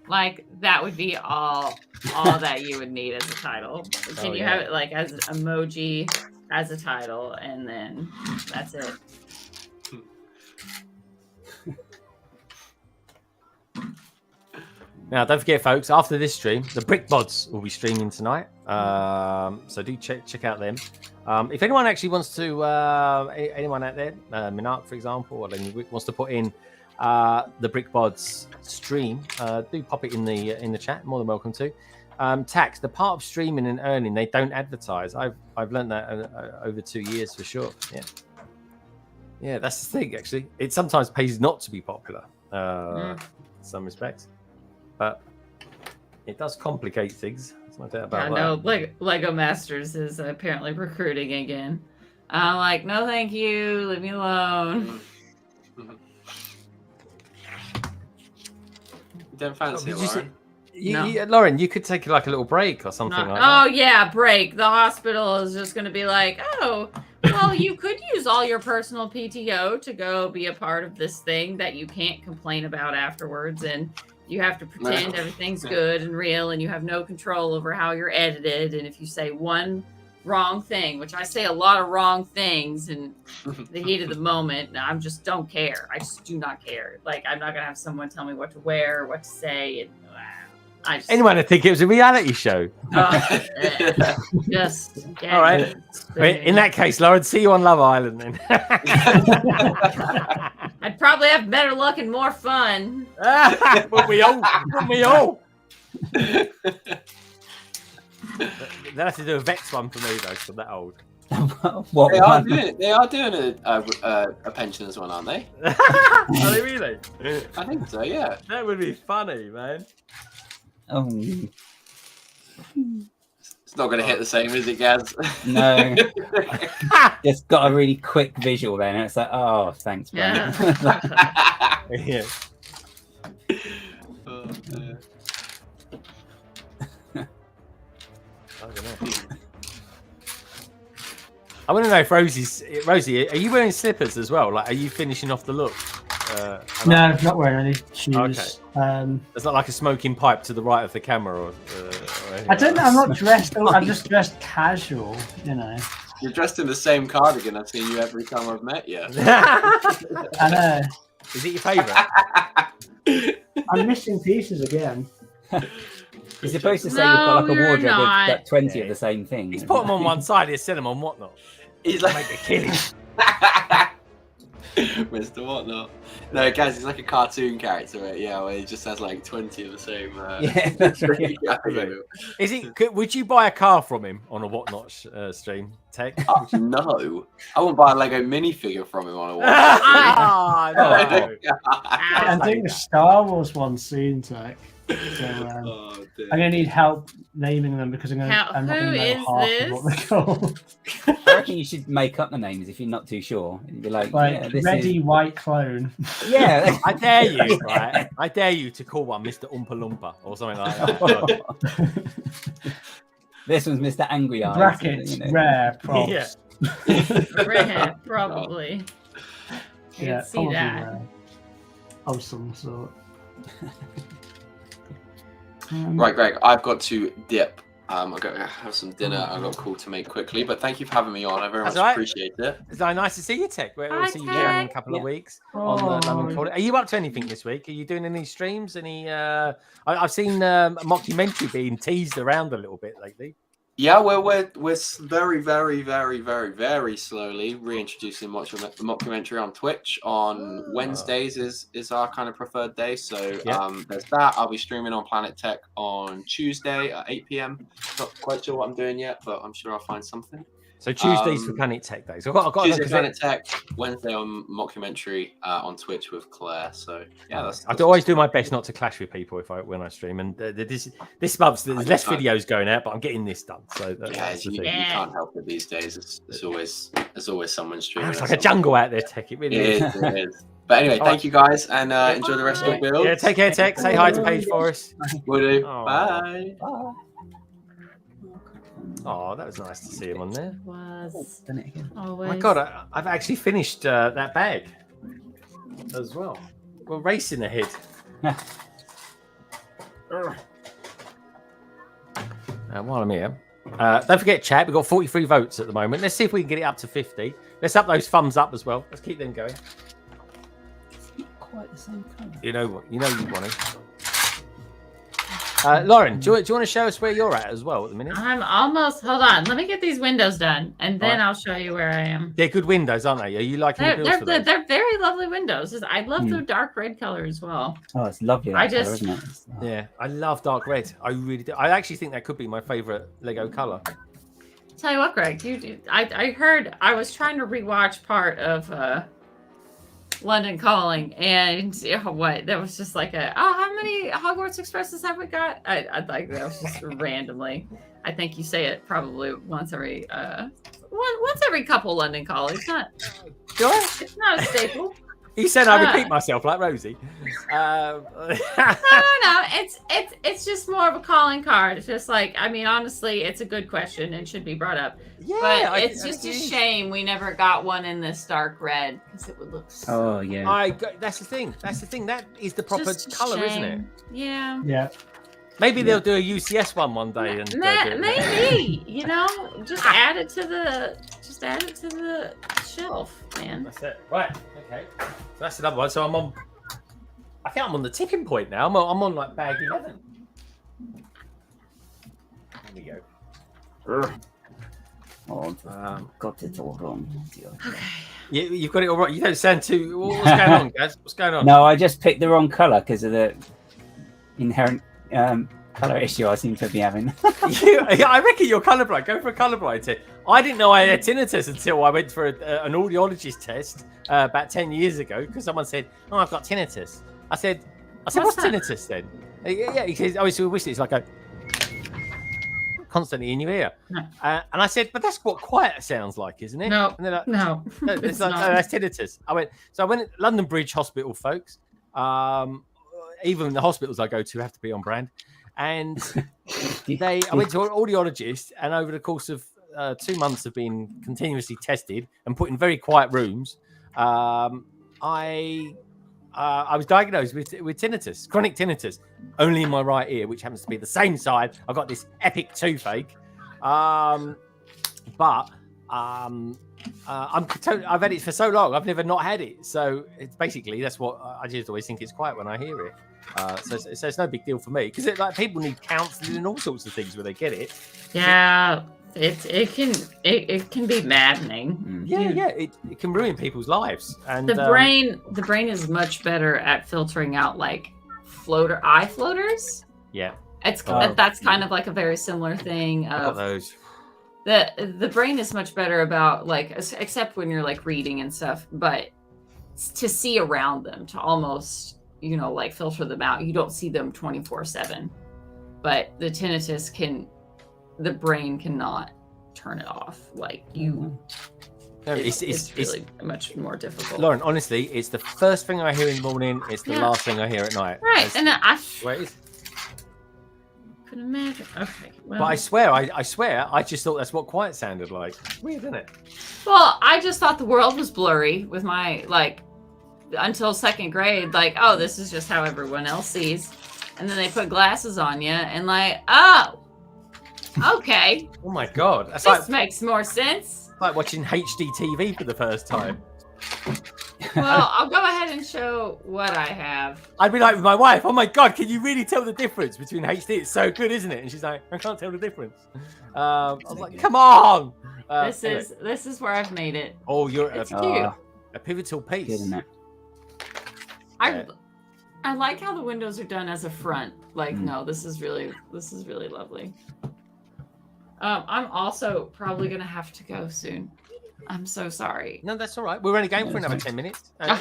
like that would be all that you would need as a title. Can you have it like as emoji as a title, and then that's it. Now, don't forget, folks, after this stream, the BRICKTASTIC will be streaming tonight. So do check out them. If anyone actually wants to, anyone out there, Minark, for example, or wants to put in the BRICKTASTIC stream, do pop it in the chat. More than welcome to. Tax, the part of streaming and earning, they don't advertise. I've learned that over 2 years for sure. Yeah, that's the thing. Actually, it sometimes pays not to be popular. In some respects. But it does complicate things. There's no doubt about that. I know Lego Masters is apparently recruiting again. I'm like, no, thank you. Leave me alone. Don't fancy it, Lauren? Lauren, you could take like a little break or something like that. Oh, yeah, break. The hospital is just going to be like, oh, well, you could use all your personal PTO to go be a part of this thing that you can't complain about afterwards. And you have to pretend everything's good and real, and you have no control over how you're edited. And if you say one wrong thing, which I say a lot of wrong things in the heat of the moment, I just don't care. I just do not care. Like, I'm not going to have someone tell me what to wear or what to say. And, anyone would think it was a reality show. Just all right. In that case, Lauren, see you on Love Island then. I'd probably have better luck and more fun. Wouldn't we all? They'll have to do a Vex one for me though, 'cause I'm that old. They are doing a pensioners one, aren't they? Are they really? I think so. Yeah. That would be funny, man. Oh. It's not going to hit the same, is it, Gaz? No. Just got a really quick visual then, and it's like, oh, thanks, man. Yeah. Oh, I want to know if Rosie, are you wearing slippers as well? Like, are you finishing off the look? No, I'm not wearing any shoes. Okay. It's not like a smoking pipe to the right of the camera, or I don't know. I'm not dressed. I'm just dressed casual, you know. You're dressed in the same cardigan I've seen you every time I've met you. I know. Is it your favourite? I'm missing pieces again. You're supposed to say you've got like a wardrobe with like 20 of the same thing. He's put them on one side. He's set them on whatnot. He's like make a killing. Mr. Whatnot. No, guys, he's like a cartoon character, right? Yeah, where he just has like 20 of the same. Yeah, that's right. Is he? Would you buy a car from him on a Whatnot stream? Tech? No, I wouldn't buy a Lego minifigure from him on a Whatnot. No. I'm doing a Star Wars one soon, Tech. So, Oh, dear. I'm gonna need help naming them because I'm not Who gonna know is half of what they're called. I reckon you should make up the names if you're not too sure. You'd be like, Like yeah, this Ready is... White Clone. Yeah. I dare you, right? I dare you to call one Mr. Oompa Loompa or something like that. This one's Mr. Angry Eyes. Brackets, rare, props. Yeah. Rare, probably. I Yeah, can see probably that. rare. Of some sort. Right, Greg, I've got to dip. I've got to have some dinner. I've got a call to make quickly, but thank you for having me on. I very much That's all right. appreciate it. It's nice to see you, Tech. We'll Hi, see you Tech. again in a couple of weeks on the London Oh. Calling. Are you up to anything this week? Are you doing any streams? Any? I've seen a mockumentary being teased around a little bit lately. Yeah, we're very, very, very, very, very slowly reintroducing mockumentary on Twitch. On Wednesdays is our kind of preferred day. So there's that. I'll be streaming on Planet Tech on Tuesday at 8 p.m. Not quite sure what I'm doing yet, but I'm sure I'll find something. So Tuesdays for Planet Tech days. I've got Tuesday Planet Tech, Wednesday on mockumentary on Twitch with Claire. So yeah, that's I always do my best not to clash with people when I stream. And this month there's less videos going out, but I'm getting this done. So that's the you thing. can't help it these days. There's always someone streaming. It's like a jungle out there, Tech. It really is. It is. But anyway, thank you guys, and enjoy the rest of your build. Yeah, take care, Tech. Say hi to Paige for us. Will do. Oh. Bye. Oh, that was nice to see him on there. Was Done it again. always. My God, I've actually finished that bag as well. We're racing ahead. While I'm here, don't forget, chat. We've got 43 votes at the moment. Let's see if we can get it up to 50. Let's up those thumbs up as well. Let's keep them going. Quite the same colour. You know what? You know you want to. Lauren, do you want to show us where you're at as well at the minute? I'm almost. Hold on. Let me get these windows done, and then I'll show you where I am. They're good windows, aren't they? Are you liking the builds for those? They're very lovely windows. I love the dark red color as well. Oh, it's lovely. That colour, isn't it? Yeah, I love dark red. I really do. I actually think that could be my favorite Lego color. Tell you what, Greg, I heard I was trying to rewatch part of London Calling, and what that was just like how many Hogwarts Expresses have we got? I like that was just randomly. I think you say it probably once every couple London Calling. It's not a staple. He said I repeat myself like Rosie. No. It's just more of a calling card. It's just like, I mean, honestly, it's a good question and should be brought up. Yeah, but it's just a shame we never got one in this dark red because it would look. So yeah. That's the thing. That's the thing. That is the proper color, isn't it? Yeah. Yeah. Maybe they'll do a UCS one day and maybe just add it to the shelf, man. That's it. Right. Okay. So that's another one. So I think I'm on the tipping point now. I'm on like bag 11. There we go. Got it all wrong. You've got it all right. You don't sound too. What's going on, guys? What's going on? No, I just picked the wrong colour because of the inherent colour issue I seem to be having. I reckon you're colourblind. Go for a colourblind test. I didn't know I had tinnitus until I went for an audiologist test about 10 years ago because someone said, "Oh, I've got tinnitus." I said, "What's tinnitus then?" Yeah, he says, "Oh, it's like a constantly in your ear." And I said, "But that's what quiet sounds like, isn't it?" No, and they're like, no, it's like, no, that's tinnitus. I went London Bridge Hospital, folks. Even the hospitals I go to have to be on brand. And I went to an audiologist, and over the course of 2 months of being continuously tested and put in very quiet rooms, I was diagnosed with tinnitus, chronic tinnitus, only in my right ear, which happens to be the same side. I've got this epic toothache, I've had it for so long. I've never not had it. So it's basically that's what I just always think it's quiet when I hear it. So it's no big deal for me because like people need counselling and all sorts of things where they get it. Yeah, it can be maddening. Yeah, it can ruin people's lives. And the brain is much better at filtering out like eye floaters. Yeah, that's kind of like a very similar thing. Of those. The brain is much better about like except when you're like reading and stuff, but to see around them, to almost you know, like filter them out. You don't see them 24/7, but the tinnitus the brain cannot turn it off. Like you, it's really much more difficult. Lauren, honestly, it's the first thing I hear in the morning. It's the last thing I hear at night. Right, and then I couldn't imagine. Okay, well, but I swear, I just thought that's what quiet sounded like. Weird, isn't it? Well, I just thought the world was blurry with my until second grade. Like, oh, this is just how everyone else sees, and then they put glasses on you, and oh, okay. Oh my god, this makes more sense. Like watching HD TV for the first time. Well, I'll go ahead and show what I have. I'd be like with my wife, oh my god, can you really tell the difference between HD? It's so good, isn't it? And she's like, I can't tell the difference. I was like, come on. This is where I've made it. Oh, it's cute. A pivotal piece. Good, isn't it? I like how the windows are done as a front. Like, no, this is really lovely. I'm also probably gonna have to go soon. I'm so sorry. No, that's all right. We're only going for another 10 minutes. I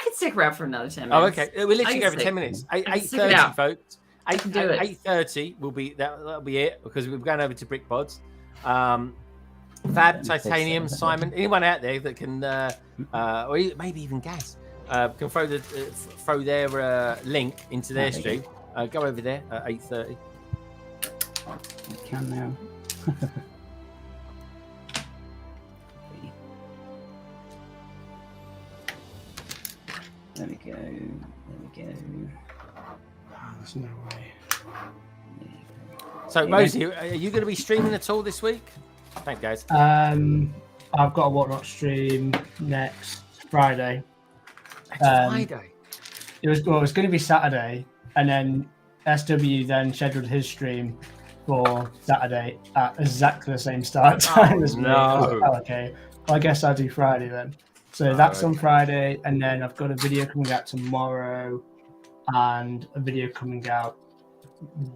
can stick around for another 10 minutes. Oh, okay. We're literally going for 10 minutes. 8:30, folks. 8:30 will be that'll be it because we're going over to BrickTastic. Fab, Titanium, Simon, anyone out there that can, or maybe even Gaz, can throw their link into their stream. Go over there at 8:30. I can now. There we go. Oh, there's no way. So, Mosey, are you going to be streaming at all this week? Thanks, guys. I've got a Whatnot stream next Friday. Friday? It was going to be Saturday, and then SW then scheduled his stream for Saturday at exactly the same start time as me. No. Okay, well, I guess I'll do Friday then. So that's on Friday, and then I've got a video coming out tomorrow, and a video coming out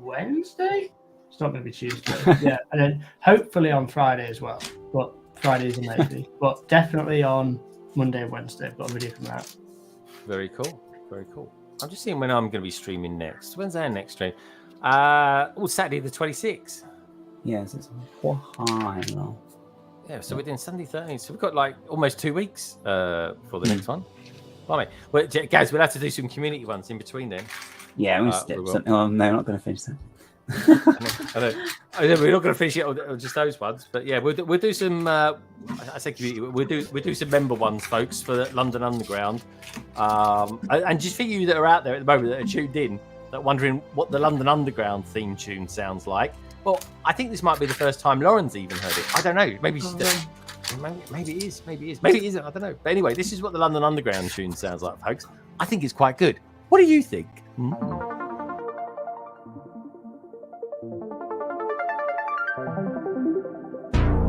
Wednesday. It's not going to be Tuesday, yeah, and then hopefully on Friday as well. But Friday's a maybe, but definitely on Monday and Wednesday. I've got a video coming out. Very cool, very cool. I'm just seeing when I'm going to be streaming next. When's our next stream? Saturday the 26th. Yes, it's Ohio. Yeah, so we're doing Sunday 13th. So we've got like almost 2 weeks for the next one. Well, guys, we'll have to do some community ones in between then. Yeah, we'll step something. Oh, no, not going to finish that. I know. We're not going to finish it on just those ones, but yeah, we'll do some. I say community. We'll do some member ones, folks, for the London Underground. And just for you that are out there at the moment that are tuned in, that are wondering what the London Underground theme tune sounds like. Well, I think this might be the first time Lauren's even heard it. I don't know. Maybe she's maybe it is. Maybe it is. Maybe it isn't. I don't know. But anyway, this is what the London Underground tune sounds like, folks. I think it's quite good. What do you think?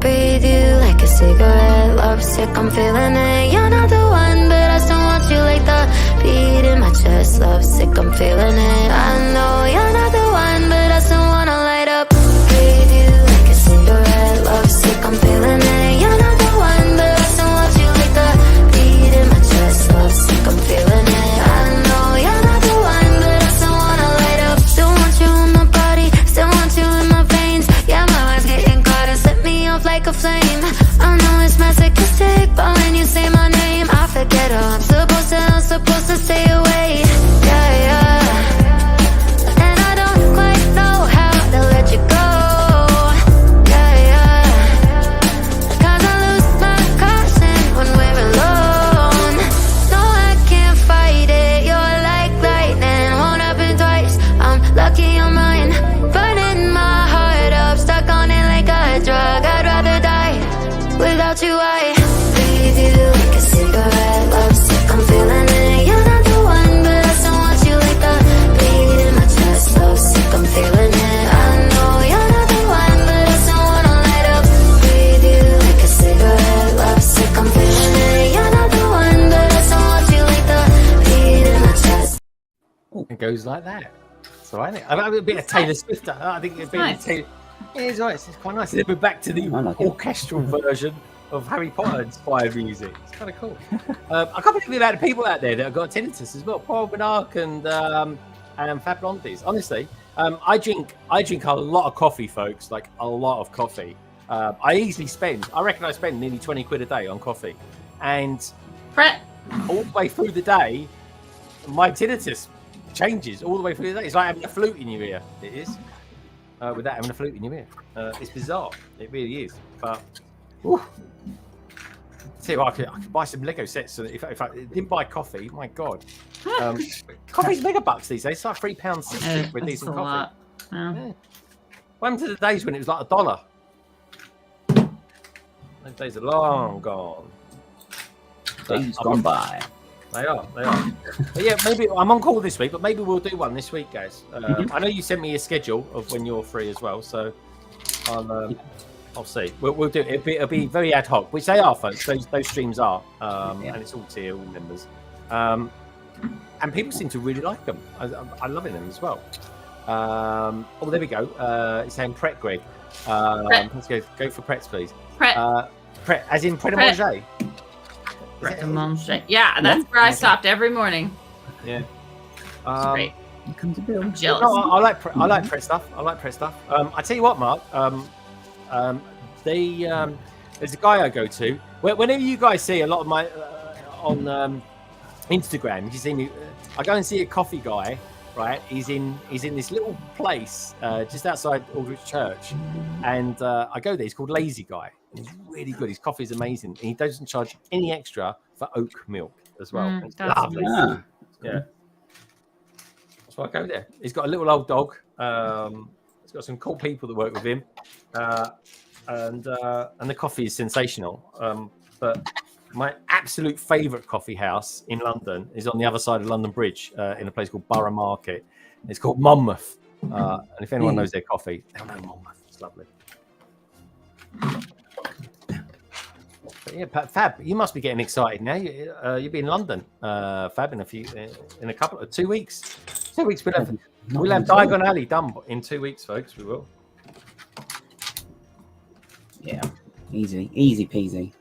Breathe you like a cigarette, lovesick, I'm feeling it. You're not the one, but I still want you like the beat in my chest. Lovesick, I'm feeling it. I know you're not the one, but I still wanna light up. Breathe you like a cigarette, lovesick, I'm feeling it. You're not the one, but I still want you like the beat in my chest. Lovesick, I'm feeling it. I know you're not the one, but I still wanna light up. Still want you in my body, still want you in my veins. Yeah, my mind's getting caught and set me off like a flame. I know it's masochistic, but when you say my name, I forget how I'm supposed to stay away. Yeah, yeah. And I don't quite know how to let you go. Yeah, yeah. 'Cause I lose my caution when we're alone. No, I can't fight it. You're like lightning, won't happen twice. I'm lucky I'm mine, burning my heart up, stuck on it like a drug. I'd rather die without you. I breathe you like a cigarette, lovesick, I'm feeling it. You're not the one, but I still want you like the beat in my chest. Lovesick, I'm feeling it. I know you're not the one, but I still wanna light up. Breathe you like a cigarette, lovesick, I'm feeling it. You're not the one, but I still want you like the beat in my chest. It goes like that. It's all right. I a bit of Taylor Swift. I think it's been nice. Taylor. Yeah, it's all right. It's quite nice. Then we're back to the orchestral version of Harry Potter inspired music. It's kind of cool. I can't believe about the people out there that have got tinnitus as well. Paul Benark and Fab Blondies. Honestly, I drink a lot of coffee, folks. Like a lot of coffee. I reckon I spend nearly 20 quid a day on coffee, and all the way through the day, my tinnitus changes all the way through the day. It's like having a flute in your ear. It is. Without having a flute in your ear. It's bizarre. It really is. But, see, I could buy some Lego sets. So if I didn't buy coffee, my God. Coffee's mega bucks these days. It's like £3.60 for a decent coffee. Yeah. What happened to the days when it was like $1? Those days are long gone. Days gone by. They are. But yeah, maybe I'm on call this week, but maybe we'll do one this week, guys. I know you sent me a schedule of when you're free as well, so I'll see. We'll do it. It'll be very ad hoc, which they are, folks. Those streams are, and it's all tier members. And people seem to really like them. I'm loving them as well. There we go. It's saying Pret, Greg. Let's go for Prets, please. Pret, as in Pret a Manger. Yeah, that's where I stopped every morning. Yeah. Great. I'm jealous. No, I like Pret stuff. I tell you what, Mark. There's a guy I go to. Whenever you guys see a lot of my on Instagram, you see me. I go and see a coffee guy. Right, he's in this little place just outside Aldrich Church, and I go there. He's called Lazy Guy. He's really good. His coffee is amazing, and he doesn't charge any extra for oat milk as well. It's lovely. Yeah, that's why I go there. He's got a little old dog. He's got some cool people that work with him, and the coffee is sensational. But my absolute favourite coffee house in London is on the other side of London Bridge in a place called Borough Market. It's called Monmouth. And if anyone knows their coffee, they'll know Monmouth. It's lovely. But yeah, Fab, you must be getting excited now. You'll be in London, Fab, in a couple of 2 weeks. 2 weeks we'll have Diagon Alley done in 2 weeks, folks. We will. Yeah, easy peasy.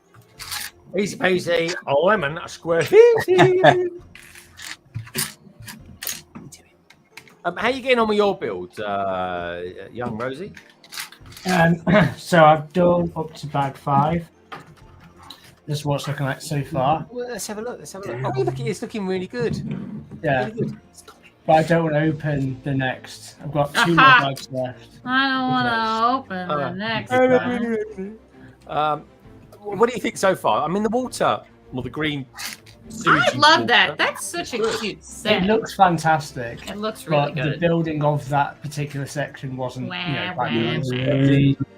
Easy peasy, a lemon, a square. How are you getting on with your build, young Rosie? So I've done up to bag 5. This is what it's looking like so far. Well, let's have a look. Oh, look, it's looking really good. Yeah. Really good. But I don't want to open the next. I've got 2 more bags left. I don't want to open the next one. What do you think so far? I mean, the water, the green. I love that. That's such a cute set. It looks fantastic. It looks really good. The building of that particular section wasn't. No.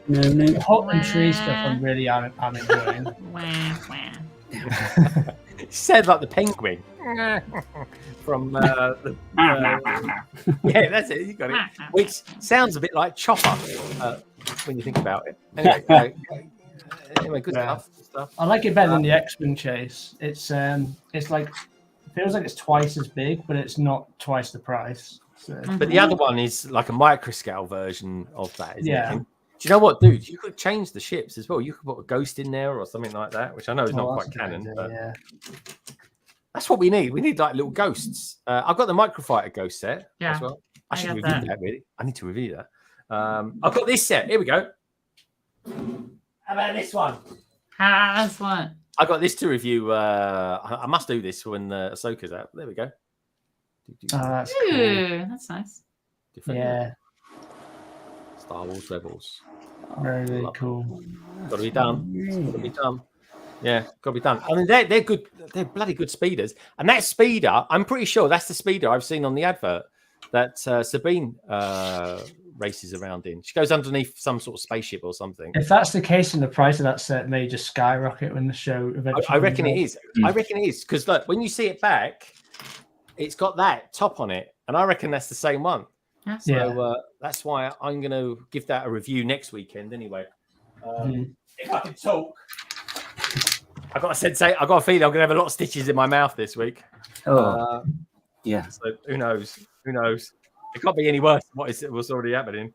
The hut and tree stuff I'm really enjoying. It said like the penguin from yeah, that's it. You got it. Which sounds a bit like Chopper when you think about it. Anyway, good stuff. I like it better than the X-Wing chase. It's like feels like it's twice as big, but it's not twice the price. So. But the other one is like a micro scale version of that, isn't it? And do you know what, dude? You could change the ships as well. You could put a ghost in there or something like that, which I know is not quite canon. But that's what we need. We need like little ghosts. I've got the Microfighter ghost set as well. I should review that. Really, I need to review that. I've got this set. Here we go. How about this one? This one. I got this to review. I must do this when Ahsoka's out. There we go. That's cool. cool. That's nice. Yeah. Star Wars Rebels. Very cool. Got to be done. Yeah, got to be done. I mean, they're good. They're bloody good speeders. And that speeder, I'm pretty sure that's the speeder I've seen on the advert that Sabine races around in. She goes underneath some sort of spaceship or something. If that's the case, then the price of that set may just skyrocket when the show eventually. I reckon it is. I reckon it is because look, when you see it back, it's got that top on it, and I reckon that's the same one. So that's why I'm going to give that a review next weekend. Anyway, if I can talk, I got a feeling I'm going to have a lot of stitches in my mouth this week. Yeah. So who knows? It can't be any worse than what's already happening.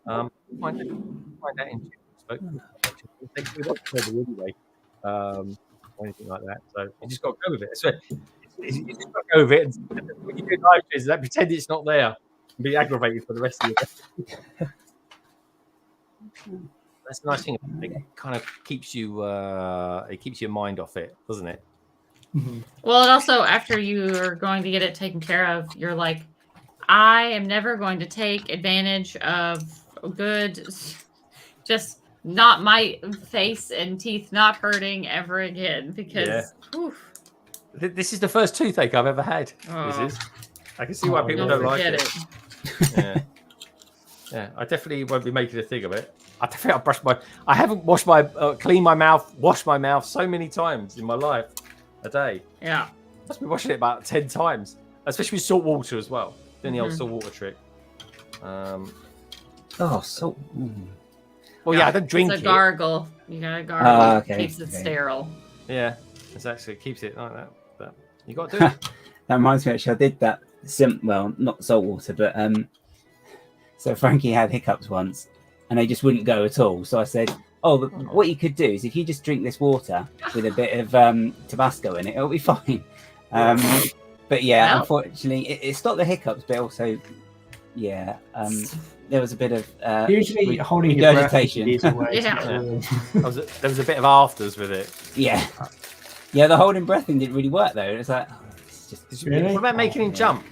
Find that in. Anyway. or anything like that. So you just got to go with it. So you just got to go with it. And when you do live streams, pretend it's not there and be aggravated for the rest of your day. That's the nice thing. It kind of keeps you, it keeps your mind off it, doesn't it? Mm-hmm. Well, and also after you're going to get it taken care of, you're like, I am never going to take advantage of good, just not my face and teeth not hurting ever again because. Oof. This is the first toothache I've ever had. This is. I can see why people don't like it. Yeah, I definitely won't be making a thing of it. I haven't washed my, cleaned my mouth, washed my mouth so many times in my life a day. Yeah. I must be washing it about 10 times, especially with salt water as well. Doing the old salt water trick. Salt. Well, yeah, I don't drink it's a it. gargle. You gotta gargle. Okay, Keeps it sterile. Yeah, it keeps it like that. But you got to do it. That reminds me, actually, I did that. Well, not salt water, but so Frankie had hiccups once, and they just wouldn't go at all. So I said, but what you could do is if you just drink this water with a bit of Tabasco in it, it'll be fine. But yeah, unfortunately, it stopped the hiccups, but also, there was a bit of usually holding your regurgitation. There was a bit of afters with it. Yeah, the holding breath thing didn't really work though. It's like, What about making him jump?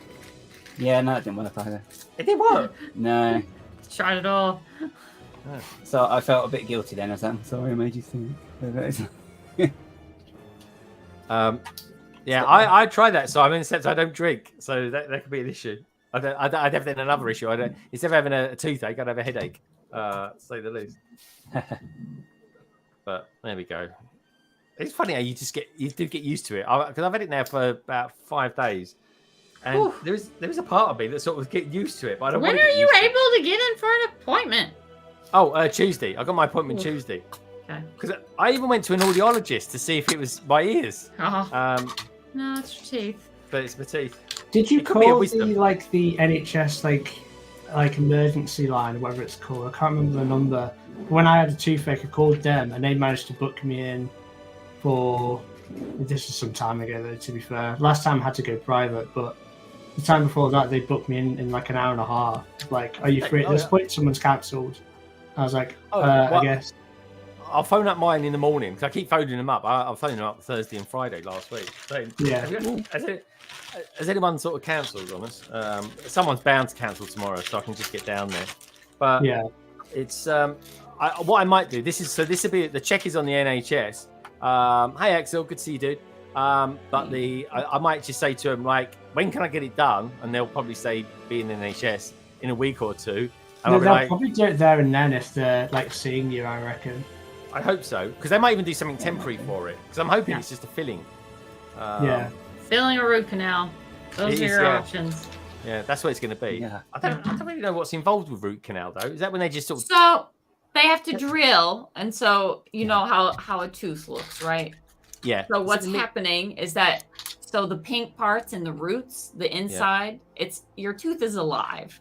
Yeah, no, it didn't work either. It didn't work. No. Tried it all. So I felt a bit guilty then. I was like, I'm sorry, I made you think. I tried that. So I'm in the sense I don't drink, so that could be an issue. I'd have then another issue. Instead of having a toothache, I'd have a headache. Say the least. But there we go. It's funny how you do get used to it, because I've had it now for about 5 days, and there's a part of me that sort of get used to it. But I don't. When are you able to get in for an appointment? Tuesday. I got my appointment Tuesday. Okay. Because I even went to an audiologist to see if it was my ears. No, it's your teeth. But it's my teeth. Did you call the NHS like emergency line, whatever it's called? I can't remember the number. When I had a toothache, I called them, and they managed to book me in for. This is some time ago, though. To be fair, last time I had to go private, but the time before that, they booked me in like an hour and a half. Like, are you free at this point? Someone's cancelled. I was like, I guess. I'll phone up mine in the morning because I keep phoning them up. I'll phone them up Thursday and Friday last week. Saying, has anyone sort of cancelled on us? Someone's bound to cancel tomorrow, so I can just get down there. But it's what I might do. This will be the check is on the NHS. Hey Axel, good to see you, dude. But I might just say to them like, when can I get it done? And they'll probably say be in the NHS in a week or two. And they'll probably do it there and then if they're like seeing you, I reckon. I hope so, because they might even do something temporary for it. Because I'm hoping it's just a filling. Filling or root canal. Those are your options. Yeah, that's what it's going to be. Yeah. I don't really know what's involved with root canal though. Is that when they just sort of? So they have to drill, and so you know how a tooth looks, right? Yeah. So what's happening is that the pink parts and the roots, the inside, your tooth is alive.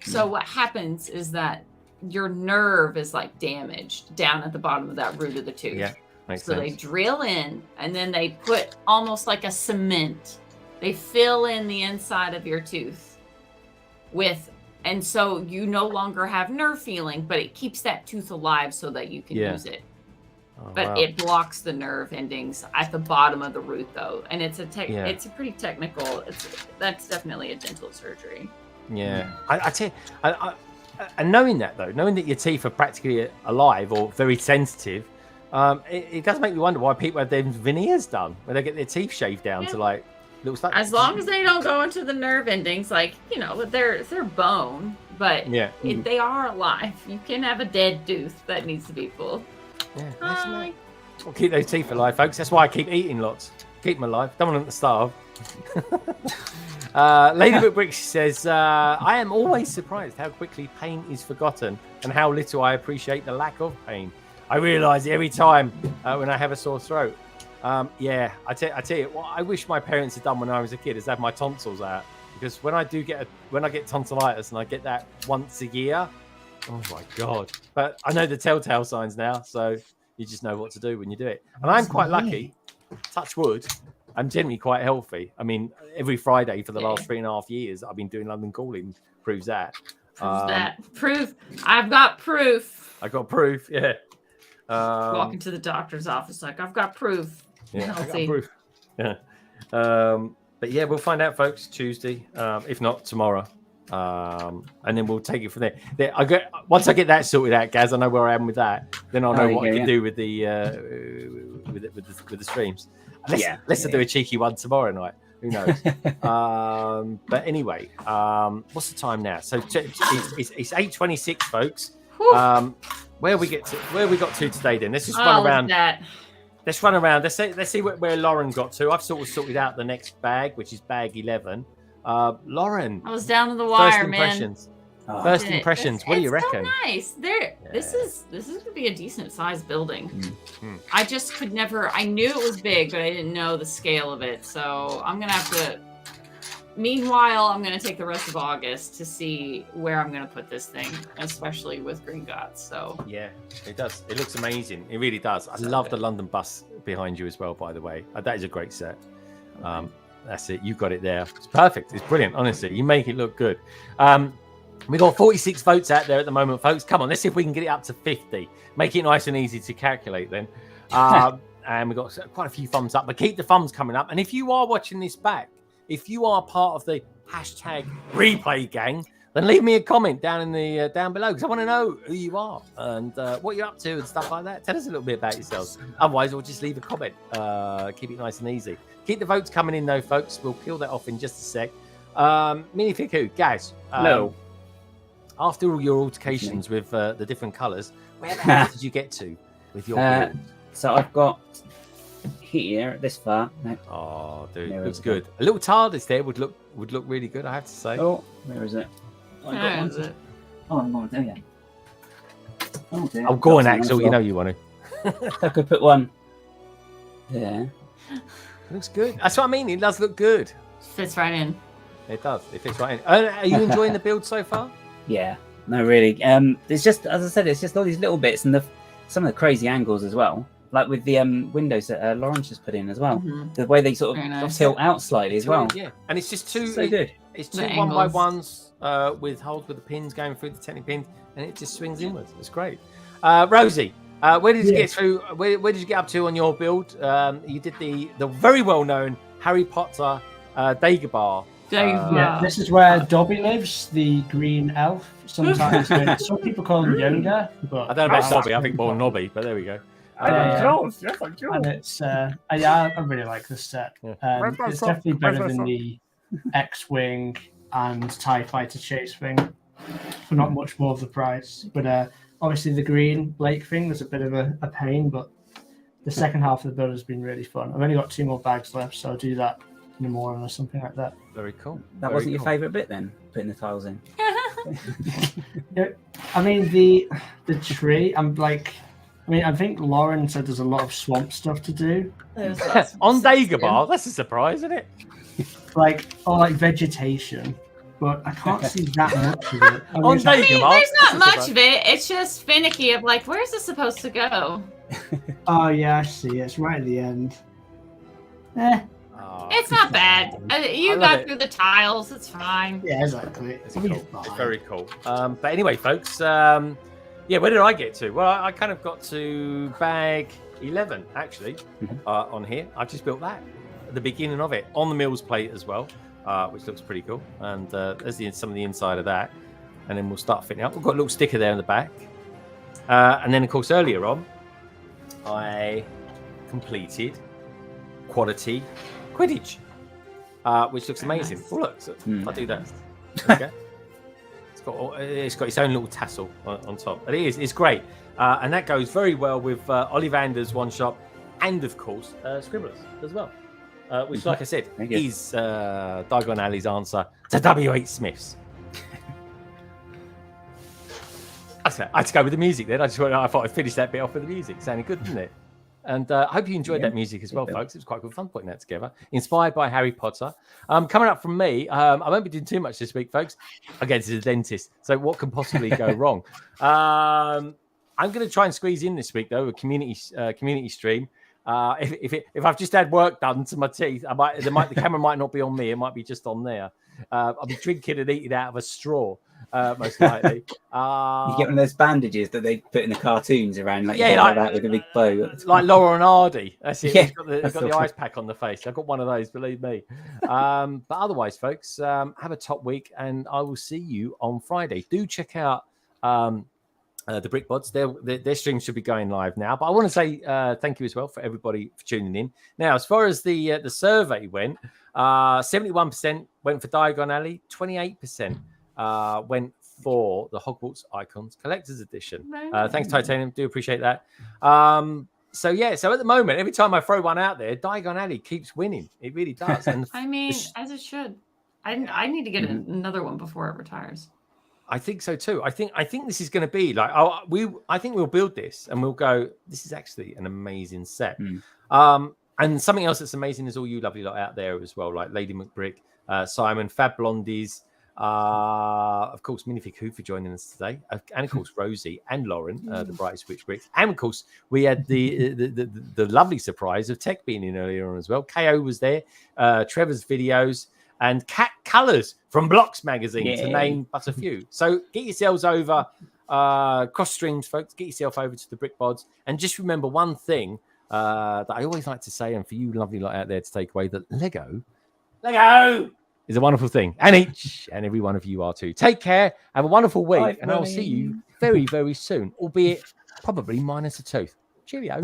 So what happens is that your nerve is like damaged down at the bottom of that root of the tooth. Yeah, makes so sense. They drill in and then they put almost like a cement. They fill in the inside of your tooth and so you no longer have nerve feeling, but it keeps that tooth alive so that you can use it. But it blocks the nerve endings at the bottom of the root though. And it's a pretty technical, that's definitely a dental surgery. Yeah. I tell you, and knowing that your teeth are practically alive or very sensitive, it does make me wonder why people have them veneers done, where they get their teeth shaved down to like little stuff. As long as they don't go into the nerve endings, like they're bone, but they are alive. You can have a dead tooth that needs to be pulled. Yeah, we'll keep those teeth alive, folks. That's why I keep eating lots. Keep them alive. Don't want them to starve. Lady Brick says, I am always surprised how quickly pain is forgotten and how little I appreciate the lack of pain. I realise it every time when I have a sore throat. I tell you, what I wish my parents had done when I was a kid is have my tonsils out, because when I get tonsillitis and I get that once a year, oh my god! But I know the telltale signs now, so You just know what to do when you do it. And I'm quite lucky. Touch wood. I'm generally quite healthy. I mean, every Friday for the last 3.5 years, I've been doing London calling. Proves that. Proof. I've got proof. I got proof. Yeah. Walking to the doctor's office like I've got proof. Yeah, I got proof. Yeah. But yeah, we'll find out, folks, Tuesday. If not tomorrow. And then we'll take it from there. Once I get that sorted out, Gaz, I know where I am with that. Then I'll know what I can do with the with the streams. Let's do a cheeky one tomorrow night. Who knows? But anyway, what's the time now? So it's 8:26, folks. Where we got to today? Then let's just run around. Let's run around. Let's see where Lauren got to. I've sort of sorted out the next bag, which is bag 11. Lauren, I was down to the wire, man. First impressions. What do you reckon? So nice. This is gonna be a decent sized building. Mm-hmm. I just could never. I knew it was big, but I didn't know the scale of it. So I'm gonna have to. Meanwhile, I'm gonna take the rest of August to see where I'm gonna put this thing, especially with Gringotts. So yeah, it does. It looks amazing. It really does. I love the London bus behind you as well. By the way, that is a great set. That's it. You got it there. It's perfect. It's brilliant. Honestly, you make it look good. We got 46 votes out there at the moment, folks. Come on, let's see if we can get it up to 50. Make it nice and easy to calculate then. And we got quite a few thumbs up, but keep the thumbs coming up. And if you are watching this back, if you are part of the hashtag replay gang, then leave me a comment down in the down below, because I want to know who you are and what you're up to and stuff like that. Tell us a little bit about yourselves. Otherwise, we'll just leave a comment. Keep it nice and easy. Keep the votes coming in, though, folks. We'll peel that off in just a sec. Minifiku, Gaz. No. After all your altercations with the different colours, where the hell did you get to with your build? So I've got here this far. No. Oh, dude, looks good. A little TARDIS there would look really good, I have to say. Oh, where is it? Where is it? Oh, I'm on there. Oh, dear. Oh, go on, Axel. You know you want to. I could put one there. Looks good. That's what I mean. It does look good. Fits right in. It does. It fits right in. Are you enjoying the build so far? Yeah. No, really. It's just, as I said, it's just all these little bits and some of the crazy angles as well. Like with the windows that Lawrence just put in as well. Mm-hmm. The way they sort of tilt out slightly as well. Yeah. And it's just two. So good. It's two 1x1s with holes with the pins going through the technic pins, and it just swings inwards. It's great. Rosie, where did you get through? Where did you get up to on your build? You did the very well known Harry Potter Dagobah. Yeah, this is where Dobby lives, the green elf. Sometimes some people call him Yoda, but I don't know about Dobby. I think more Nobby, but there we go. And it's I really like this set. It's definitely better than the X-wing and TIE Fighter chase thing for not much more of the price. But obviously the green Blake thing was a bit of a pain, but the second half of the build has been really fun. I've only got 2 more bags left, so I'll do that in the morning or something like that. Very cool. That wasn't your favourite bit then, putting the tiles in? I mean, the tree, I think Lauren said there's a lot of swamp stuff to do. On Dagobah, that's a surprise, isn't it? Like vegetation, but I can't see that much of it. On Dagobah, there's not much of it. It's just finicky of like, where's this supposed to go? Oh yeah, I see. It's right at the end. It's not bad. You got through the tiles. It's fine. Yeah, exactly. It's cool. It's very cool. But anyway, folks, where did I get to? Well, I kind of got to bag 11, actually, on here. I've just built that at the beginning of it, on the Mills plate as well, which looks pretty cool. And there's some of the inside of that. And then we'll start fitting up. We've got a little sticker there in the back. And then, of course, earlier on, I completed quality Quidditch, which looks amazing. Nice. Oh, look, so I'll do that. Okay. It's got its own little tassel on top. And it's great. And that goes very well with Ollivander's one shot and, of course, Scribblers as well. Which, like I said, is Diagon Alley's answer to W.H. Smith's. I had to go with the music then. I thought I'd finish that bit off with the music. Sounded good, didn't it? And I hope you enjoyed that music as well, folks. It was quite good fun putting that together. Inspired by Harry Potter. Coming up from me, I won't be doing too much this week, folks. I go to the dentist. So what can possibly go wrong? I'm going to try and squeeze in this week though a community stream. If I've just had work done to my teeth, the camera might not be on me. It might be just on there. I'll be drinking and eating out of a straw, most likely. You get one of those bandages that they put in the cartoons around, like that with a big bow, like Laura and Hardy. That's it. Yeah, They've got the ice pack on the face. I've got one of those, believe me. But otherwise, folks, have a top week, and I will see you on Friday. Do check out the BrickBots. Their stream should be going live now. But I want to say thank you as well for everybody for tuning in. Now, as far as the survey went, 71% went for Diagon Alley, 28% went for the Hogwarts Icons Collector's Edition. Thanks, Titanium. Do appreciate that. So at the moment, every time I throw one out there, Diagon Alley keeps winning. It really does. And I mean, as it should. I need to get another one before it retires. I think so too. I think this is going to be like I think we'll build this and we'll go. This is actually an amazing set. And something else that's amazing is all you lovely lot out there as well, like Lady McBrick, Simon, Fab Blondies, of course Minifig Who for joining us today, and of course Rosie and Lauren, the brightest witch bricks, and of course we had the lovely surprise of Tech being in earlier on as well. KO was there, Trevor's videos. And Cat Colours from Blocks magazine, to name but a few. So get yourselves over cross streams, folks. Get yourself over to the BrickBots, and just remember one thing that I always like to say, and for you lovely lot out there to take away, that Lego is a wonderful thing, and each and every one of you are too. Take care, have a wonderful week, and I'll see you very, very soon, albeit probably minus a tooth. Cheerio.